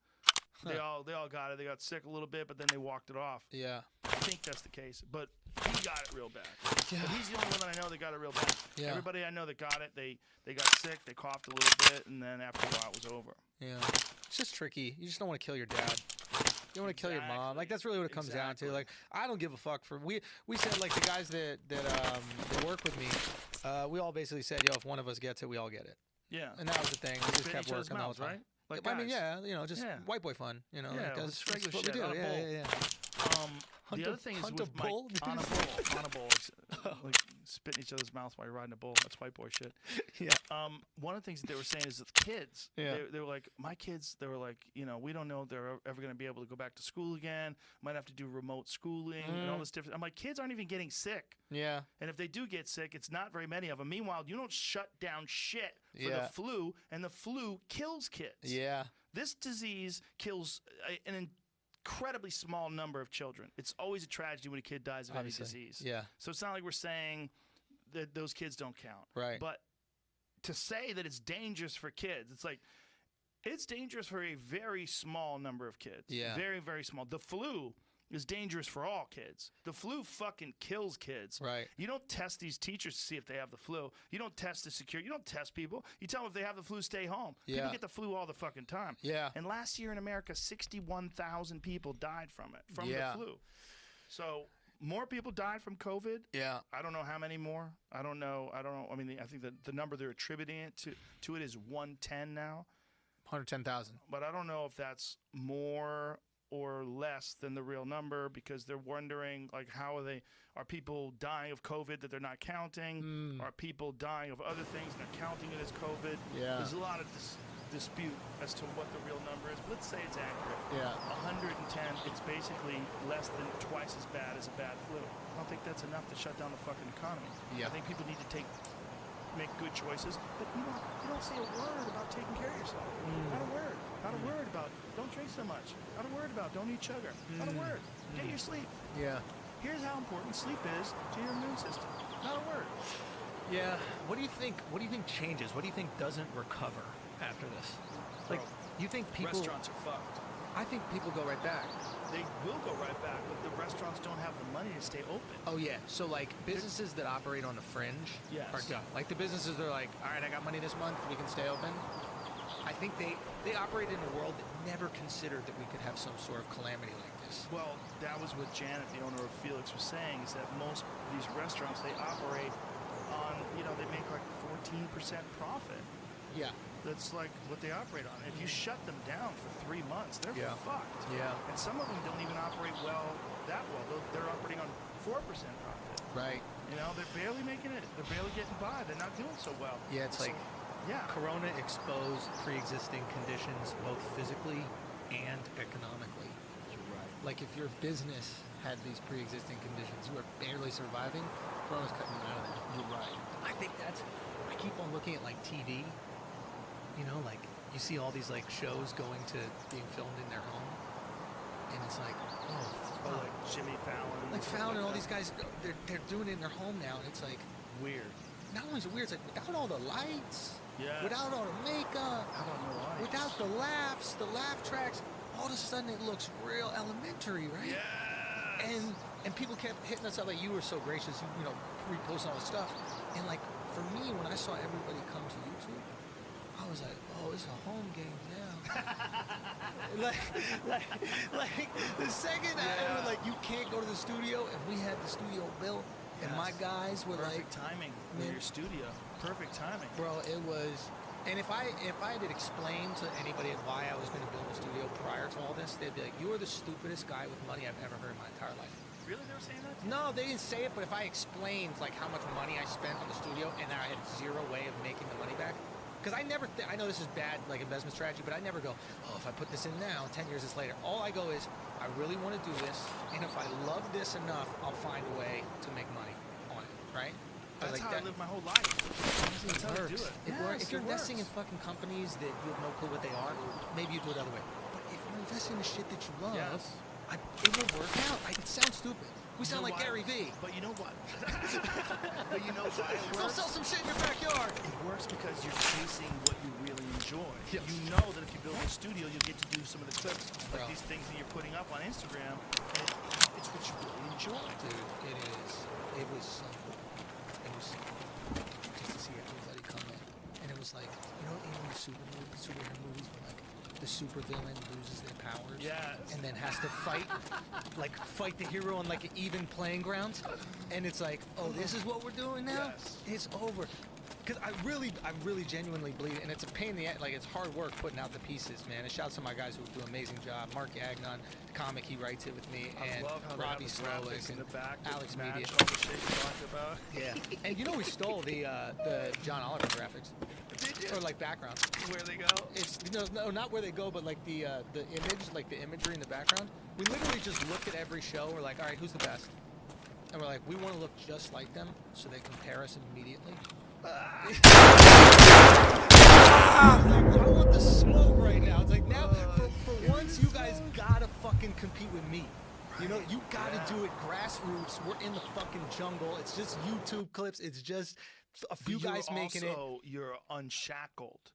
They all got it. They got sick a little bit, but then they walked it off. Yeah. I think that's the case. But he got it real bad. Yeah. But he's the only one that I know that got it real bad. Yeah. Everybody I know that got it, they got sick, they coughed a little bit, and then after a while it was over. Yeah. It's just tricky. You just don't want to kill your dad. You don't want to kill your mom. Like, that's really what it comes down to. Like, I don't give a fuck for... We said, like, the guys that work with me, we all basically said, yo, if one of us gets it, we all get it. Yeah. And that was the thing. We just kept each other's working all mouths, the time. right? Like I mean, guys. yeah, you know, just white boy fun, you know. Yeah, like, it's regular what shit. we do. On a Yeah, bowl. yeah, yeah. The other thing is hunt a with bull? on a bowl, like spit in each other's mouth while you're riding a bull. That's white boy shit. Yeah. One of the things that they were saying is that kids. Yeah. They were like, my kids. They were like, you know, we don't know if they're ever going to be able to go back to school again. Might have to do remote schooling and all this different. I'm like, kids aren't even getting sick. Yeah. And if they do get sick, it's not very many of them. Meanwhile, you don't shut down shit for the flu, and the flu kills kids. Yeah. This disease kills an incredibly small number of children. It's always a tragedy when a kid dies of Obviously. any disease. Yeah. So it's not like we're saying that those kids don't count. Right. But to say that it's dangerous for kids, it's like it's dangerous for a very small number of kids. Yeah. Very, very small. The flu is dangerous for all kids. The flu fucking kills kids. Right. You don't test these teachers to see if they have the flu. You don't test the security. You don't test people. You tell them if they have the flu, stay home. Yeah. People get the flu all the fucking time. Yeah. And last year in America, 61,000 people died from it, from Yeah. the flu. So more people died from COVID. Yeah. I don't know how many more. I don't know. I mean, I think that the number they're attributing it to it is 110 now. 110,000. But I don't know if that's more or less than the real number, because they're wondering, like, are people dying of COVID that they're not counting? Are people dying of other things and they're counting it as COVID? Yeah. There's a lot of dispute as to what the real number is. Let's say it's accurate. Yeah. 110, it's basically less than twice as bad as a bad flu. I don't think that's enough to shut down the fucking economy. Yeah. I think people need to make good choices, but you don't say a word about taking care of yourself. Not a word. Not a word about don't drink so much. Not a word about don't eat sugar. Not a word. Get your sleep. Yeah. Here's how important sleep is to your immune system. Not a word. Yeah. What do you think changes? What do you think doesn't recover after this? Like, you think people... Restaurants are fucked. I think people go right back. They will go right back, but the restaurants don't have the money to stay open. Oh, yeah. So, like, businesses that operate on the fringe Yes. are done. Like, the businesses that are like, all right, I got money this month, we can stay open. I think they operate in a world that never considered that we could have some sort of calamity like this. Well, that was what Janet, the owner of Felix, was saying, is that most of these restaurants, they operate on, they make like 14% profit. Yeah. That's like what they operate on. If you shut them down for 3 months, they're fucked. Yeah. And some of them don't even operate that well. They're operating on 4% profit. Right. They're barely making it. They're barely getting by. They're not doing so well. Yeah, it's like Corona exposed pre-existing conditions both physically and economically. You're right. Like, if your business had these pre-existing conditions, you were barely surviving, Corona's cutting you out of that. You're right. I think I keep on looking at, like, TV. you know, like you see all these like shows going to being filmed in their home, and it's like, oh, like Jimmy Fallon, like Fallon and all these guys, they're doing it in their home now, and it's like weird. Not only is it weird, it's like without all the lights, Yeah. without all the makeup, without the laughs, the laugh tracks, all of a sudden it looks real elementary, right? Yes. And people kept hitting us up like, you were so gracious, you know, reposting all this stuff. And like for me, when I saw everybody come to YouTube, I was like, oh, it's a home game now. like the second I was like, you can't go to the studio, and we had the studio built, and my guys were perfect like, timing with your studio. Perfect timing, bro. It was. And if I had explained to anybody why I was going to build a studio prior to all this, they'd be like, you are the stupidest guy with money I've ever heard in my entire life. Really, they were saying that? No, they didn't say it, but if I explained like how much money I spent on the studio and I had zero way of making the money back, because I never, I know this is bad like investment strategy, but I never go, oh, if I put this in now, 10 years is later. All I go is, I really want to do this, and if I love this enough, I'll find a way to make money on it, right? That's like how I live my whole life. That's how I do it. It works. If you're investing in fucking companies that you have no clue what they are, maybe you do it the other way. But if you're investing in shit that you love, it will work out. It sounds stupid. We sound like Gary Vee. But you know what? But you know why it Go works? sell some shit in your backyard. It works because you're chasing what you really enjoy. You know that if you build a studio, you'll get to do some of the clips, like these things that you're putting up on Instagram. And it's what you really enjoy. Dude, it is. It was so cool. It was so cool. Just to see everybody come in. And it was like, you know, in the superhero movies where like the supervillain loses their powers and then has to fight the hero on like an even playing ground, and it's like, oh, this is what we're doing now. It's over. Because I really genuinely believe it, and it's a pain in the ass. Like, it's hard work putting out the pieces, man. And shouts to my guys who do an amazing job. Mark Gagnon, the comic, he writes it with me, and Robbie Slowick and Alex Media. All the shit you talked about. Yeah, and you know we stole the John Oliver graphics. Or like background. Where they go? It's no, not where they go, but like the image, like the imagery in the background. We literally just look at every show. We're like, all right, who's the best? And we're like, we want to look just like them, so they compare us immediately. I want the smoke right now. It's like now, for once, you guys gotta fucking compete with me. You know, you gotta do it grassroots. We're in the fucking jungle. It's just YouTube clips. It's just a few guys making it. You're unshackled.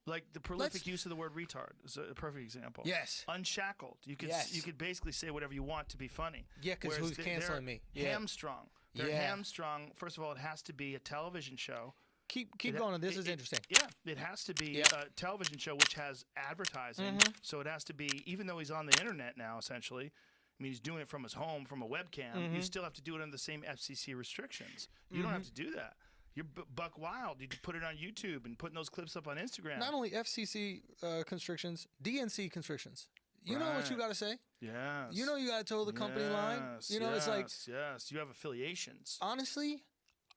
Like the prolific use of the word retard is a perfect example. Yes. Unshackled. You could basically say whatever you want to be funny. Yeah, because who's canceling me? Hamstrung. They're hamstrung. First of all, it has to be a television show. Keep going on. This is interesting. Yeah, it has to be a television show which has advertising. So it has to be, even though he's on the internet now, essentially. I mean, he's doing it from his home, from a webcam. You still have to do it under the same FCC restrictions. You don't have to do that. You're buck wild. You put it on YouTube and putting those clips up on Instagram. Not only FCC constrictions, DNC constrictions. You know what you got to say? Yes. You know you got to toe the company line. You know, it's like... Yes, you have affiliations. Honestly,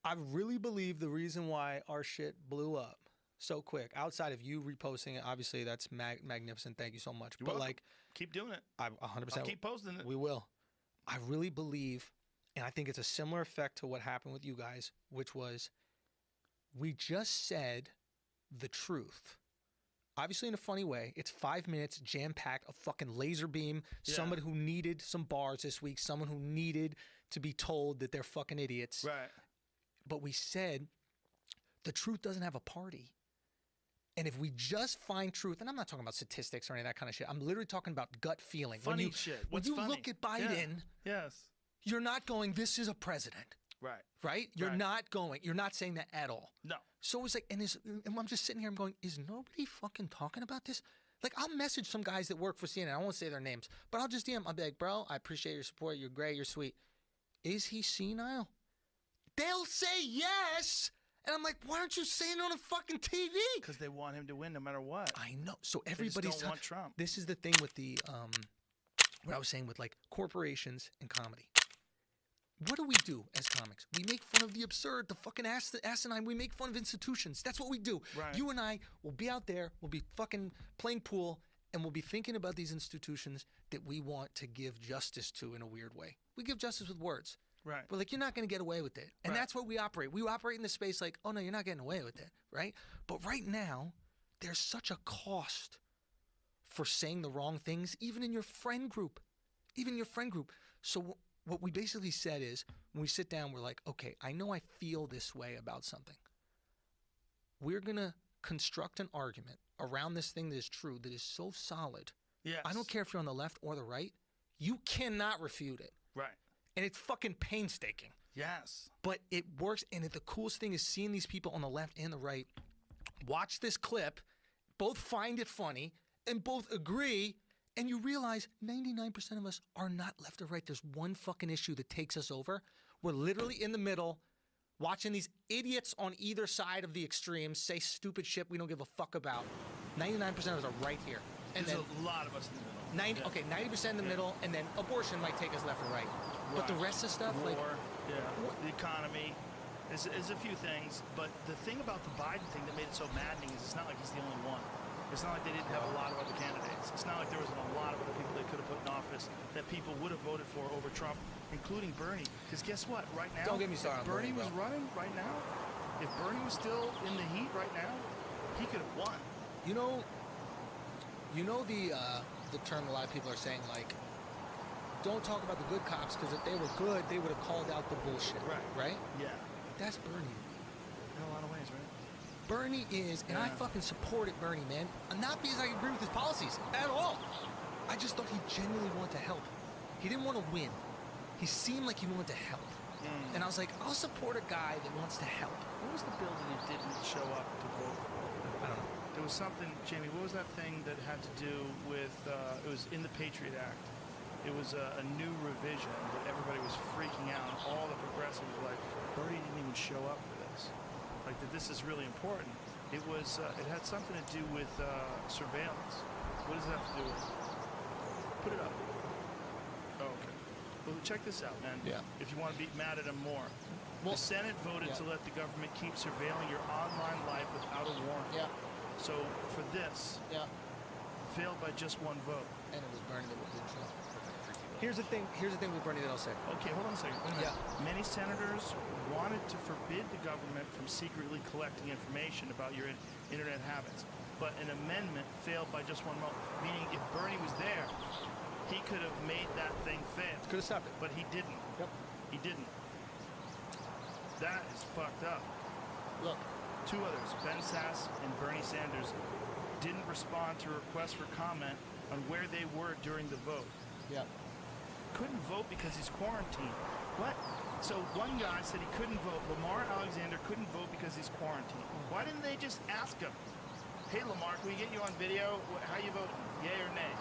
I really believe the reason why our shit blew up so quick, outside of you reposting it, obviously that's magnificent. Thank you so much. You're but welcome. like... Keep doing it. I 100%. I'll keep posting it. We will. I really believe, and I think it's a similar effect to what happened with you guys, which was we just said the truth. Obviously in a funny way. It's 5 minutes, jam-packed, a fucking laser beam, somebody who needed some bars this week, someone who needed to be told that they're fucking idiots. Right. But we said the truth doesn't have a party. And if we just find truth, and I'm not talking about statistics or any of that kind of shit. I'm literally talking about gut feeling. Funny shit. What's when you funny? look at Biden, you're not going, this is a president. Right. Right? You're not going. You're not saying that at all. No. So it's like, and I'm just sitting here, I'm going, is nobody fucking talking about this? Like, I'll message some guys that work for CNN. I won't say their names, but I'll just DM. I'll be like, bro, I appreciate your support. You're great. You're sweet. Is he senile? They'll say yes. And I'm like, why aren't you saying it on a fucking TV? Because they want him to win no matter what. I know. So They everybody's just don't want Trump. This is the thing with the what I was saying with like corporations and comedy. What do we do as comics? We make fun of the absurd, the fucking asinine. We make fun of institutions. That's what we do. Right. You and I will be out there. We'll be fucking playing pool, and we'll be thinking about these institutions that we want to give justice to in a weird way. We give justice with words. Right. We're like, you're not going to get away with it. And that's what we operate. We operate in the space like, oh, no, you're not getting away with it, right? But right now, there's such a cost for saying the wrong things, even in your friend group. Even your friend group. So what we basically said is, when we sit down, we're like, okay, I know I feel this way about something. We're going to construct an argument around this thing that is true, that is so solid. Yes. I don't care if you're on the left or the right. You cannot refute it. Right. And it's fucking painstaking. Yes. But it works. And the coolest thing is seeing these people on the left and the right watch this clip, both find it funny, and both agree. And you realize 99% of us are not left or right. There's one fucking issue that takes us over. We're literally in the middle, watching these idiots on either side of the extremes say stupid shit we don't give a fuck about. 99% of us are right here. And There's then a lot of us in the middle. 90% in the middle, and then abortion might take us left or right. But the rest of stuff, War, like the economy, is a few things. But the thing about the Biden thing that made it so maddening is it's not like he's the only one. It's not like they didn't have a lot of other candidates. It's not like there wasn't a lot of other people they could have put in office that people would have voted for over Trump, including Bernie. Because guess what? Right now, Don't get me started on if Bernie Bernie, was bro. running right now, if Bernie was still in the heat right now, he could have won. You know the term a lot of people are saying, like, don't talk about the good cops, because if they were good, they would have called out the bullshit. Right? Yeah. That's Bernie. In a lot of ways, right? Bernie is, and I fucking supported Bernie, man. Not because I agree with his policies at all. I just thought he genuinely wanted to help. He didn't want to win. He seemed like he wanted to help. And I was like, I'll support a guy that wants to help. What was the building that didn't show up to vote for? I don't know. There was something, Jamie, what was that thing that had to do with, it was in the Patriot Act. It was a new revision that everybody was freaking out. All the progressives were like, Bernie didn't even show up for this. Like, that this is really important. It was, it had something to do with surveillance. What does it have to do with? Put it up. Oh, okay. Well, check this out, man. Yeah. If you want to be mad at him more. The Senate voted to let the government keep surveilling your online life without a warrant. Yeah. So, for this, failed by just one vote. And it was Bernie that didn't show up. Here's the thing with Bernie that I'll say. Okay, hold on a second. Wait a minute. Many senators wanted to forbid the government from secretly collecting information about your internet habits, but an amendment failed by just one vote. Meaning, if Bernie was there, he could have made that thing fail. Could have stopped it. But he didn't. Yep. He didn't. That is fucked up. Look. Two others, Ben Sass and Bernie Sanders, didn't respond to requests for comment on where they were during the vote. Yeah. Couldn't vote because he's quarantined. What? So one guy said he couldn't vote. Lamar Alexander couldn't vote because he's quarantined. Why didn't they just ask him? Hey, Lamar, can we get you on video? How you voting? Yay or nay?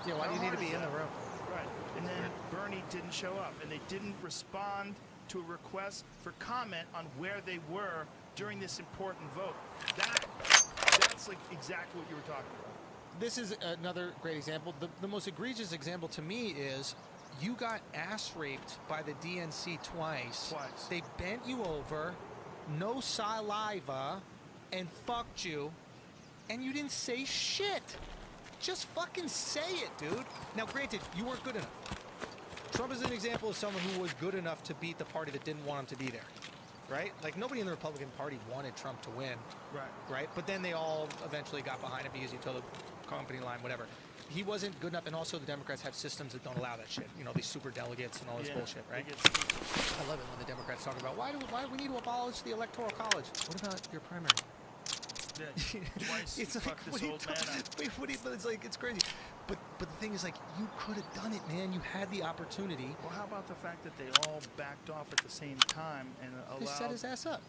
Yeah, why do you need to be in the room? Right. And then Bernie didn't show up, and they didn't respond to a request for comment on where they were during this important vote. That's like exactly what you were talking about. This is another great example. The most egregious example to me is you got ass raped by the DNC twice. They bent you over, no saliva, and fucked you, and you didn't say shit. Just fucking say it, dude. Now, granted, you weren't good enough. Trump is an example of someone who was good enough to beat the party that didn't want him to be there. Right? Like, nobody in the Republican Party wanted Trump to win. Right? But then they all eventually got behind him because he told the company line, whatever. He wasn't good enough, and also the Democrats have systems that don't allow that shit. You know, these super delegates and all this bullshit, right? I love it when the Democrats talk about why do we need to abolish the Electoral College? What about your primary? Yeah, twice It's like, fucked this old man up. It's like, it's crazy. But the thing is, like, you could have done it, man. You had the opportunity. Well, how about the fact that they all backed off at the same time and allowed... They set his ass up.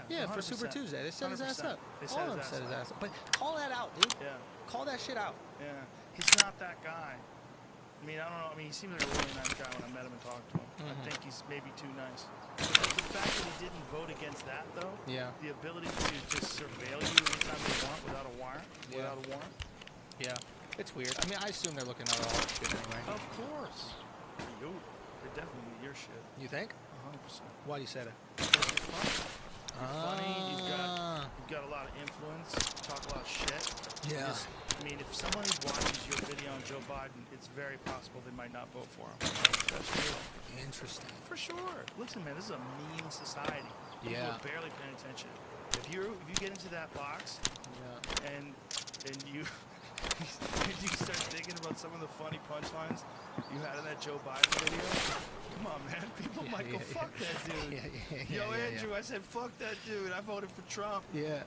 Yeah, for Super Tuesday. They set his ass up. They All of them set his ass up. But call that out, dude. Yeah. Call that shit out. Yeah. He's not that guy. I mean, I don't know. I mean, he seems like a really nice guy when I met him and talked to him. I think he's maybe too nice. But the fact that he didn't vote against that, though, the ability to just surveil you anytime they want without a warrant, Yeah. It's weird. I mean, I assume they're looking at all that shit anyway. Of course. Yo, they're definitely your shit. You think? 100%. Why do you say that? You're funny. You've got a lot of influence. Talk a lot of shit. Yeah. I mean, if somebody watches your video on Joe Biden, it's very possible they might not vote for him. That's real. Interesting. For sure. Listen, man, this is a meme society. People Yeah. are barely paying attention. If you get into that box, and you you start thinking about some of the funny punchlines you had in that Joe Biden video, come on, man, people might go, fuck that dude. Yo, Andrew, I said, fuck that dude. I voted for Trump. Yeah.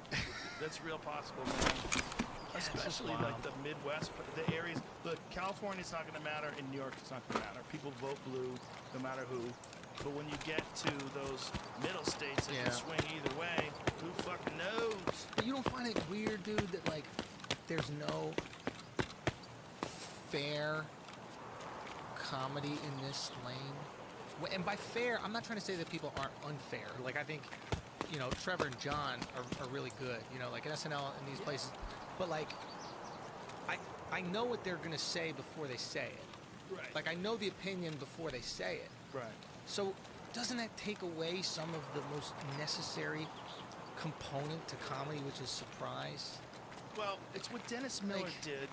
That's real possible, man. Especially like the Midwest, the areas. Look, California's not going to matter. In New York, it's not going to matter. People vote blue, no matter who. But when you get to those middle states that can swing either way, who fucking knows? You don't find it weird, dude, that like there's no fair comedy in this lane? And by fair, I'm not trying to say that people aren't unfair. Like, I think, you know, Trevor and John are really good, you know, like at SNL and these places. But like, I know what they're gonna say before they say it. Right. Like, I know the opinion before they say it. Right. So doesn't that take away some of the most necessary component to comedy, which is surprise? Well, it's what Dennis Miller did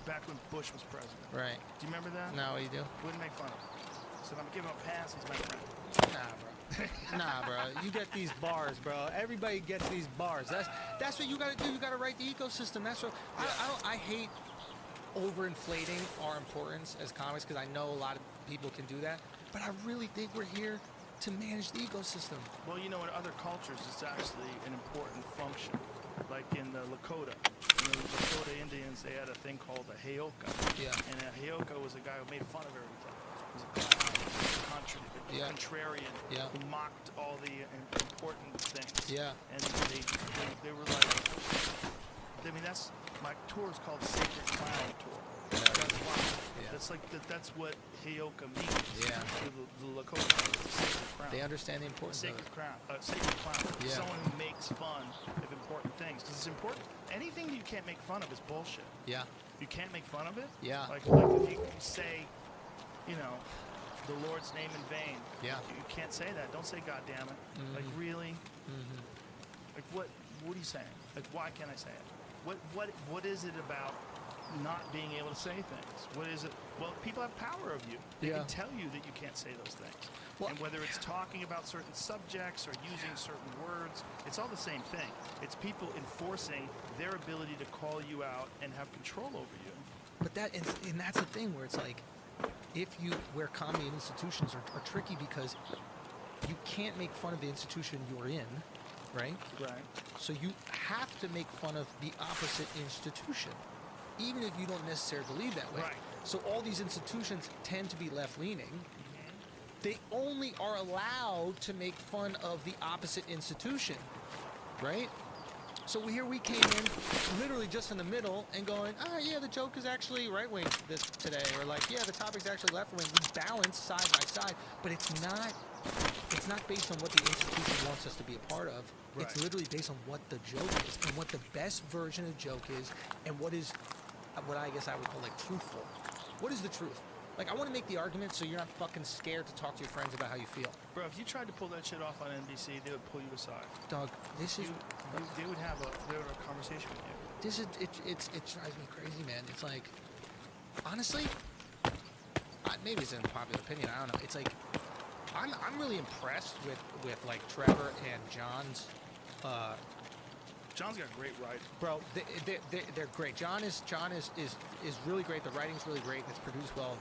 back when Bush was president. Right. Do you remember that? No, what do you do? Wouldn't make fun of him. Said, I'm gonna give him a pass. He's my friend. Nah, bro. Nah, bro. You get these bars, bro. Everybody gets these bars. That's what you gotta do. You gotta write the ecosystem. That's what I hate overinflating our importance as comics, because I know a lot of people can do that. But I really think we're here to manage the ecosystem. Well, you know, in other cultures, it's actually an important function. Like in the Lakota, you know, the Lakota Indians, they had a thing called a heyoka. Yeah. And a heyoka was a guy who made fun of everything. He was a clown, contrarian, who mocked all the important things. Yeah. And they were like, I mean, that's, my tour is called Sacred Clown Tour. That's why. That's like, that's what heyoka means. Yeah. To the Lakota, it's a sacred crown. They understand the importance Sacred of it. crown, sacred clown. Yeah. Someone who makes fun of important things, because it's important. Anything that you can't make fun of is bullshit. Yeah. You can't make fun of it. Yeah. Like if you say, you know, the Lord's name in vain. Yeah. You can't say that. Don't say God damn it. Like really. Like what are you saying? Like why can't I say it? What is it about not being able to say things? What is it? Well, people have power of you. They can tell you that you can't say those things. Well, and whether it's talking about certain subjects or using certain words, it's all the same thing. It's people enforcing their ability to call you out and have control over you. But and that's the thing where it's like, where comedy institutions are tricky, because you can't make fun of the institution you're in, right? Right. So you have to make fun of the opposite institution, even if you don't necessarily believe that way. Right. So all these institutions tend to be left-leaning. They only are allowed to make fun of the opposite institution, right? So here we came in literally just in the middle and going, oh yeah, the joke is actually right-wing today, or like, yeah, the topic's actually left-wing. We balance side by side, but it's not based on what the institution wants us to be a part of. Right. It's literally based on what the joke is and what the best version of the joke is, and what I guess I would call like truthful. What is the truth? Like, I want to make the argument so you're not fucking scared to talk to your friends about how you feel. Bro, if you tried to pull that shit off on NBC, they would pull you aside. Dog, this is... They would have a conversation with you. This is... It drives me crazy, man. It's like... Honestly... maybe it's an unpopular opinion, I don't know. It's like... I'm really impressed with like, Trevor and John's... John's got great writing. Bro, they're great. John is really great. The writing's really great. It's produced well.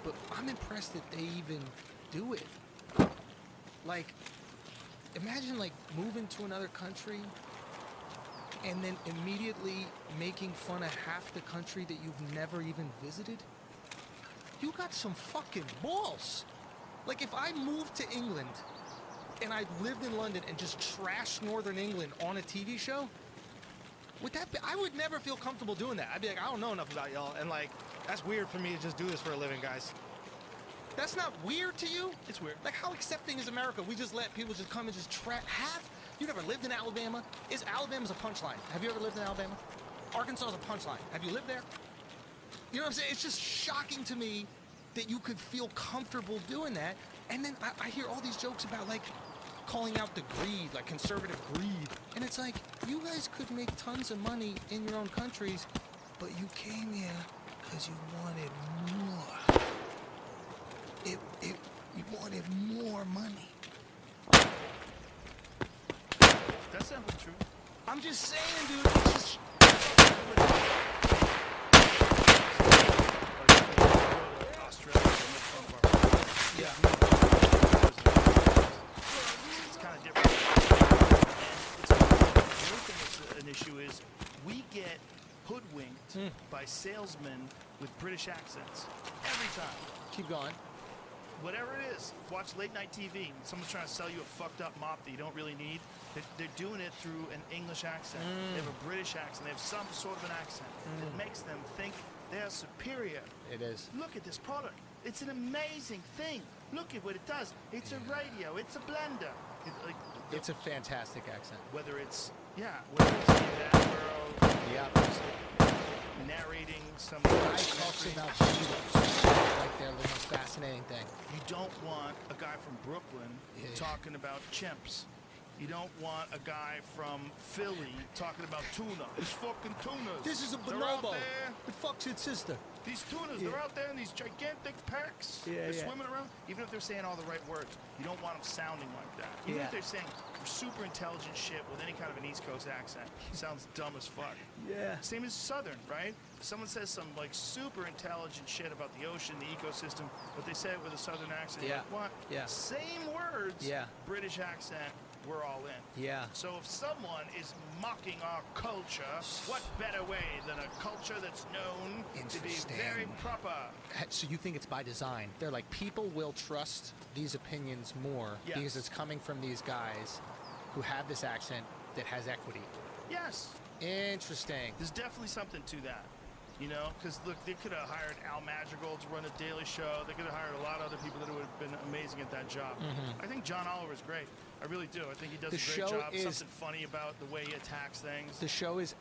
But I'm impressed that they even do it. Like, imagine like moving to another country and then immediately making fun of half the country that you've never even visited. You got some fucking balls. Like, if I moved to England and I lived in London and just trashed Northern England on a TV show, I would never feel comfortable doing that. I'd be like, I don't know enough about y'all, and like, that's weird for me to just do this for a living, guys. That's not weird to you? It's weird. Like, how accepting is America? We just let people just come and just you never lived in Alabama? Alabama's a punchline. Have you ever lived in Alabama? Arkansas is a punchline. Have you lived there? You know what I'm saying? It's just shocking to me that you could feel comfortable doing that. And then I hear all these jokes about, like, calling out the greed, like conservative greed. And it's like, you guys could make tons of money in your own countries But you came here because you wanted more. You wanted more money. That's definitely true. I'm just saying, dude. It's just... Yeah. It's kind of different. And the other thing that's an issue is we get hoodwinked by salesmen with British accents every time. Keep going. Whatever it is, watch late night TV. Someone's trying to sell you a fucked up mop that you don't really need. They're doing it through an English accent. They have a British accent. They have some sort of an accent that makes them think they are superior. It is. Look at this product. It's an amazing thing. Look at what it does. It's a radio. It's a blender. It's a fantastic accent. Whether it's whether it's David Attenborough, narrating some guy talks about Cheetos, like they're the most fascinating thing. You don't want a guy from Brooklyn talking about chimps. You don't want a guy from Philly talking about tuna. It's fucking tunas. This is a They're out bonobo. there. It fucks its sister. These tunas, they're out there in these gigantic packs. They're swimming around. Even if they're saying all the right words, you don't want them sounding like that. Even if they're saying super intelligent shit with any kind of an East Coast accent, sounds dumb as fuck. Yeah. Same as Southern, right? Someone says some like super intelligent shit about the ocean, the ecosystem, but they say it with a Southern accent. You're like, what? Yeah. Same words. Yeah. British accent. We're all in. Yeah. So if someone is mocking our culture, what better way than a culture that's known to be very proper? So you think it's by design? They're like, people will trust these opinions more because it's coming from these guys who have this accent that has equity. Yes. Interesting. There's definitely something to that. You know, because look, they could have hired Al Madrigal to run a Daily Show. They could have hired a lot of other people that would have been amazing at that job. I think John Oliver's great. I really do. I think he does a great job. Something funny about the way he attacks things. The show is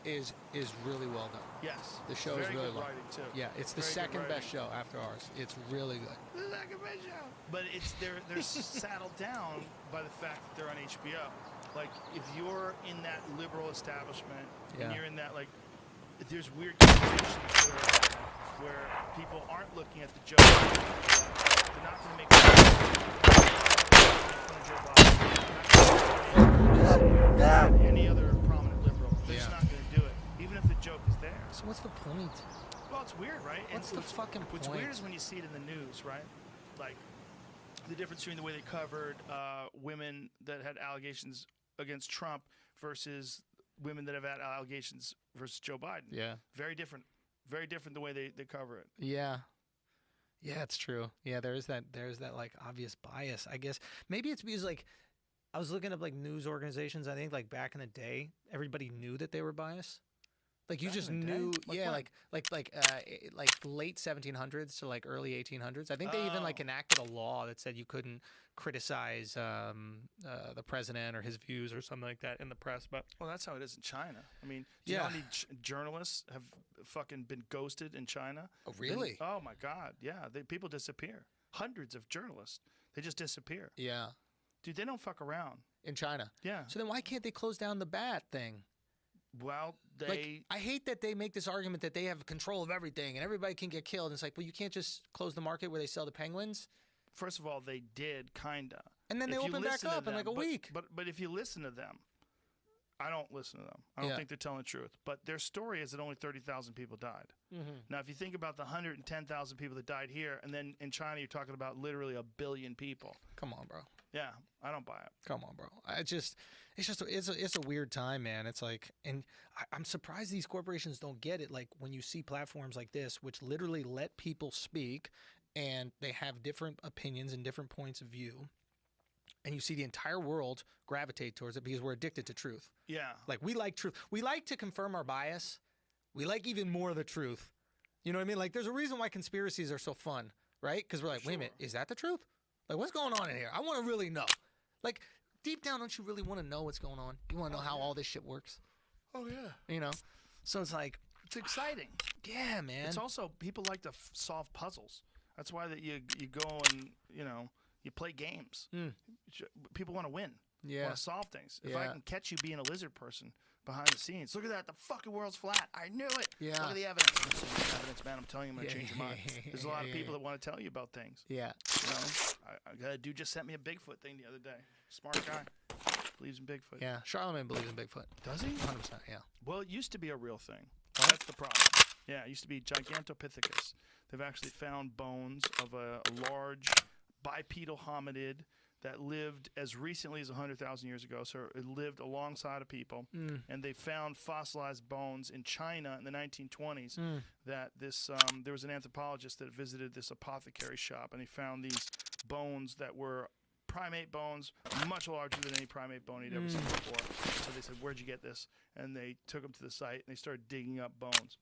really well done. Yes. The show Very is really good well. writing too. Yeah, it's the second best show after ours. It's really good. The second best show. But it's they're saddled down by the fact that they're on HBO. Like if you're in that liberal establishment and you're in that like. There's weird conversations where people aren't looking at the joke. They're not going to make fun of Joe Biden. Any other prominent liberal. They're just not going to do it, even if the joke is there. So what's the point? Well, it's weird, right? What's the fucking point? What's weird is when you see it in the news, right? Like the difference between the way they covered women that had allegations against Trump versus women that have had allegations versus Joe Biden. Yeah. Very different the way they cover it. Yeah. Yeah, it's true. Yeah, there's that like obvious bias. I guess maybe it's because like I was looking up like news organizations. I think like back in the day, everybody knew that they were biased. Like you just knew, like late 1700s to like early 1800s. I think they even like enacted a law that said you couldn't criticize the president or his views or something like that in the press. But well, that's how it is in China. I mean, do you know how many journalists have fucking been ghosted in China? Oh, really? Oh my God, yeah. People disappear. Hundreds of journalists, they just disappear. Yeah, dude, they don't fuck around in China. Yeah. So then why can't they close down the bat thing? Well, I hate that they make this argument that they have control of everything and everybody can get killed. And it's like, well, you can't just close the market where they sell the penguins. First of all, they did kinda, and then they open back up in like a week. But if you listen to them, I don't listen to them. I don't think they're telling the truth. But their story is that only 30,000 people died. Now, if you think about the 110,000 people that died here, and then in China you're talking about literally 1 billion people. Come on, bro. Yeah, I don't buy it. Come on, bro. It's a weird time, man. It's like, and I'm surprised these corporations don't get it. Like when you see platforms like this, which literally let people speak, and they have different opinions and different points of view, and you see the entire world gravitate towards it because we're addicted to truth. Yeah. Like we like truth. We like to confirm our bias. We like even more of the truth. You know what I mean? Like there's a reason why conspiracies are so fun, right? Because we're like, wait a minute, is that the truth? Like, what's going on in here? I want to really know. Like, deep down, don't you really want to know what's going on? You want to know how all this shit works? Oh, yeah. You know? So it's like... It's exciting. Yeah, man. It's also, people like to solve puzzles. That's why that you go and, you know, you play games. People want to win. Yeah. want to solve things. If I Yeah. can catch you being a lizard person behind the scenes, look at that. The fucking world's flat. I knew it. Yeah. Look at the evidence. There's so much evidence, man. I'm telling you, I'm gonna Yeah, change your mind. There's a lot of people that want to tell you about things. Yeah. You know, I got a dude just sent me a Bigfoot thing the other day. Smart guy. Believes in Bigfoot. Yeah. Charlemagne believes in Bigfoot. Does he? 100%. Yeah. Well, it used to be a real thing. That's the problem. Yeah, it used to be Gigantopithecus. They've actually found bones of a large bipedal hominid that lived as recently as 100,000 years ago. So it lived alongside of people. And they found fossilized bones in China in the 1920s. That this there was an anthropologist that visited this apothecary shop, and he found these bones that were primate bones, much larger than any primate bone he'd ever seen before. So they said, "Where'd you get this?" And they took him to the site, and they started digging up bones.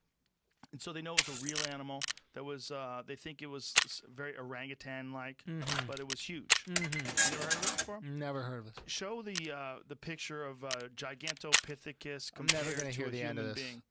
And so they know it's a real animal that was, they think it was very orangutan-like, but it was huge. You never heard of it before? Never heard of it. Show the picture of Gigantopithecus I'm never compared gonna to hear a the end of human this being.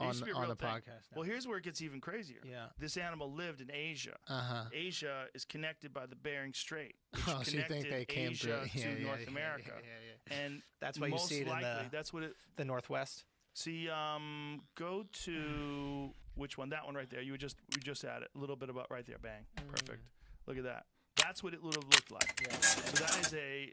It used to be a on real the thing. podcast. Well, here's where it gets even crazier. Yeah. This animal lived in Asia. Uh-huh. Asia is connected by the Bering Strait, which Oh, so you think connected they came Asia through? to Yeah, North yeah, America. yeah. And That's why you most see it in likely, the that's what it. the Northwest. See, go to which one? That one right there. We just had it. A little bit about right there. Bang. Perfect. Look at that. That's what it would have looked like. Yeah. So that is a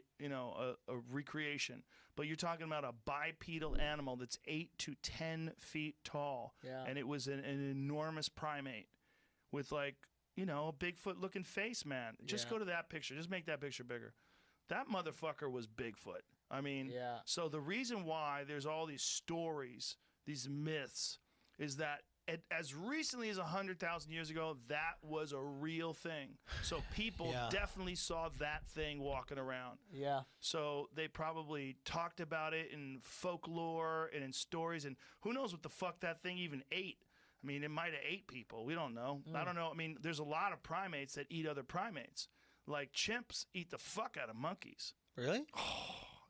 recreation. But you're talking about a bipedal animal that's 8 to 10 feet tall. Yeah. And it was an enormous primate with a Bigfoot-looking face, man. Just Yeah. go to that picture. Just make that picture bigger. That motherfucker was Bigfoot. I mean, Yeah. so the reason why there's all these stories, these myths, is that as recently as 100,000 years ago, that was a real thing. So people Yeah. definitely saw that thing walking around. Yeah. So they probably talked about it in folklore and in stories, and who knows what the fuck that thing even ate. I mean, it might have ate people. We don't know. I don't know. I mean, there's a lot of primates that eat other primates. Like chimps eat the fuck out of monkeys. Really?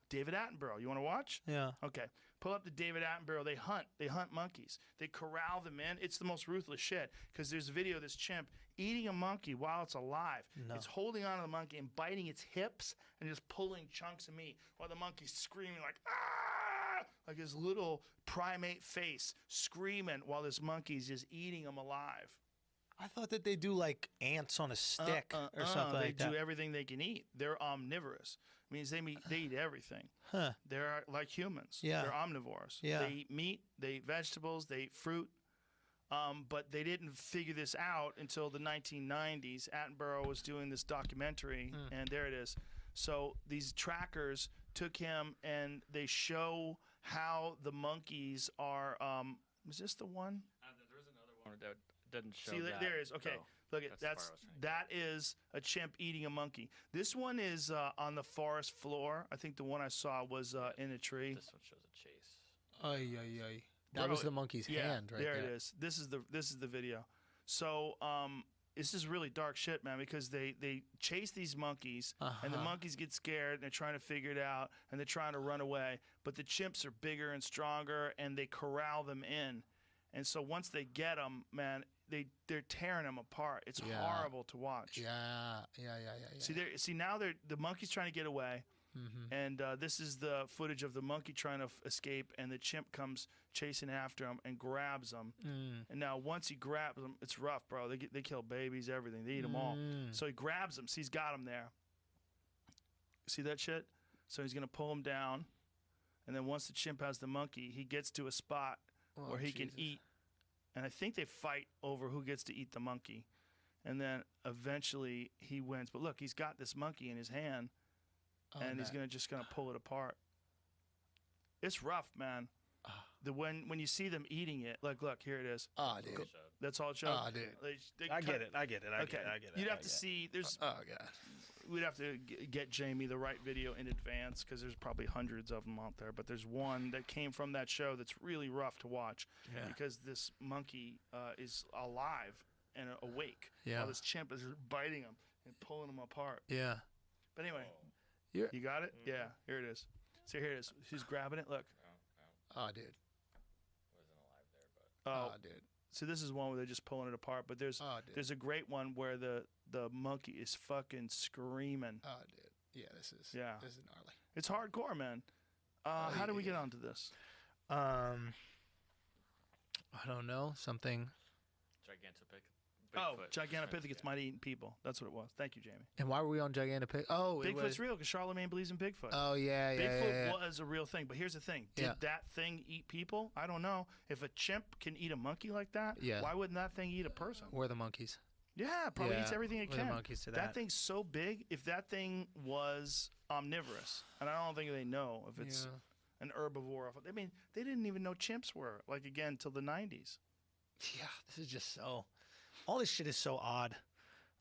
David Attenborough. You want to watch? Yeah. Okay. Pull up the David Attenborough. They hunt monkeys. They corral them in. It's the most ruthless shit because there's a video of this chimp eating a monkey while it's alive. No. It's holding onto the monkey and biting its hips and just pulling chunks of meat while the monkey's screaming like, ah! Like his little primate face screaming while this monkey's just eating him alive. I thought that they do like ants on a stick or something like that. They do everything they can eat. They're omnivorous. Means they eat everything. Huh. They're like humans. Yeah. They're omnivores. Yeah. They eat meat, they eat vegetables, they eat fruit. But they didn't figure this out until the 1990s. Attenborough was doing this documentary, and there it is. So these trackers took him, and they show how the monkeys are. Is this the one? There was another one that didn't show See, that. there it is. Okay, so look at that is a chimp eating a monkey. This one is on the forest floor. I think the one I saw was in a tree. This one shows a chase. Ay, ay, ay. That Bro, was the monkey's hand right there. There it is. This is the video. So this is really dark shit, man, because they chase these monkeys, and the monkeys get scared, and they're trying to figure it out, and they're trying to run away. But the chimps are bigger and stronger, and they corral them in. And so once they get them, man, they're tearing them apart. It's horrible to watch. Yeah. See now the monkey's trying to get away, and this is the footage of the monkey trying to escape, and the chimp comes chasing after him and grabs him. And now once he grabs them, it's rough, bro. They kill babies, everything. They eat them all. So he grabs them. See, he's got him there. See that shit? So he's gonna pull him down, and then once the chimp has the monkey, he gets to a spot where he can eat. And I think they fight over who gets to eat the monkey. And then eventually he wins. But look, he's got this monkey in his hand, and he's just gonna pull it apart. It's rough, man. When you see them eating it, look, here it is. Oh, dude. That's all it shows. Oh, dude. I get it. Okay. You'd have to see. There's. Oh god. We'd have to get Jamie the right video in advance because there's probably hundreds of them out there. But there's one that came from that show that's really rough to watch because this monkey is alive and awake while this chimp is just biting him and pulling him apart. Yeah. But anyway, you got it? Yeah, here it is. So here it is. She's grabbing it. Look. Oh, dude. Oh, dude. So this is one where they're just pulling it apart. But there's a great one where the monkey is fucking screaming. Oh, dude. Yeah, this is gnarly. It's hardcore, man. How do we get onto this? I don't know. Something. Gigantopithecus. Oh, Gigantopithecus might eat people. That's what it was. Thank you, Jamie. And why were we on Gigantopithecus? Oh, it Bigfoot's was... real because Charlemagne believes in Bigfoot. Oh, yeah. Bigfoot was a real thing. But here's the thing. Did Yeah. that thing eat people? I don't know. If a chimp can eat a monkey like that, Yeah. why wouldn't that thing eat a person? We're the monkeys. Yeah, probably eats everything it we're can. the monkeys to that. thing's so big. If that thing was omnivorous, and I don't think they know if it's an herbivore. I mean, they didn't even know chimps were, like, again, till the 90s. Yeah, this is just so... All this shit is so odd.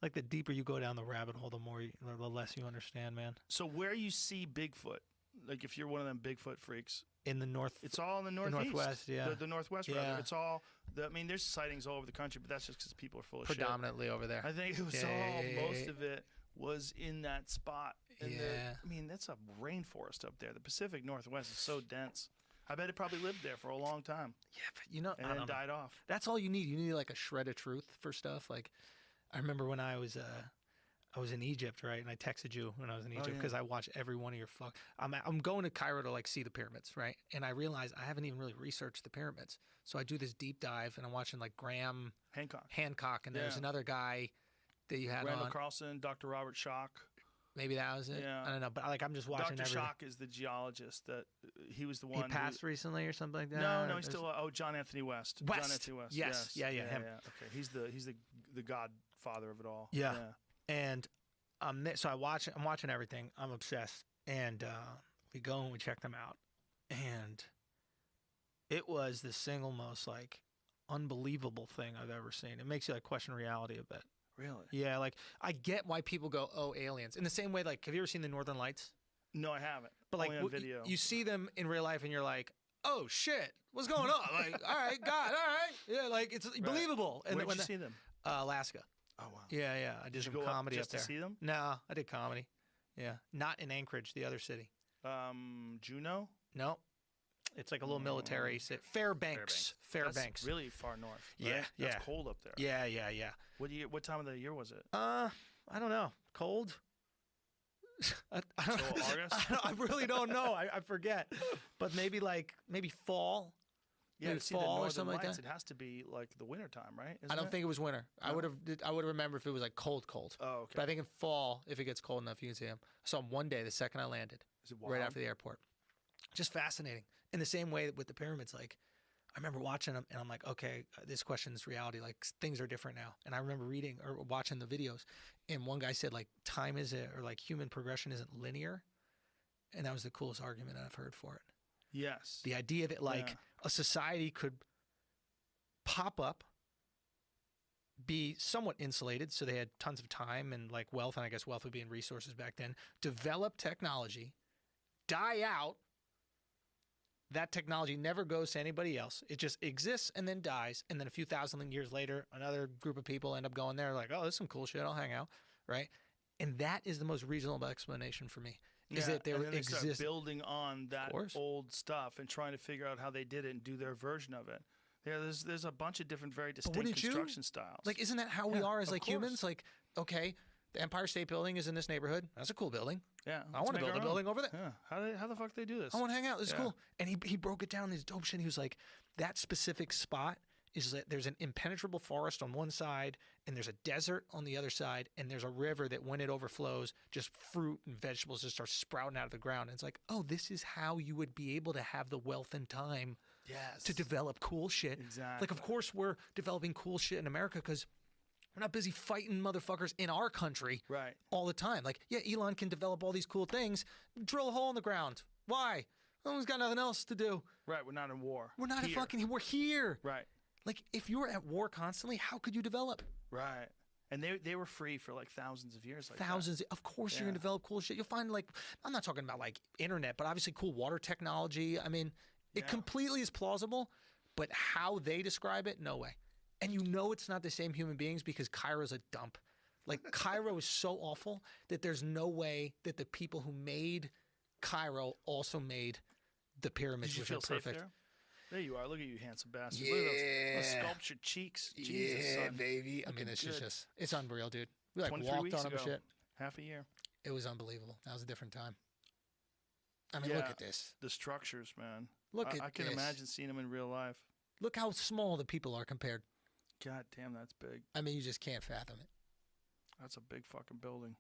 Like, the deeper you go down the rabbit hole, the less you understand, man. So where you see Bigfoot, like if you're one of them Bigfoot freaks... In the north... It's all in the northeast. Northwest, yeah. The northwest, rather. It's all... I mean, there's sightings all over the country, but that's just because people are full of Predominantly shit. over there. I think it was most of it was in that spot. And I mean, that's a rainforest up there. The Pacific Northwest is so dense. I bet it probably lived there for a long time. Yeah, but you know... And then died off. That's all you need. You need, like, a shred of truth for stuff. Like, I remember when I was in Egypt, right? And I texted you when I was in Egypt because I watched every one of your I'm going to Cairo to, like, see the pyramids, right? And I realized I haven't even really researched the pyramids. So I do this deep dive, and I'm watching, like, Graham Hancock, and there's another guy that you had Randall on. Carlson, Dr. Robert Schock. Maybe that was it. Yeah. I don't know, but like I'm just watching. Dr. everything. Schock is the geologist that he was the one. He passed recently or something like that. No, he's still. John Anthony West. John Anthony West. Yes. Yeah, him. Yeah. Okay, he's the godfather of it all. Yeah. And I'm watching everything. I'm obsessed, and we go and we check them out, and it was the single most like unbelievable thing I've ever seen. It makes you like question reality a bit. Really? Yeah, like I get why people go, "Oh, aliens." In the same way, like, have you ever seen the Northern Lights? No, I haven't. But like, only on video. You see them in real life, and you're like, "Oh shit, what's going on?" Like, all right, God, all right, yeah, like it's believable. And where'd you see them? Alaska. Oh wow. Yeah. I did some comedy just up there. to see them? No, I did comedy. Yeah, not in Anchorage, the other city. Juneau? No. It's like a little military city. Fairbanks. That's really far north. Right? Yeah, That's cold up there. Yeah. What time of the year was it? I don't know. Cold? August? I really don't know. I forget. But maybe fall. Yeah, maybe to see the fall or Northern something like Lights, that. it has to be like the winter time, right? I don't think it was winter. No? I would remember if it was like cold. Oh, okay. But I think in fall, if it gets cold enough, you can see them. I saw them one day, the second I landed, Is it right wild? after the airport. Just fascinating. In the same way with the pyramids, like I remember watching them, and I'm like, okay, this question's reality. Like things are different now. And I remember reading or watching the videos, and one guy said like time or like human progression isn't linear, and that was the coolest argument I've heard for it. Yes. The idea that like a society could pop up, be somewhat insulated, so they had tons of time and like wealth, and I guess wealth would be in resources back then, develop technology, die out, that technology never goes to anybody else. It just exists and then dies, and then a few thousand years later, another group of people end up going there like, oh, this is some cool shit, I'll hang out, right? And that is the most reasonable explanation for me. Is that there and then they start exists building on that old stuff and trying to figure out how they did it and do their version of it. Yeah, there's a bunch of different very distinct construction styles. Like, isn't that how we are as like humans? Like, okay, the Empire State Building is in this neighborhood. That's a cool building. Yeah, I want to build a building over there. Yeah, how the fuck do they do this? I want to hang out. This is cool. And he broke it down in this dope shit. He was like, that specific spot is that there's an impenetrable forest on one side, and there's a desert on the other side, and there's a river that when it overflows, just fruit and vegetables just start sprouting out of the ground. And it's like, oh, this is how you would be able to have the wealth and time to develop cool shit. Exactly. Like, of course, we're developing cool shit in America because we're not busy fighting motherfuckers in our country all the time. Like, yeah, Elon can develop all these cool things. Drill a hole in the ground. Why? No one's got nothing else to do. Right, we're not in war. We're not we're here. Right. Like, if you were at war constantly, how could you develop? Right. And they were free for like thousands of years. Like thousands. Of course you're going to develop cool shit. You'll find like, I'm not talking about like internet, but obviously cool water technology. I mean, it completely is plausible, but how they describe it, no way. And you know it's not the same human beings because Cairo's a dump. Like, Cairo is so awful that there's no way that the people who made Cairo also made the pyramids, which are perfect. There you are. Look at you, handsome bastard. Look at those sculptured cheeks. Jesus, son. Baby. I mean, it's just, it's unreal, dude. We like 23 walked weeks on them and ago. shit. Half a year. It was unbelievable. That was a different time. I mean, look at this. The structures, man. Look at I can this. imagine seeing them in real life. Look how small the people are compared. God damn, that's big. I mean, you just can't fathom it. That's a big fucking building.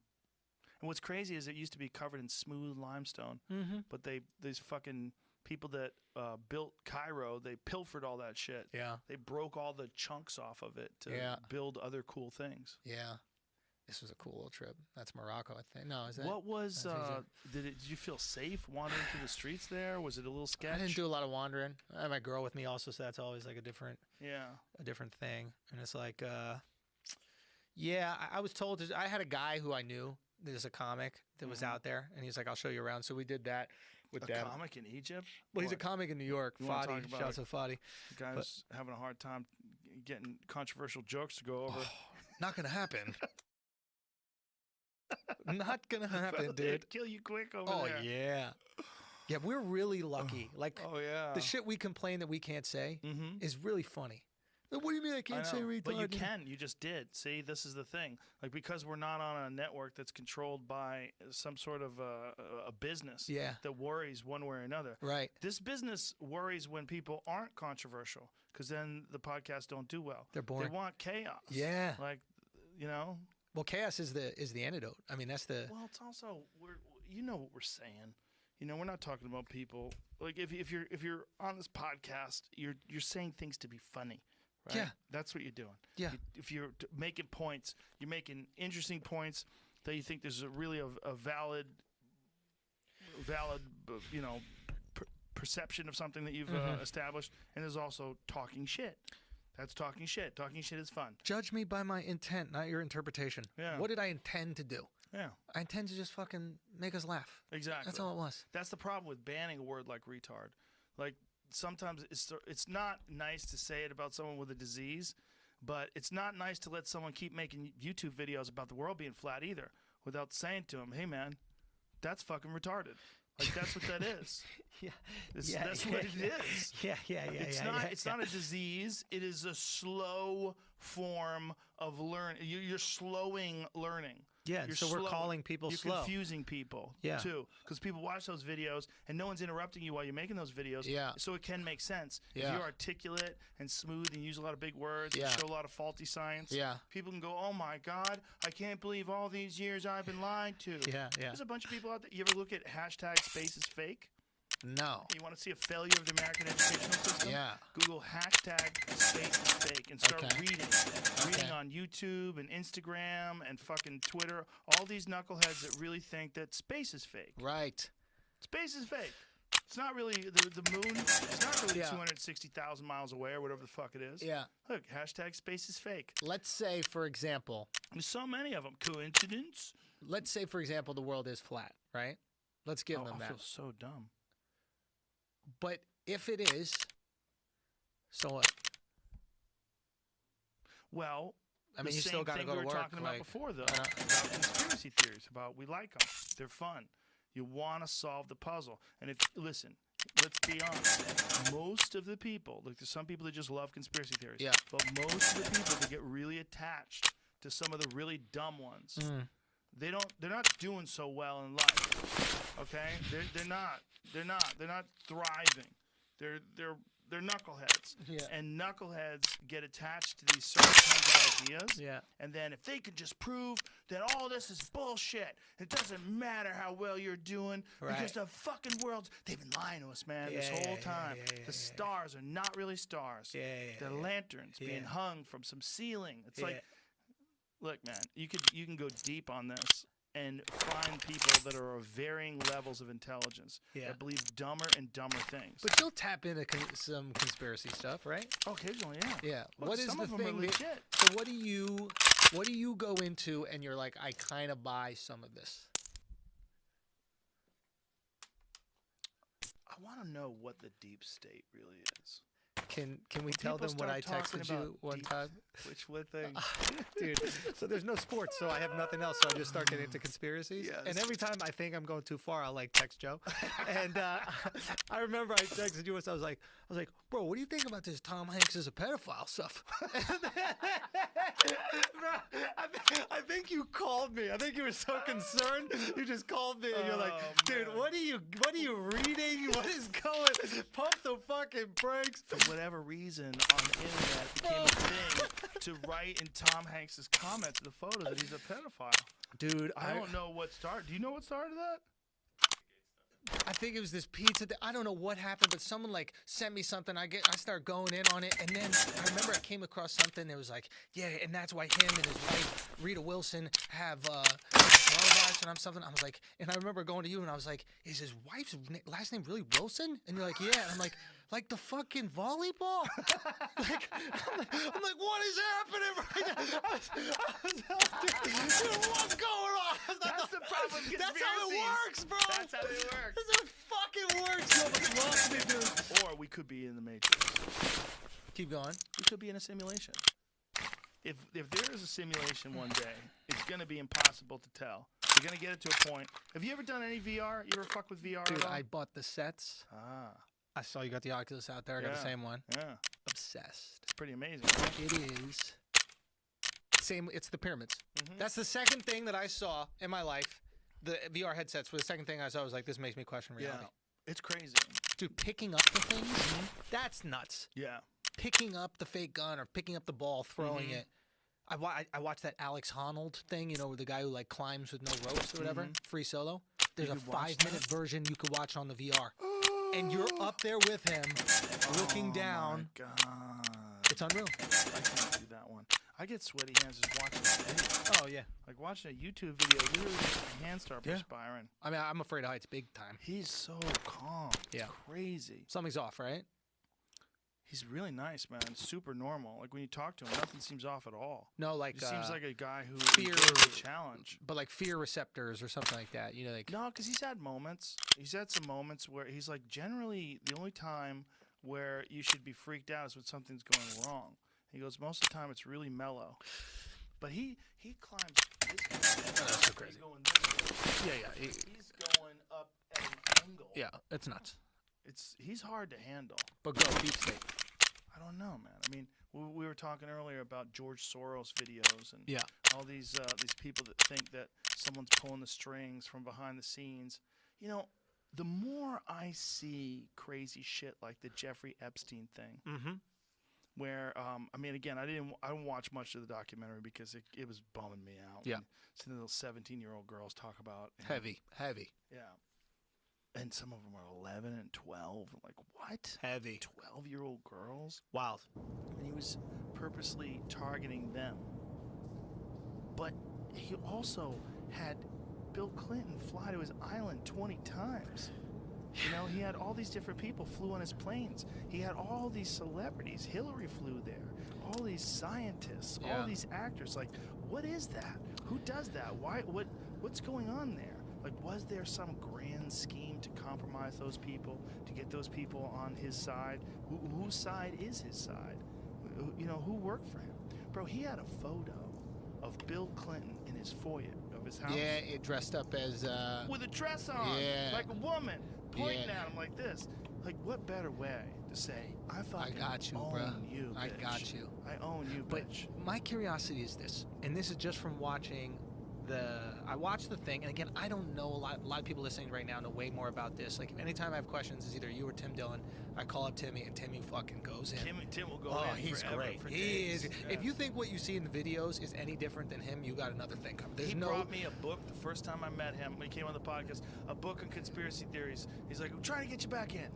And what's crazy is it used to be covered in smooth limestone, but these fucking people that built Cairo, they pilfered all that shit. Yeah. They broke all the chunks off of it to build other cool things. Yeah. This was a cool little trip. That's Morocco, I think. No, is that? What was? that's Egypt. Did you feel safe wandering through the streets there? Was it a little sketch? I didn't do a lot of wandering. I had my girl with me also, so that's always like a different thing. And it's like, I was told. I had a guy who I knew. There's a comic that was out there, and he's like, "I'll show you around." So we did that with them. A comic in Egypt? Well, he's a comic in New York. Fadi, shouts to Fadi. Guy's having a hard time getting controversial jokes to go over. Not gonna happen. Not gonna happen, dude. Kill you quick over there. Oh yeah, yeah. We're really lucky. Like, the shit we complain that we can't say is really funny. What do you mean I can't say retarded? But you can. You just did. See, this is the thing. Like, because we're not on a network that's controlled by some sort of a business that worries one way or another. Right. This business worries when people aren't controversial, because then the podcasts don't do well. They're boring. They want chaos. Yeah. Like, you know. Well, chaos is the antidote. I mean, that's the. Well, it's also you know what we're saying. You know, we're not talking about people like if you're on this podcast, you're saying things to be funny. Right? Yeah. That's what you're doing. Yeah. If you're making points, you're making interesting points that you think there's really a valid, you know, perception of something that you've established. And there's also talking shit. That's talking shit. Talking shit is fun. Judge me by my intent, not your interpretation. Yeah. What did I intend to do? Yeah. I intend to just fucking make us laugh. Exactly. That's all it was. That's the problem with banning a word like retard. Like, sometimes it's not nice to say it about someone with a disease, but it's not nice to let someone keep making YouTube videos about the world being flat either without saying to them, hey, man, that's fucking retarded. Like, that's what that is. That's what it is. Yeah. It's not a disease. It is a slow form of learning. You're slowing learning. Yeah, You're so we're calling people slow. You're confusing people, too, because people watch those videos and no one's interrupting you while you're making those videos. Yeah. So it can make sense. If you're articulate and smooth and use a lot of big words and show a lot of faulty science, people can go, oh, my God, I can't believe all these years I've been lied to. Yeah. There's a bunch of people out there. You ever look at hashtag space is fake? No. You want to see a failure of the American educational system? Yeah. Google hashtag space is fake and start reading. Reading on YouTube and Instagram and fucking Twitter. All these knuckleheads that really think that space is fake. Right. Space is fake. It's not really the moon. It's not really 260,000 miles away or whatever the fuck it is. Yeah. Look, hashtag space is fake. Let's say, for example. There's so many of them. Coincidence? Let's say, for example, the world is flat, right? Let's give them that. I feel so dumb. But if it is, so what? Well, I mean, you still got to go to work. We were talking about before, though, about conspiracy theories. About we like them. They're fun. You want to solve the puzzle. And listen, let's be honest. Most of the people, look, there's some people that just love conspiracy theories. Yeah. But most of the people that get really attached to some of the really dumb ones, they're not doing so well in life. Okay? They're not thriving. They're knuckleheads. Yeah. And knuckleheads get attached to these certain kinds of ideas. Yeah. And then if they could just prove that all this is bullshit, it doesn't matter how well you're doing, because the fucking world's, they've been lying to us, man, this whole time. The stars are not really stars. They're lanterns being hung from some ceiling. It's like, look, man, you can go deep on this and find people that are of varying levels of intelligence that believe dumber and dumber things. But you'll tap into some conspiracy stuff, right? Occasionally, yeah. Yeah. Look, what is some the of them thing? are legit. So what do you go into and you're like, I kind of buy some of this? I want to know what the deep state really is. Can we tell them what I texted you one time? Which what thing? Dude, so there's no sports, so I have nothing else, so I just start getting into conspiracies. Yes. And every time I think I'm going too far, I'll like text Joe. And I remember I texted you once. I was like, bro, what do you think about this Tom Hanks is a pedophile stuff? Bro, I think you called me. I think you were so concerned. You just called me and you're like, dude, what are you reading? What is going? Pump the fucking brakes. For whatever reason, on the internet, it became a thing to write in Tom Hanks's comments of the photos that he's a pedophile. Dude, I don't know what started. Do you know what started that? I think it was this pizza. I don't know what happened, but someone like sent me something. I start going in on it, and then I remember I came across something that was like, yeah, and that's why him and his wife Rita Wilson have coronavirus, and I'm something. I was like, and I remember going to you, and I was like, is his wife's last name really Wilson? And you're like, yeah. And I'm like the fucking volleyball. I'm like, what is happening right now? Dude, what's going on? That's the problem with That's how it works, bro. That's how it works. That's how it fucking works. You almost lost me, dude. Or we could be in the Matrix. Keep going. We could be in a simulation. If there is a simulation one day, it's going to be impossible to tell. You're going to get it to a point. Have you ever done any VR? You ever fuck with VR Dude, at all? I bought the sets. I saw you got the Oculus out there. I got the same one. Yeah. Obsessed. It's pretty amazing. It is. Same. It's the pyramids. That's the second thing that I saw in my life. The VR headsets were the second thing I saw. I was like, this makes me question reality. Yeah. It's crazy. Dude, picking up the things, that's nuts. Yeah. Picking up the fake gun or picking up the ball, throwing it. I watched that Alex Honnold thing, you know, the guy who like climbs with no ropes or whatever, free solo. There's a 5-minute version you could watch on the VR. And you're up there with him, looking down. Oh my God. It's unreal. I can't do that one. I get sweaty hands just watching this video. Oh, yeah. Like watching a YouTube video, literally my hands start perspiring. I mean, I'm afraid of heights big time. He's so calm. Yeah. Crazy. Something's off, right? He's really nice, man. Super normal. Like when you talk to him, nothing seems off at all. No, like he seems like a guy who fear enjoys a challenge. But like fear receptors or something like that. You know, like no, because he's had moments. He's had some moments where he's like, generally the only time where you should be freaked out is when something's going wrong. He goes, most of the time it's really mellow. But he climbs this way. Oh, that's so crazy. He's going this way. Yeah. He's going up at an angle. Yeah, it's nuts. He's hard to handle. But go deep state. I don't know, man. I mean, we were talking earlier about George Soros videos and all these people that think that someone's pulling the strings from behind the scenes. You know, the more I see crazy shit like the Jeffrey Epstein thing, where I mean, again, I didn't watch much of the documentary because it was bumming me out. Yeah, seeing those 17-year-old girls talk about heavy. Yeah. And some of them are 11 and 12. I'm like, what? Heavy. 12-year-old girls? Wild. And he was purposely targeting them. But he also had Bill Clinton fly to his island 20 times. You know, he had all these different people flew on his planes. He had all these celebrities. Hillary flew there. All these scientists, all these actors. Like, what is that? Who does that? Why? What's going on there? Like, was there some grand scheme to compromise those people, to get those people on his side? Whose side is his side? You know, who worked for him? Bro, he had a photo of Bill Clinton in his foyer of his house. Yeah, it dressed up as with a dress on, like a woman, pointing at him like this. Like, what better way to say, I fucking got you, own bro. you, bitch. I got you. I own you, bitch. But my curiosity is this, and this is just from watching I watched the thing, and again, I don't know a lot of people listening right now know way more about this. Like, anytime I have questions, it's either you or Tim Dillon. I call up Timmy, and Timmy fucking goes in. Tim will go in. Oh, he's great. He is. If you think what you see in the videos is any different than him, you got another thing coming. He brought me a book the first time I met him when he came on the podcast. A book on conspiracy theories. He's like, "We're trying to get you back in.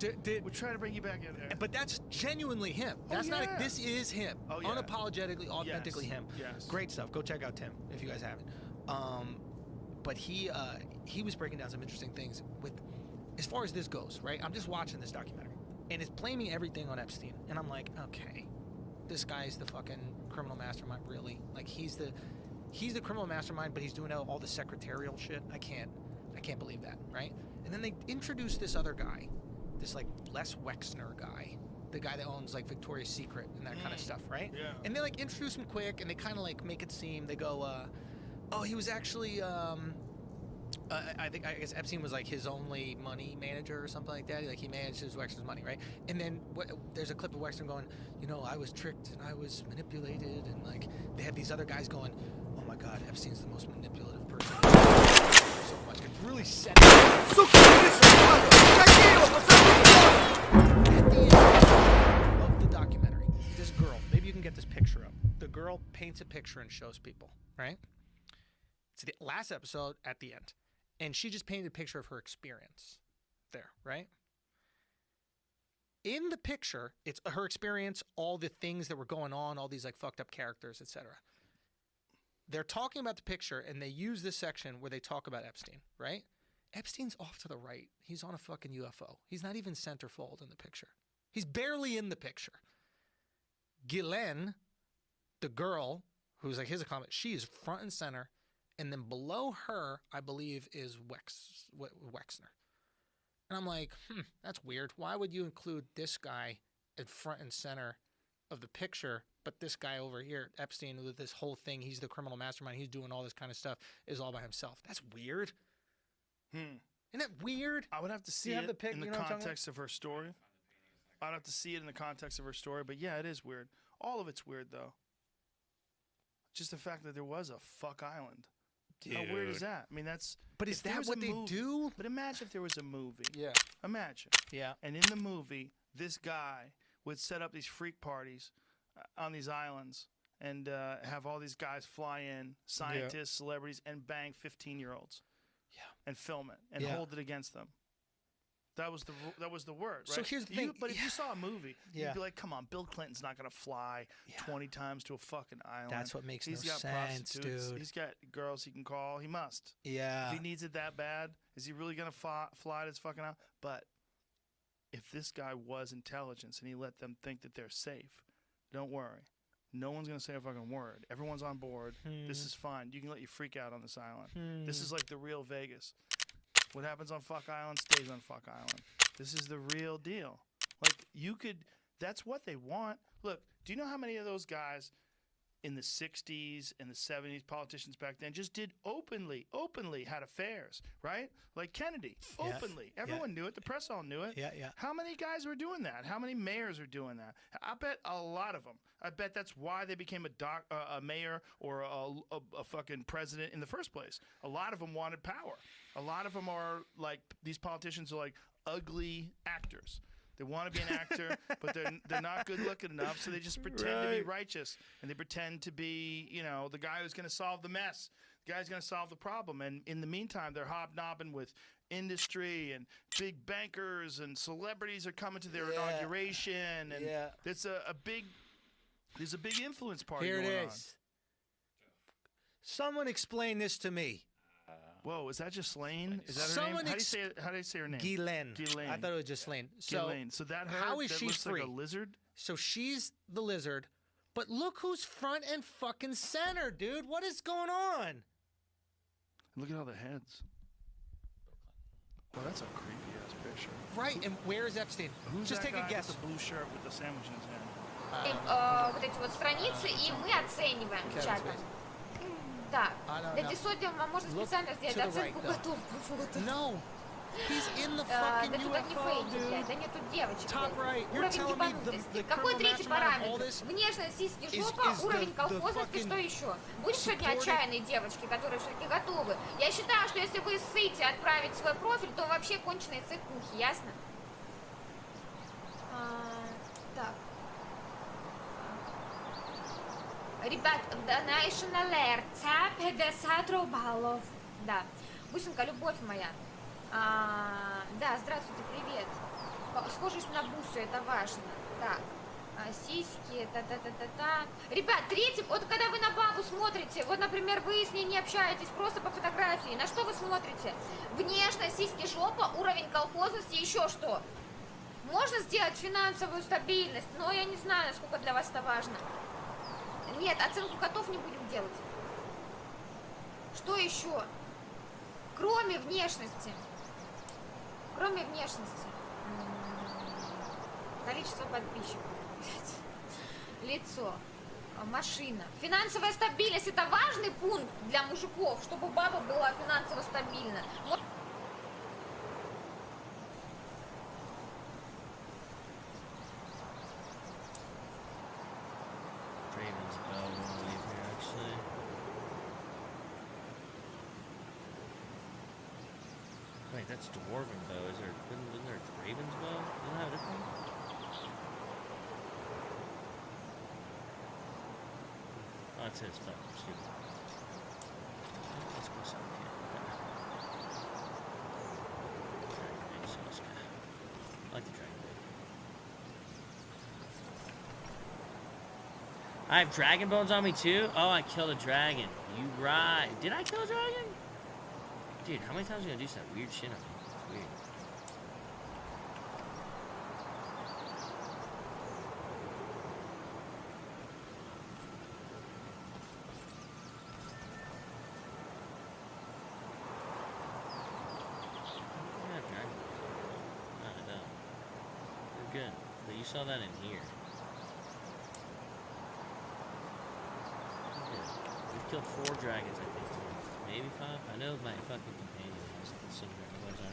We're trying to bring you back in there." But that's genuinely him. That's not. This is him. Oh, yeah. Unapologetically, authentically him. Yes. Great stuff. Go check out Tim if you guys haven't. But he was breaking down some interesting things with, as far as this goes, right? I'm just watching this documentary, and it's blaming everything on Epstein, and I'm like, okay, this guy's the fucking criminal mastermind, really? Like, he's the criminal mastermind, but he's doing all the secretarial shit. I can't believe that, right? And then they introduce this other guy, this like Les Wexner guy, the guy that owns like Victoria's Secret and that kind of stuff, right? Yeah. And they like introduce him quick, and they kind of like make it seem they go, oh, he was actually I guess Epstein was like his only money manager or something like that. He managed his Wexner's money, right? And then there's a clip of Wexner going, you know, I was tricked and I was manipulated, and like they have these other guys going, oh my God, Epstein's the most manipulative person. So much. It's really set. At the end of the documentary, this girl, maybe you can get this picture up. The girl paints a picture and shows people, right? It's the last episode at the end. And she just painted a picture of her experience there, right? In the picture, it's her experience, all the things that were going on, all these like fucked up characters, etc. They're talking about the picture, and they use this section where they talk about Epstein, right? Epstein's off to the right. He's on a fucking UFO. He's not even centerfold in the picture. He's barely in the picture. Ghislaine, the girl, who's like his comment, she is front and center. And then below her, I believe, is Wexner. And I'm like, that's weird. Why would you include this guy in front and center of the picture, but this guy over here, Epstein, with this whole thing, he's the criminal mastermind, he's doing all this kind of stuff, is all by himself? That's weird. Isn't that weird? I would have to see it in the context of her story. I'd have to see it in the context of her story. But yeah, it is weird. All of it's weird, though. Just the fact that there was a fuck island. Dude. How weird is that? I mean, that's... But is that what they do? But imagine if there was a movie. Yeah. Imagine. Yeah. And in the movie, this guy would set up these freak parties on these islands and have all these guys fly in, scientists, celebrities, and bang 15-year-olds. Yeah. And film it and hold it against them. That was the word, right? So here's the thing. But if you saw a movie, Yeah. you'd be like, come on, Bill Clinton's not going to fly 20 times to a fucking island. That's what makes He's no got sense, prostitutes. dude. He's got girls he can call. He must. Yeah. If he needs it that bad, is he really going to fly to this fucking island? But if this guy was intelligence and he let them think that they're safe, don't worry. No one's going to say a fucking word. Everyone's on board. This is fine. You can let you freak out on this island. This is like the real Vegas. What happens on Fuck Island stays on Fuck Island. This is the real deal. Like, you could... That's what they want. Look, do you know how many of those guys in the 60s and the 70s, politicians back then, just did openly had affairs, right? Like Kennedy, openly. Everyone knew it. The press all knew it. Yeah. How many guys were doing that? How many mayors are doing that? I bet a lot of them. I bet that's why they became a mayor or a fucking president in the first place. A lot of them wanted power. A lot of them are like, these politicians are like ugly actors. They want to be an actor, but they're not good looking enough, so they just pretend to be righteous, and they pretend to be, you know, the guy who's going to solve the mess, the guy's going to solve the problem. And in the meantime, they're hobnobbing with industry and big bankers, and celebrities are coming to their inauguration, and there's a big influence party Here going it on. is. Someone explain this to me. Whoa, is that just Lane? Is that her name? How do you say her name? Ghislaine. I thought it was just Lane. Ghislaine. So that her, how is that she looks free? like a lizard? So she's the lizard, but look who's front and fucking center, dude. What is going on? Look at all the heads. Well, that's a creepy ass picture. Right, and where is Epstein? Who's Just that take guy a guess. with the blue shirt with the sandwich in his hand? Вот эти вот страницы, и мы оцениваем чатом. Да. Для Дисодио можно специально сделать оценку готов по фото. No. He's in the fucking да тут одни UFO, фейки, dude. блядь, да нету девочек. Top right. You're Уровень telling me ебанутости. the Какой третий criminal mastermind, all параметр? this Внешность, сиськи, is жопа, уровень the колхозности, fucking что еще? Будем сегодня отчаянные девочки, которые все-таки готовы. Я считаю, что если вы ссыте отправить свой профиль, то вообще конченые цикухи, ясно? Так. Ребят, donation alert, 50 рублей. Да. Бусинка, любовь моя. Да, здравствуйте, привет. Схожесть на бусу, это важно. Так. Сиськи, та-та-та-та-та. Ребят, третий, вот когда вы на бабу смотрите, вот, например, вы с ней не общаетесь, просто по фотографии, на что вы смотрите? Внешность, сиськи, жопа, уровень колхозности, еще что? Можно сделать финансовую стабильность, но я не знаю, насколько для вас это важно. Нет, оценку котов не будем делать. Что еще? Кроме внешности. Кроме внешности. Количество подписчиков. Лицо. Машина. Финансовая стабильность — это важный пункт для мужиков, чтобы баба была финансово стабильна. Draven's bow won't leave here, actually. Wait, that's dwarven bow. Is there? Isn't there Draven's bow? Isn't that different? Oh, it says fuck. Stupid. Let's go south here. Dragon egg sauce. I like the dragon egg. I have dragon bones on me too? Oh, I killed a dragon. You right. Did I kill a dragon? Dude, how many times are you gonna do that weird shit on me? It's weird. Yeah, dragon. No, I don't. We're good. But you saw that in here. We've killed 4 dragons, I think. Maybe 5? I know my fucking companion has some dragon bones on.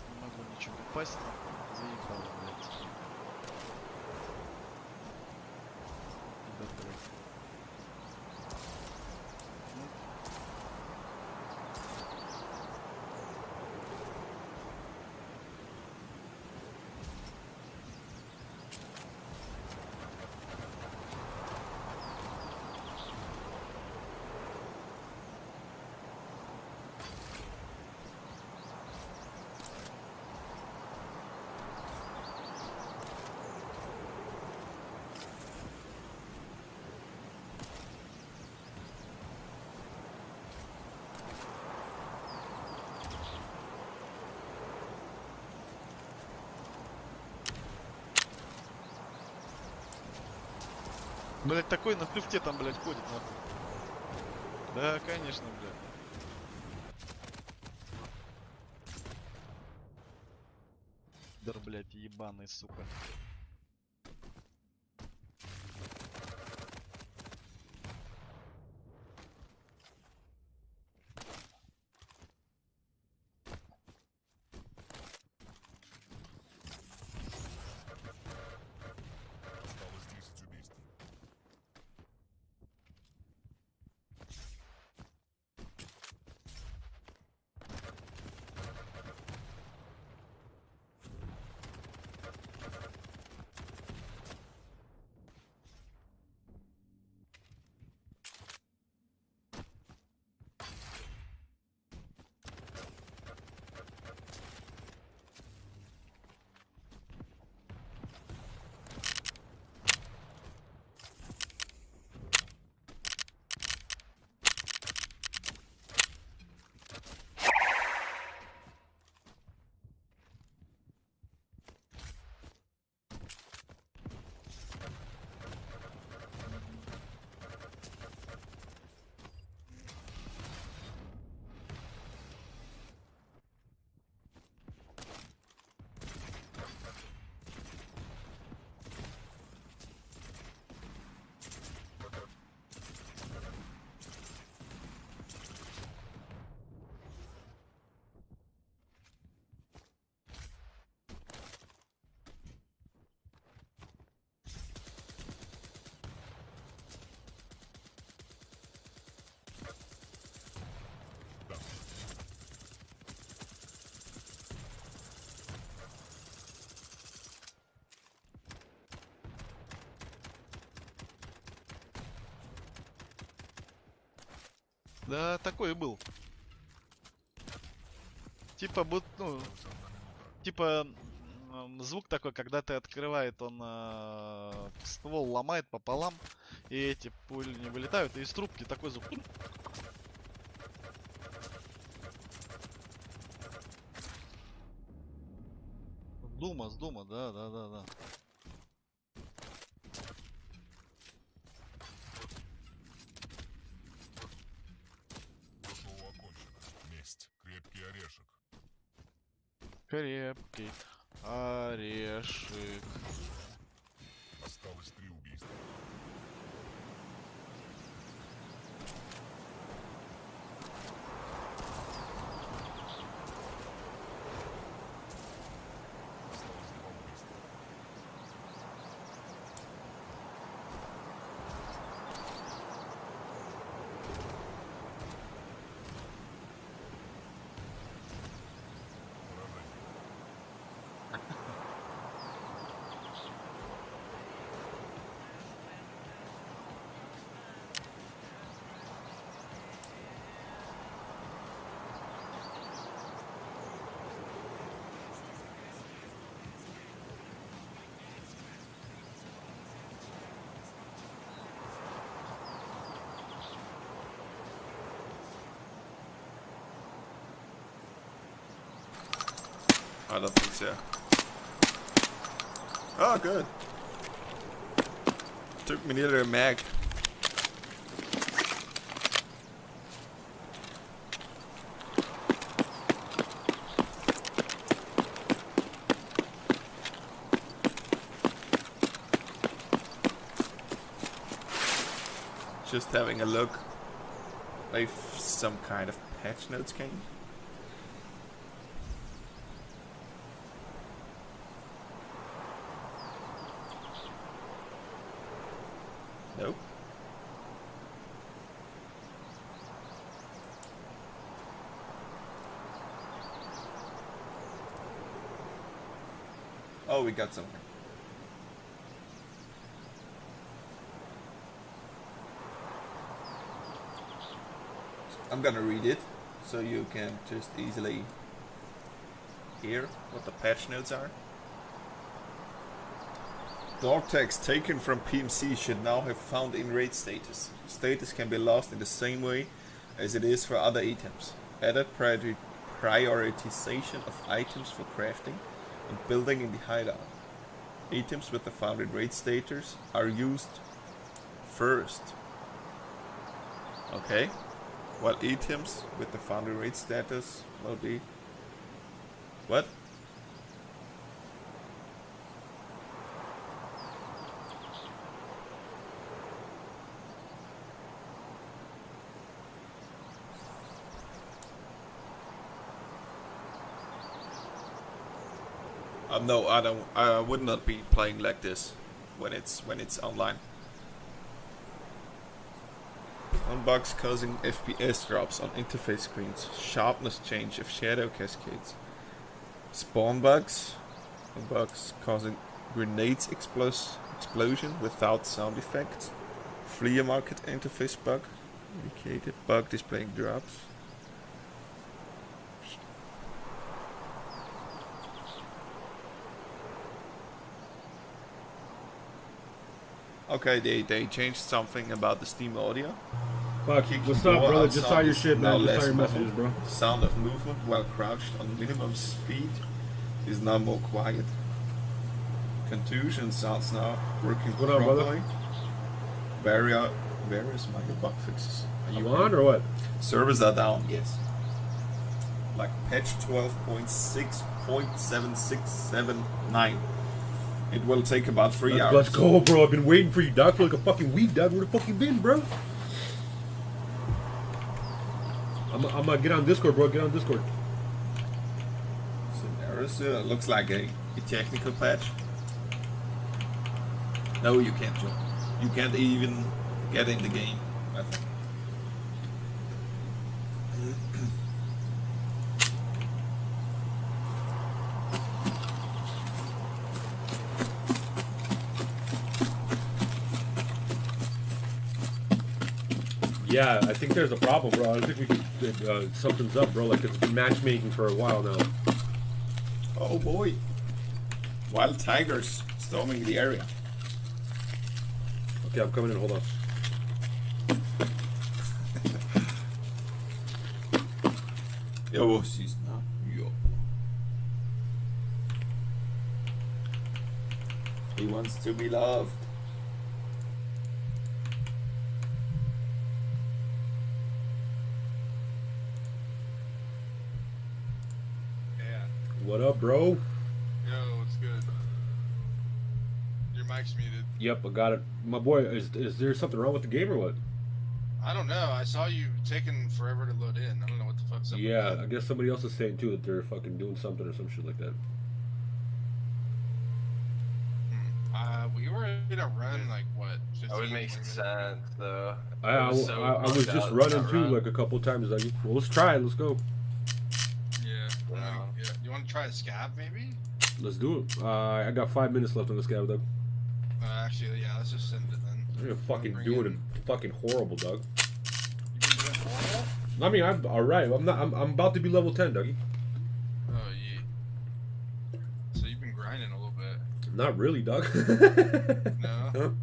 Не могу ничего попасть там. Заебал, блядь. Ребят, блядь. Блять, такой на хребте там, блять, ходит, нахуй. Да, конечно, блядь. Дар, блядь, ебаный, сука. Да, такой и был. Типа, ну, типа, звук такой, когда ты открывает, он ствол ломает пополам, и эти пули не вылетают, и из трубки такой звук. Дума, да. Крепкий орешек. Осталось 3 убийства. I don't think so. Oh, good. Took me nearly a mag. Just having a look if some kind of patch notes came. Nope. Oh, we got something. I'm gonna read it so you can just easily hear what the patch notes are. Dog tags taken from PMC should now have found in raid status. Status can be lost in the same way as it is for other items. Added prioritization of items for crafting and building in the hideout. Items with the found in raid status are used first. Okay. While items with the found in raid status will be... What? No, I don't. I would not be playing like this when it's online. One bugs causing FPS drops on interface screens. Sharpness change of shadow cascades. Spawn bugs. Bugs causing grenades explosion without sound effects. Flea market interface bug indicated. Bug displaying drops. Okay, they changed something about the Steam audio. Fuck, what's up, brother? Just saw your shit, man. Just saw your messages, bro. Sound of movement while crouched on minimum speed is now more quiet. Contusion sounds now working properly. Various minor bug fixes. Are you on or what? Servers are down, yes. Like patch 12.6.7679. It will take about 3 hours. Let's go, bro. I've been waiting for you, dog, for like a fucking week, dog. Where the fuck you been, bro? I'm gonna get on Discord, bro. Get on Discord. So looks like a technical patch. No, you can't join. You can't even get in the game, I think. Yeah, I think there's a problem, bro. I think we could something's up, bro. Like it's been matchmaking for a while now. Oh boy! Wild tigers storming the area. Okay, I'm coming in. Hold on. Yo, she's not. Yo. He wants to be loved. Yeah. What up, bro? Yo, what's good? Your mic's muted. Yep, I got it. My boy, is there something wrong with the game or what? I don't know. I saw you taking forever to load in. I don't know what the fuck's up Yeah, with I guess somebody else is saying too that they're fucking doing something or some shit like that. that. We were gonna run like what? 15, That would make 20 minutes? sense, though. I was just running too like a couple times. Like, well, let's try it. Let's go. Yeah. Yeah. You want to try a scab maybe? Let's do it. I got 5 minutes left on the scab, Doug. Actually, yeah. Let's just send it then. I'm fucking doing it fucking horrible, Doug. You been doing horrible? I mean, I'm all right. I'm about to be level 10, Dougie. Oh yeah. So you've been grinding a little bit. Not really, Doug. No.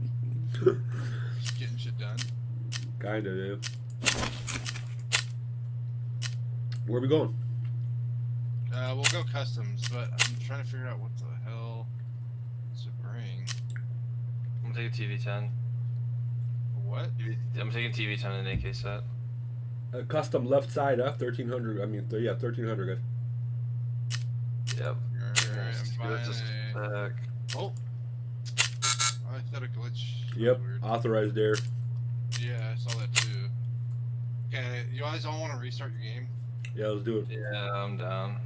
Just getting shit done. Kinda, yeah. Where are we going? We'll go customs, but I'm trying to figure out what the hell to bring. I'm taking TV10. What? I'm taking TV10 in AK set. Custom left side, 1300. I mean, yeah, 1300, guys. Yep. Alright, I'm buying just a... Oh! I thought a glitch. Yep, authorized there. Yeah, I saw that too. Okay, you guys all want to restart your game? Yeah, let's do it. Yeah, I'm down.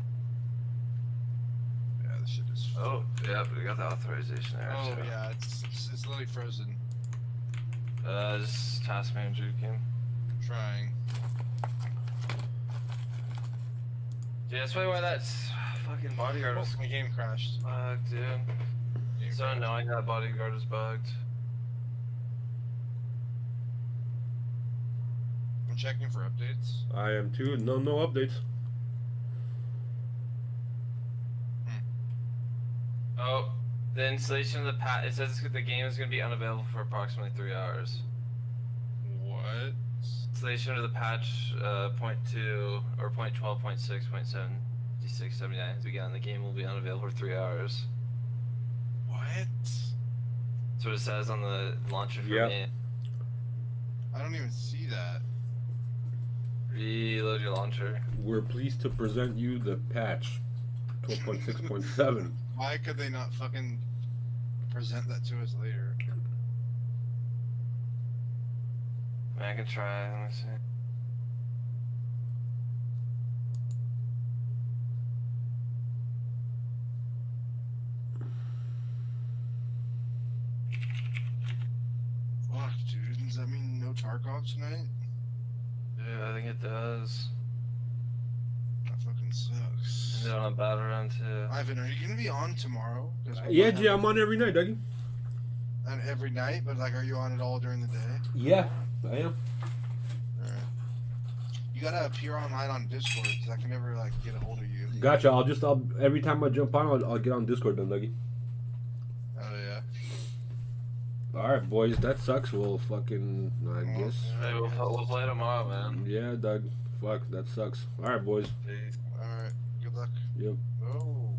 Yeah, this shit is... Oh, yeah, we got the authorization there. Oh, too. yeah, it's literally frozen. Just task manager game. I'm trying. Yeah, that's probably why that fucking bodyguard was... My game crashed. Fuck, dude. So annoying that bodyguard was bugged. I'm checking for updates. I am too. No updates. Oh, the installation of the patch. It says the game is going to be unavailable for approximately 3 hours. What? Installation of the patch, 0.2 or 0.12.6.7679 has begun. The game will be unavailable for 3 hours. What? That's what it says on the launcher for Yep. me. I don't even see that. Reload your launcher. We're pleased to present you the patch 12.6.7. Why could they not fucking present that to us later? I can try. Let me see. Fuck, dude. Does that mean no Tarkov tonight? Yeah, I think it does. That fucking sucks. And then on a battle round too. Ivan, are you gonna be on tomorrow? 'Cause we Yeah, might have- G, I'm on every night, Dougie. And every night, but like, are you on it all during the day? Yeah, I am. Alright. You gotta appear online on Discord, because I can never like get a hold of you. Gotcha. I'll every time I jump on, I'll get on Discord then, Dougie. Oh yeah. All right, boys. That sucks. Well, fucking, I guess. Hey, we'll play tomorrow, man. Yeah, Doug. Fuck, that sucks. All right, boys. Alright. Good luck. Yep. Oh.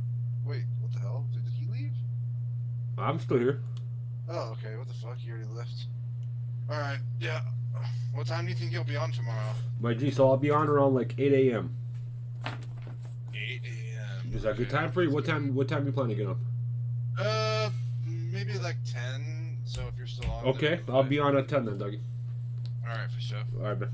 Wait. What the hell? Did he leave? I'm still here. Oh, okay. What the fuck? He already left. Alright. Yeah. What time do you think you'll be on tomorrow? My G, so I'll be on around like 8 a.m. 8 a.m. Is that a good time for you? What time you plan to get on? Maybe like 10. So if you're still on. Okay, I'll be on at 10 then, Dougie. Alright, for sure. All right, man.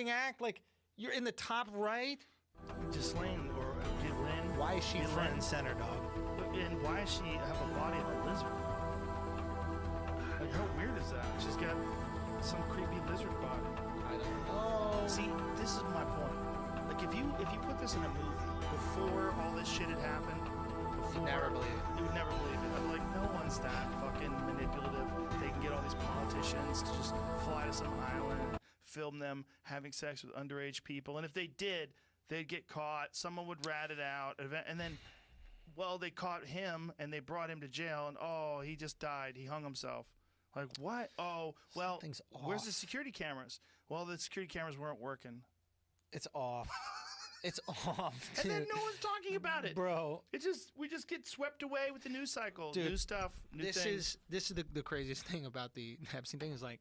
act? Like, you're in the top right. Ghislaine or Ghislaine. Why is she front and center, dog? And why does she have a body of a lizard? Like, how weird is that? She's got some creepy lizard body. I don't know. See, this is my point. Like, if you put this in a movie before all this shit had happened, You never believe it. You would never believe it. I'm like, no one's that fucking manipulative. They can get all these politicians to just fly to some island, film them having sex with underage people, and if they did, they'd get caught. Someone would rat it out, and then, well, they caught him and they brought him to jail, and oh, he just died. He hung himself. Like, what? Oh, well, where's the security cameras? Well, the security cameras weren't working. It's off. It's off, And dude. then no one's talking about it, bro. We just get swept away with the news cycle, Dude, new stuff, new this things. is the craziest thing about the Epstein thing is like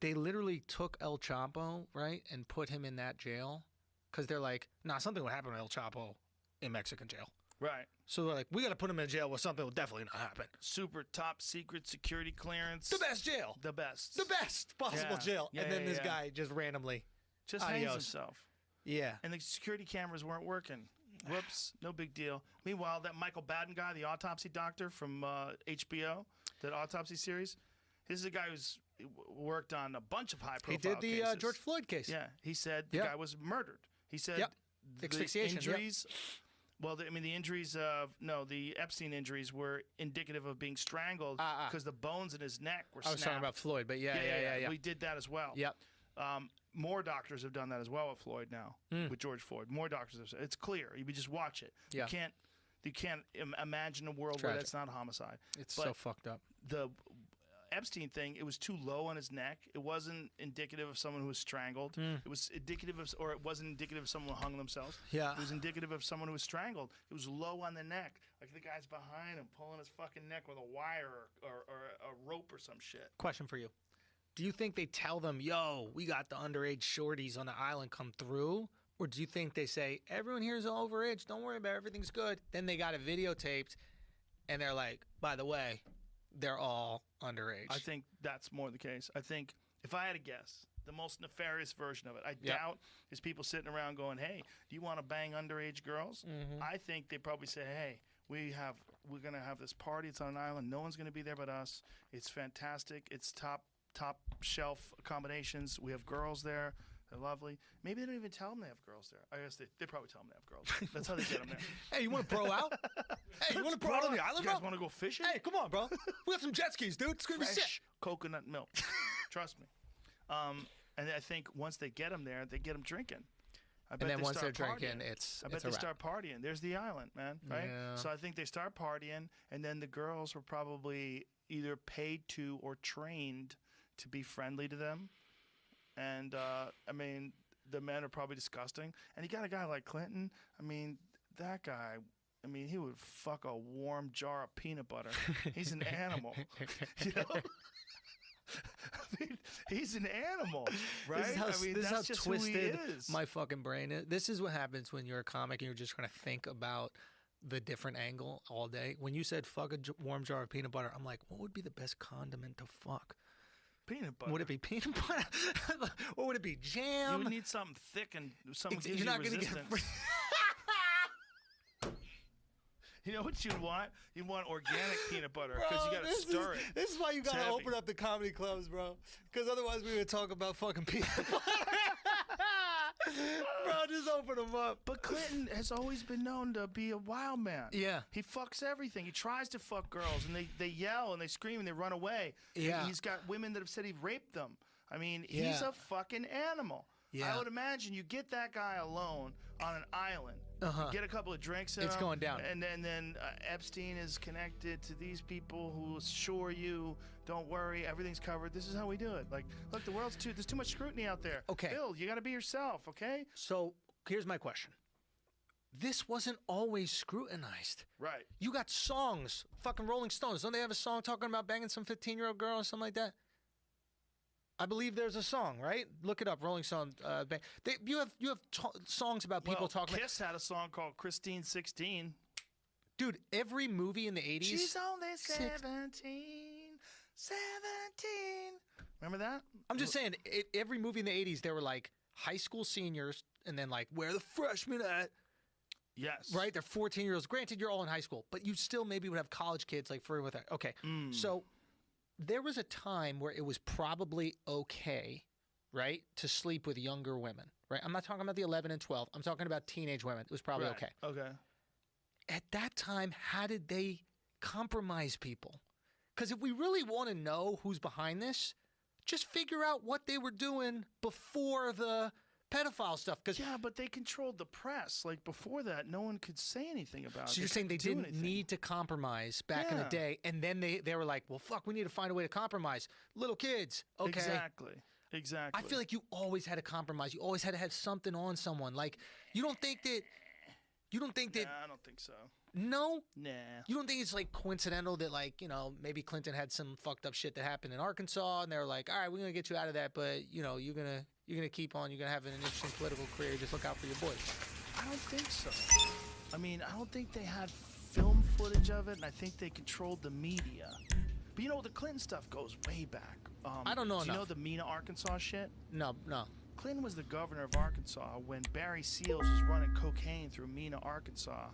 they literally took El Chapo, right, and put him in that jail because they're like, nah, something would happen to El Chapo in Mexican jail. Right. So they're like, we got to put him in jail where something will definitely not happen. Super top secret security clearance. The best jail. The best. The best possible Yeah. jail. Yeah, and then yeah, this yeah. guy just randomly Just adios. hangs himself. Yeah. And the security cameras weren't working. Whoops, no big deal. Meanwhile, that Michael Baden guy, the autopsy doctor from HBO, that autopsy series, this is a guy who's worked on a bunch of high-profile He did the cases. George Floyd case. Yeah, he said the Yep. guy was murdered. He said Yep. the Asphyxiation, yep. injuries. Well, the injuries of the Epstein injuries were indicative of being strangled because the bones in his neck were. I was talking about Floyd, but yeah. We did that as well. Yep. More doctors have done that as well with Floyd now, with George Floyd. More doctors have said it's clear. You just watch it. Yeah. You can't imagine a world where Tragic. that's not homicide. It's But so fucked up. The Epstein thing, it was too low on his neck. It wasn't indicative of someone who was strangled. It was indicative of, or it wasn't indicative of someone who hung themselves. Yeah. It was indicative of someone who was strangled. It was low on the neck. Like the guy's behind him pulling his fucking neck with a wire or a rope or some shit. Question for you. Do you think they tell them, yo, we got the underage shorties on the island come through? Or do you think they say, everyone here is overage, don't worry about it, everything's good? Then they got it videotaped, and they're like, by the way, they're all underage. I think that's more the case. I think, if I had to guess, the most nefarious version of it, I doubt is people sitting around going, hey, do you want to bang underage girls? I think they probably say, hey, we're going to have this party. It's on an island. No one's going to be there but us. It's fantastic. It's top shelf accommodations. We have girls there. They're lovely. Maybe they don't even tell them they have girls there. I guess they probably tell them they have girls. That's how they get them there. Hey, you want to bro out? Hey, you want to bro out on the island, You guys bro? want to go fishing? Hey, come on, bro. We got some jet skis, dude. It's going to be sick. Fresh coconut milk. Trust me. And I think once they get them there, they get them drinking. I bet then they once start they're drinking, partying. I bet it's a they wrap. start partying. There's the island, man, right? Yeah. So I think they start partying, and then the girls were probably either paid to or trained to be friendly to them. And, the men are probably disgusting. And you got a guy like Clinton. That guy, he would fuck a warm jar of peanut butter. He's an animal. You know? He's an animal, right? This is how that's just who he twisted is. my fucking brain is. This is what happens when you're a comic and you're just trying to think about the different angle all day. When you said fuck a warm jar of peanut butter, I'm like, what would be the best condiment to fuck? Peanut butter. Would it be peanut butter? Or would it be jam? You would need something thick and something gives You're you not gonna resistance. get You know what you'd want? You'd want organic peanut butter because you got to stir it. This is why you It's got to heavy. open up the comedy clubs, bro. Because otherwise we would talk about fucking peanut butter. Bro, just open them up. But Clinton has always been known to be a wild man. Yeah. He fucks everything. He tries to fuck girls, and they yell and they scream and they run away. Yeah. And he's got women that have said he raped them. He's Yeah. a fucking animal. Yeah. I would imagine you get that guy alone on an island. Uh-huh. You get a couple of drinks in It's him, going down. And then Epstein is connected to these people who assure you, don't worry, everything's covered. This is how we do it. Like, look, the world's there's too much scrutiny out there. Okay. Bill, you got to be yourself, okay? So here's my question. This wasn't always scrutinized. Right. You got songs, fucking Rolling Stones. Don't they have a song talking about banging some 15-year-old girl or something like that? I believe there's a song, right? Look it up, Rolling Stone. You have songs about people talking. Kiss had a song called Christine 16. Dude, every movie in the 80s. She's only 17. Remember that? I'm just saying, every movie in the 80s, they were like, high school seniors, and then like, where are the freshmen at? Yes. Right? They're 14-year-olds. Granted, you're all in high school, but you still maybe would have college kids like flirting with that. Okay. So there was a time where it was probably okay, right, to sleep with younger women, right? I'm not talking about the 11 and 12. I'm talking about teenage women. It was probably Right. okay. Okay. At that time, how did they compromise people? Because if we really want to know who's behind this, just figure out what they were doing before the pedophile stuff. Because yeah, but they controlled the press. Like before that, no one could say anything about it. So you're saying they couldn't do didn't anything. need to compromise back in the Yeah. day, and then they were like, well, fuck, we need to find a way to compromise. Little kids, okay. Exactly. I feel like you always had to compromise. You always had to have something on someone. Like, you don't think that... Nah, I don't think so. No? Nah. You don't think it's like coincidental that like, you know, maybe Clinton had some fucked up shit that happened in Arkansas and they were like, all right, we're going to get you out of that, but you know, you're going to keep on, you're going to have an interesting political career. Just look out for your boys. I don't think so. I mean, I don't think they had film footage of it, and I think they controlled the media. But you know, the Clinton stuff goes way back. I don't know Do you know enough. the Mena, Arkansas shit? No. Clinton was the governor of Arkansas when Barry Seals was running cocaine through Mena, Arkansas.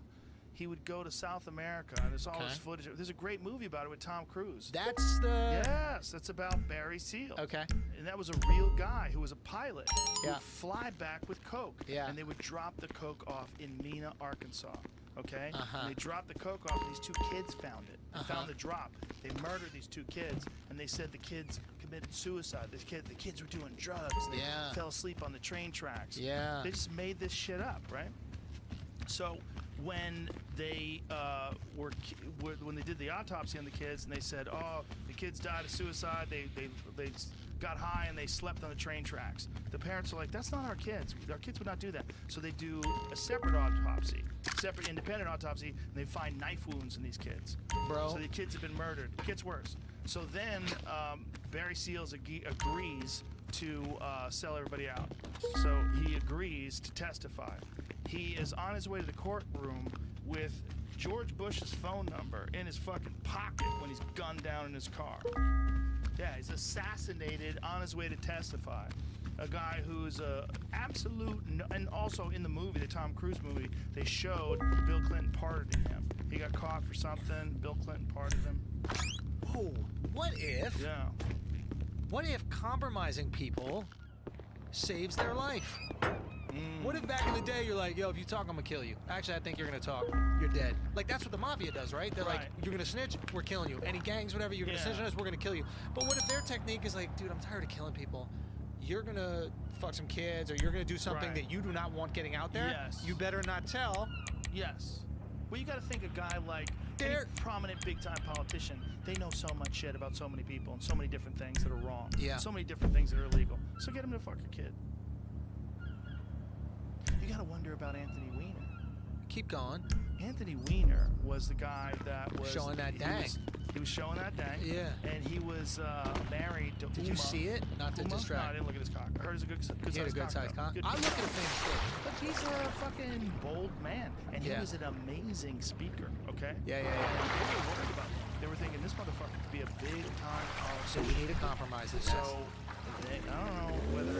He would go to South America, and there's all this footage. There's a great movie about it with Tom Cruise. That's the... Yes, that's about Barry Seals. Okay. And that was a real guy who was a pilot who Yeah. would fly back with coke. Yeah. And they would drop the coke off in Mena, Arkansas. Okay? Uh-huh. And they dropped the coke off, and these two kids found it. They found the drop. They murdered these two kids, and they said the kids committed suicide. The kids were doing drugs. They Yeah. fell asleep on the train tracks. Yeah. They just made this shit up, right? So when they when they did the autopsy on the kids and they said, oh, the kids died of suicide, they got high and they slept on the train tracks. The parents are like, that's not our kids. Our kids would not do that. So they do a separate autopsy, separate independent autopsy, and they find knife wounds in these kids. Bro. So the kids have been murdered. It gets worse. So then Barry Seals agrees to sell everybody out. So he agrees to testify. He is on his way to the courtroom with George Bush's phone number in his fucking pocket when he's gunned down in his car. Yeah, he's assassinated on his way to testify. A guy who's a absolute, and also in the movie, the Tom Cruise movie, they showed Bill Clinton pardoning him. He got caught for something. Bill Clinton pardoned him. Oh, what if? Yeah. What if compromising people saves their life? What if back in the day you're like, yo, if you talk, I'm gonna kill you. Actually, I think you're gonna talk. You're dead. Like, that's what the mafia does, right? They're like, you're gonna snitch, we're killing you. Any gangs, whatever, you're gonna snitch on us, we're gonna kill you. But what if their technique is like, dude, I'm tired of killing people. You're gonna fuck some kids, or you're gonna do something that you do not want getting out there. Yes. You better not tell. Yes. Well, you got to think a guy like any prominent big-time politician, they know so much shit about so many people and so many different things that are wrong. Yeah. So many different things that are illegal. So get him to fuck a kid. You got to wonder about Anthony Weiner. Keep going. Anthony Weiner was the guy that was Showing that dang. He was showing that dang. Yeah. And he was married to Did you see it? Not to Uma? distract. No, I didn't look at his cock. I heard he's a good He had a sized good sized cock. Good I look cock. at a famous kid. But he's a fucking bold man, and he Yeah. was an amazing speaker. Okay. Yeah. And they were worried about him. They were thinking this motherfucker could be a big time So we need to compromise this. So they, I don't know whether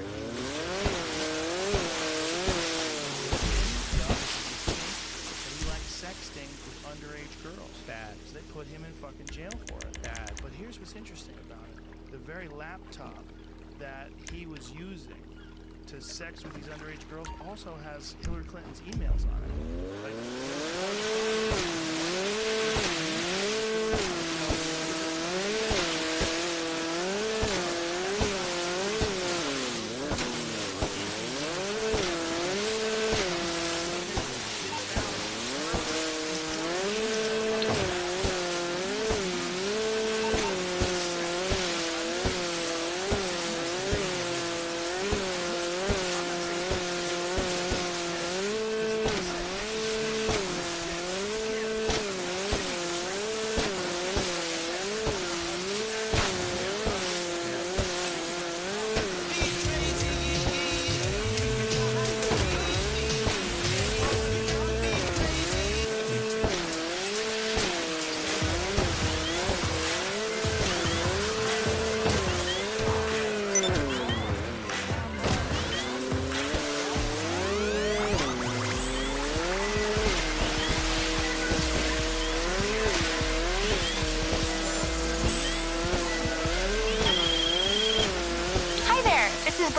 he likes sexting with underage girls. Bad. So they put him in fucking jail for it. Bad. But here's what's interesting about it: the very laptop that he was using to sex with these underage girls also has Hillary Clinton's emails on it.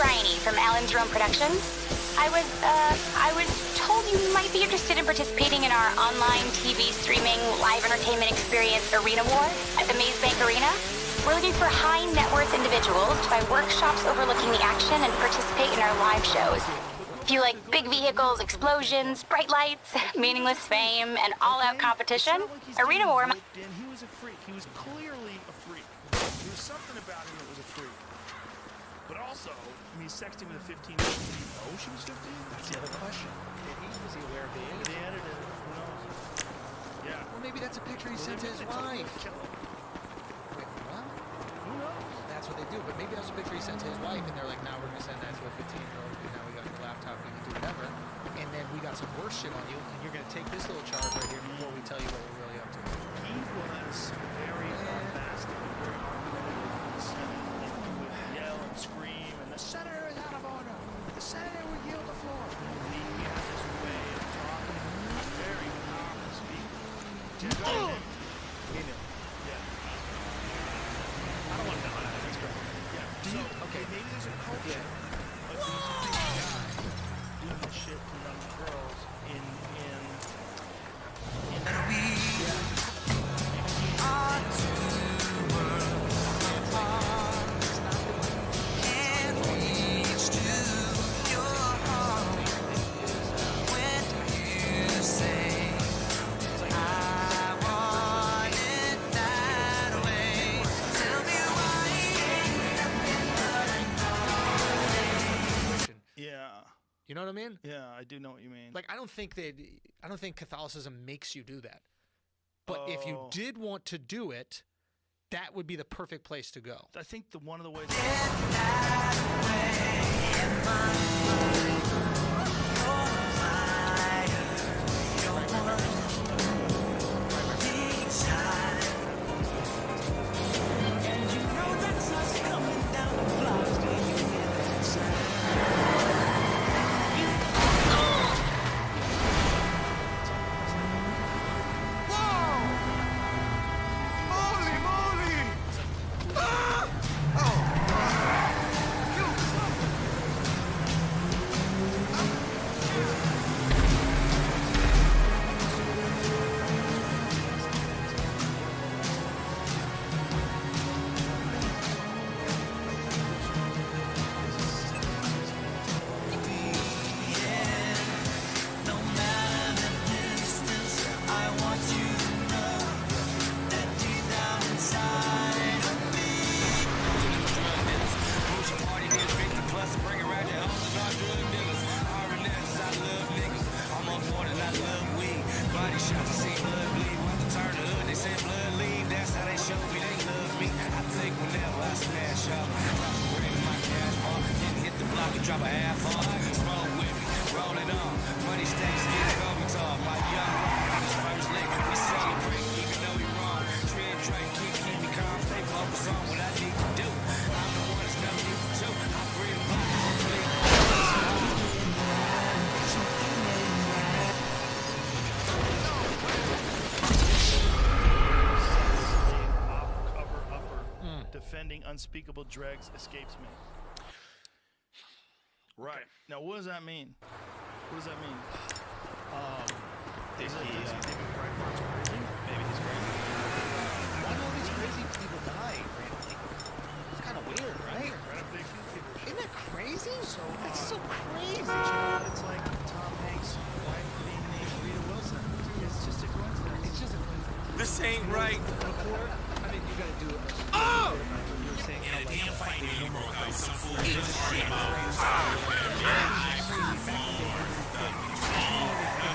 Bryony from Alan's Rome Productions. I was told you might be interested in participating in our online TV streaming live entertainment experience Arena War at the Maze Bank Arena. We're looking for high net worth individuals to buy workshops overlooking the action and participate in our live shows. If you like big vehicles, explosions, bright lights, meaningless fame, and all-out competition, Arena War. He was a freak. He was clearly a freak. There was something about him that was a freak. But also, I mean, sexting with a 15-year-old. Did he know she was 15? That's the other question. Did he? Was he aware of the age? They edited it. Who knows? Yeah. Well, maybe that's a picture he sent to his wife. Wait, what? Who knows? That's what they do. But maybe that's a picture he sent to his wife, and they're like, now we're going to send that to a 15-year-old. Now we got your laptop, we can do whatever. And then we got some worse shit on you, and you're going to take this little charge right here before we tell you what we're really up to. He was very bombastic and very argumentative in the Senate. And he would yell and scream, and the senator is out of order. The senator would yield the floor. He had this way of talking, very powerful speaker. He knew. Yeah. I don't want to know that. That's great. Yeah. So, okay, maybe there's a culture of these big guys doing this shit to young girls in You know what I mean? Yeah, I do know what you mean. Like, I don't think Catholicism makes you do that. But if you did want to do it, that would be the perfect place to go. I think one of the ways. Drop a half on, smoke with me, roll it on. Money stacks, get Kobe talk. My young rock, this first lick, we celebrate, even though we wrong. Tread track, keep me calm, stay focused on what I need to do. I'm the one that's never need to do. I'm free to buy, Defending unspeakable dregs escapes me. Right. Now, what does that mean? What does that mean? Maybe he's crazy. Maybe he's crazy. Why do all these crazy people die randomly? It's kind of weird, right? Isn't that crazy? That's so crazy. It's like Tom Hanks' wife being named Rita Wilson. It's just a coincidence. It's just a coincidence. This ain't right. I mean, you gotta do it. Oh! You were saying how, like, fight broke out. Some fool just talking about.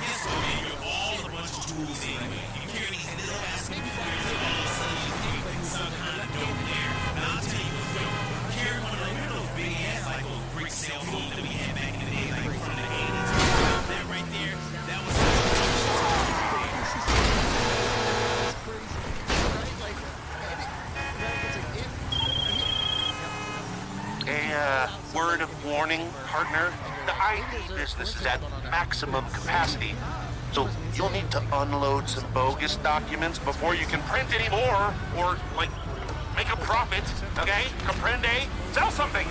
Guess what, man? You're all a bunch of tools anyway. You carry these little ass people around, all of a sudden you think some kind of dope there. Now I'll tell you what, yo, carry one of those big ass like old brick cell phones that we had back in the day, like from the 80s. That right there, that was A word of warning, partner. The ID business is at maximum capacity, so you'll need to unload some bogus documents before you can print any more, or, like, make a profit, okay? Comprende? Sell something!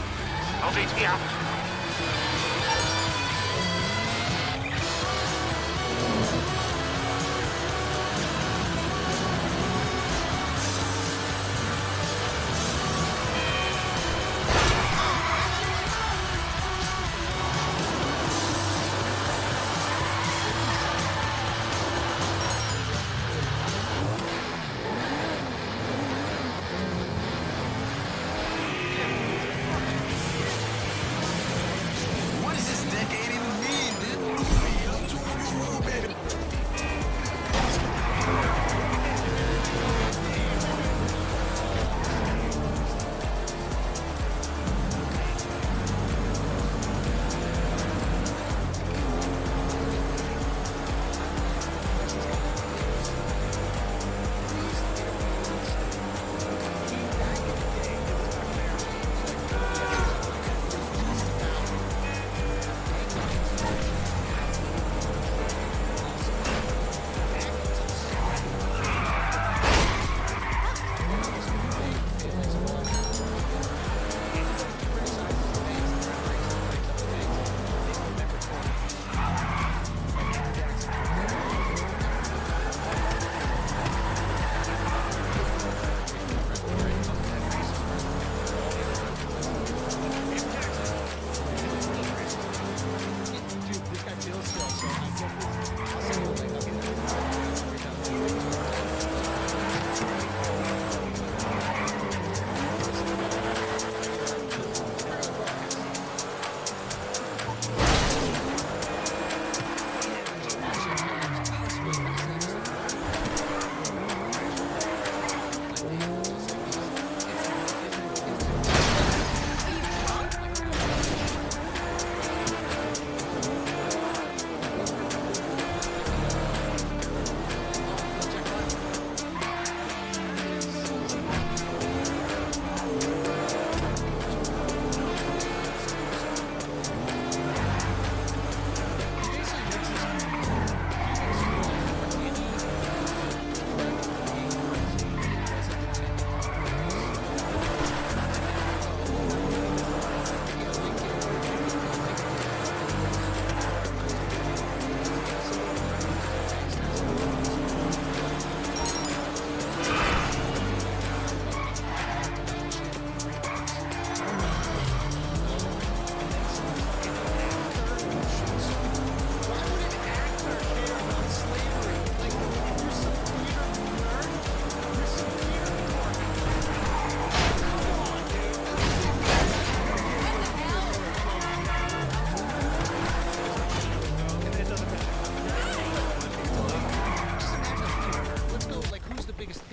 LJT out. What does this decade even mean, dude? Baby.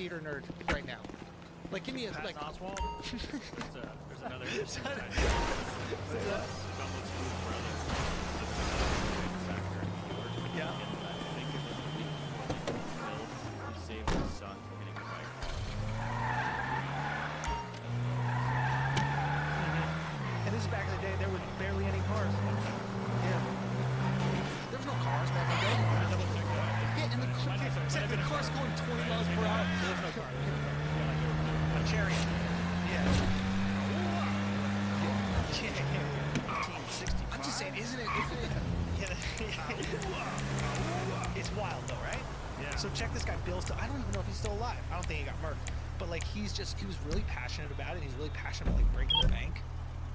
theater nerd right now? Like, give me a like. Oswald? There's another. Yeah. He saved his son from getting the bike. And this is back in the day. There was barely any cars. Yeah. There was no cars back in the day. Yeah, and the car's going 20 miles per hour. There's no car. A chariot. Yeah. I'm just saying, isn't it? It's wild though, right? Yeah. So check this guy Bill's. I don't even know if he's still alive. I don't think he got murdered. But like he was really passionate about it. He's really passionate about like breaking the bank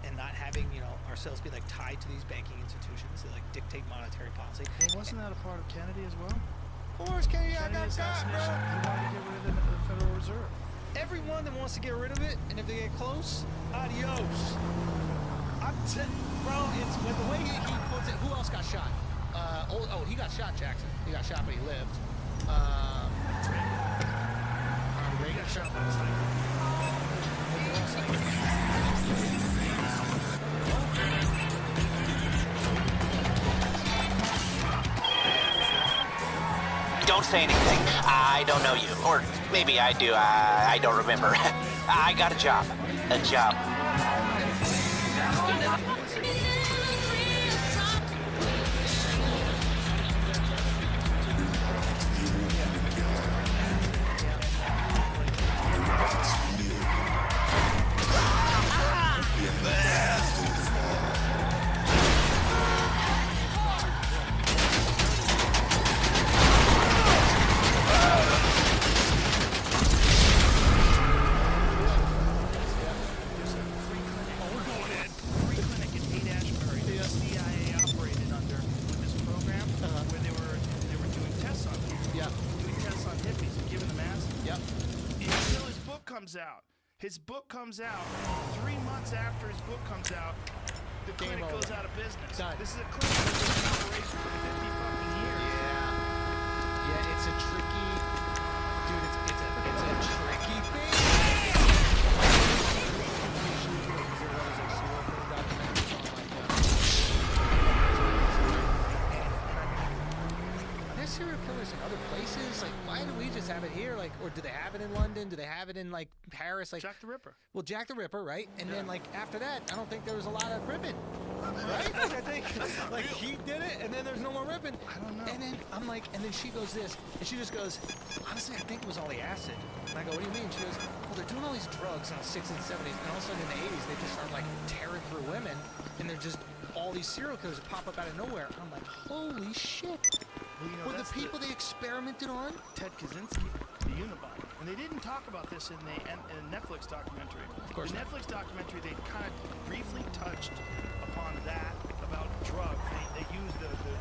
and not having, you know, ourselves be like tied to these banking institutions that like dictate monetary policy. Well, wasn't that a part of Kennedy as well? Of course, Kennedy, I got got, bro. He wanted to get rid of the Federal Reserve. Everyone that wants to get rid of it, and if they get close, adios. Bro, it's with the way he puts it. Who else got shot? He got shot, Jackson. He got shot, but he lived. Ray got shot. Don't say anything. I don't know you. Or maybe I do. I don't remember. I got a job. A job. comes out. His book comes out 3 months after his book comes out. The clinic goes out of business. This is a clinic that's been in operation for 50 fucking years. Yeah, it's a tricky, dude. It's a tricky thing. Are there serial killers in other places? Like, why do we just have it here? Like, or do they have it in London? Do they have it in like Paris? Like Jack the Ripper. Well, Jack the Ripper, right? And then like after that, I don't think there was a lot of ripping, right? Like, I think like he did it, and then there's no more ripping. I don't know. And then I'm like, and then she goes this, and she just goes, honestly, I think it was all the acid. And I go, what do you mean? She goes, well, they're doing all these drugs in the 60s and 70s, and all of a sudden in the 80s, they just start like tearing through women, and they're just all these serial killers that pop up out of nowhere. And I'm like, holy shit. Well, you know, Were the that's people they experimented on? Ted Kaczynski, the Unabomber. And they didn't talk about this in the Netflix documentary. Of course the not. Netflix documentary, they kind of briefly touched upon that, about drugs. They used just the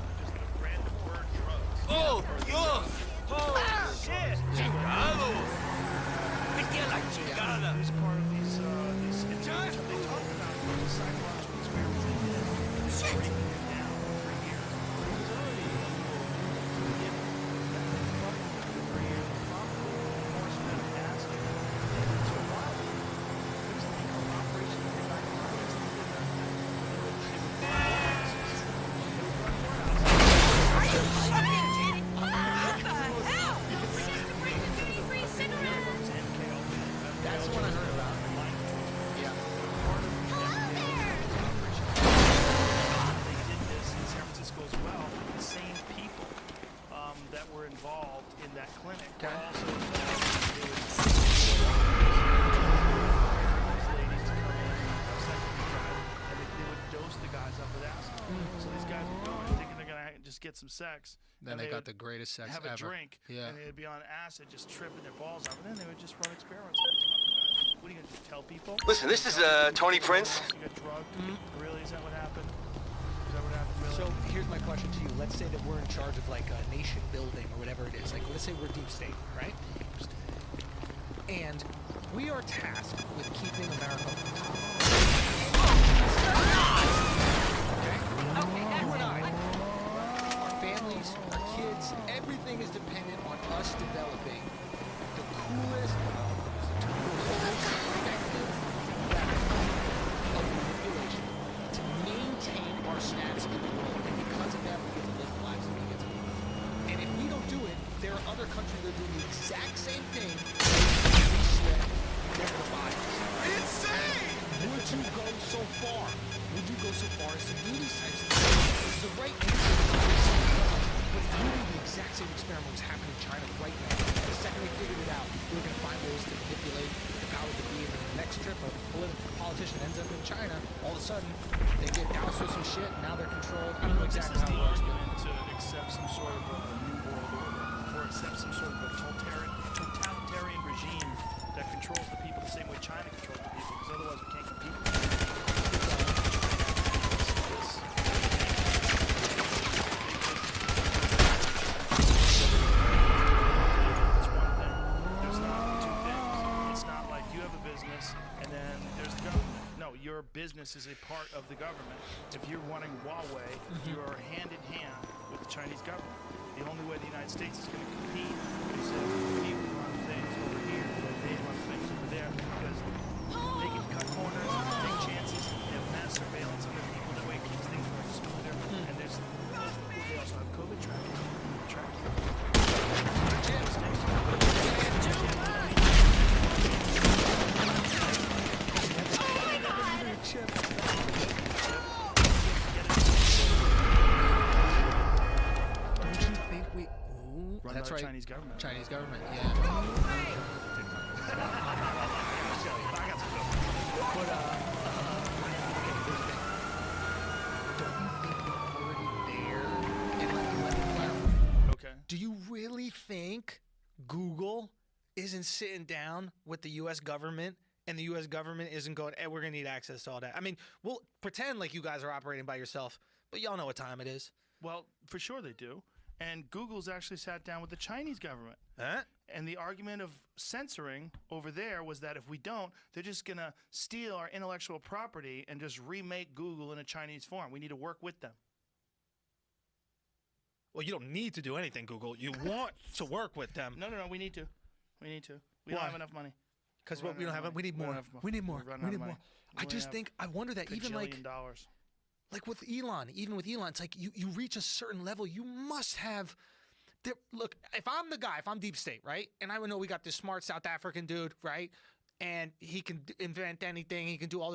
random word drugs. ¡Oh, Dios! ¡Oh, shit! ¡Chingados! ¡Vete a la chingada! Who's part of these they talked about the psychological experiments they did. Breaking it down for years. That's the one I heard about. Yeah. They did this in San Francisco as well. The same people that were involved in that clinic were also involved in these ladies to come in, have sex with these guys, and they would dose the guys up with acid. So these guys would go in thinking they're gonna just get some sex. Then and they got would the greatest sex have ever. a drink, Yeah. and they'd be on acid, just tripping their balls off, and then they would just run experiments on these fucking guys. What are you gonna do? Tell people? Listen, this is Tony Prince. You got drugged? Really? Is that what happened? Is that what happened? Really? So here's my question to you. Let's say that we're in charge of like a nation building or whatever it is. Like let's say we're deep state, right? And we are tasked with keeping America on top. Okay? You and I, our families, our kids, everything is dependent on us developing the coolest, most effective weapon of manipulation to maintain our status in the world. And because of that, we get to live the lives that we get to live. And if we don't do it, there are other countries that are doing the exact same thing. We slip, they're gonna buy us. Insane! Would you go so far? Would you go so far as to do these types of things? The right answer is but literally the exact same experiment was happening in China right now. The second they figured it out, they were going to find ways to manipulate the power to be. And the next trip, a politician ends up in China. All of a sudden, they get doused with some shit, and now they're controlled. I don't know exactly how it works. To accept some sort of a new world order, or accept some sort of a totalitarian regime that controls the people the same way China controls the people, because otherwise we can't compete. It's one thing. There's not two things. It's not like you have a business and then there's the government. No, your business is a part of the government. If you're running Huawei, you are hand in hand with the Chinese government. The only way the United States is going to compete is if we run things over here, they run things over there, because they can cut corners, take chances, they have mass surveillance on their people. That way it keeps things running smoother. And there's, they also have COVID tracking. Don't you think we... Ooh, Run that's by the right. Chinese government. Chinese government, yeah. I got some good. But, don't you think we're already there in like 11th? Okay. Do you really think Google isn't sitting down with the U.S. government and the U.S. government isn't going, hey, we're going to need access to all that? I mean, we'll pretend like you guys are operating by yourself, but y'all know what time it is. Well, for sure they do. And Google's actually sat down with the Chinese government. Huh? And the argument of censoring over there was that if we don't, they're just going to steal our intellectual property and just remake Google in a Chinese form. We need to work with them. Well, you don't need to do anything, Google. You want to work with them. No, we need to. We need to. We Why? don't have enough money. Because we don't have. We need more. We need more. We need more. I just think. I wonder that even like. $1 Like with Elon, even with Elon, it's like you reach a certain level, you must have. Look, if I'm the guy, if I'm deep state, right, and I know we got this smart South African dude, right, and he can invent anything, he can do all this.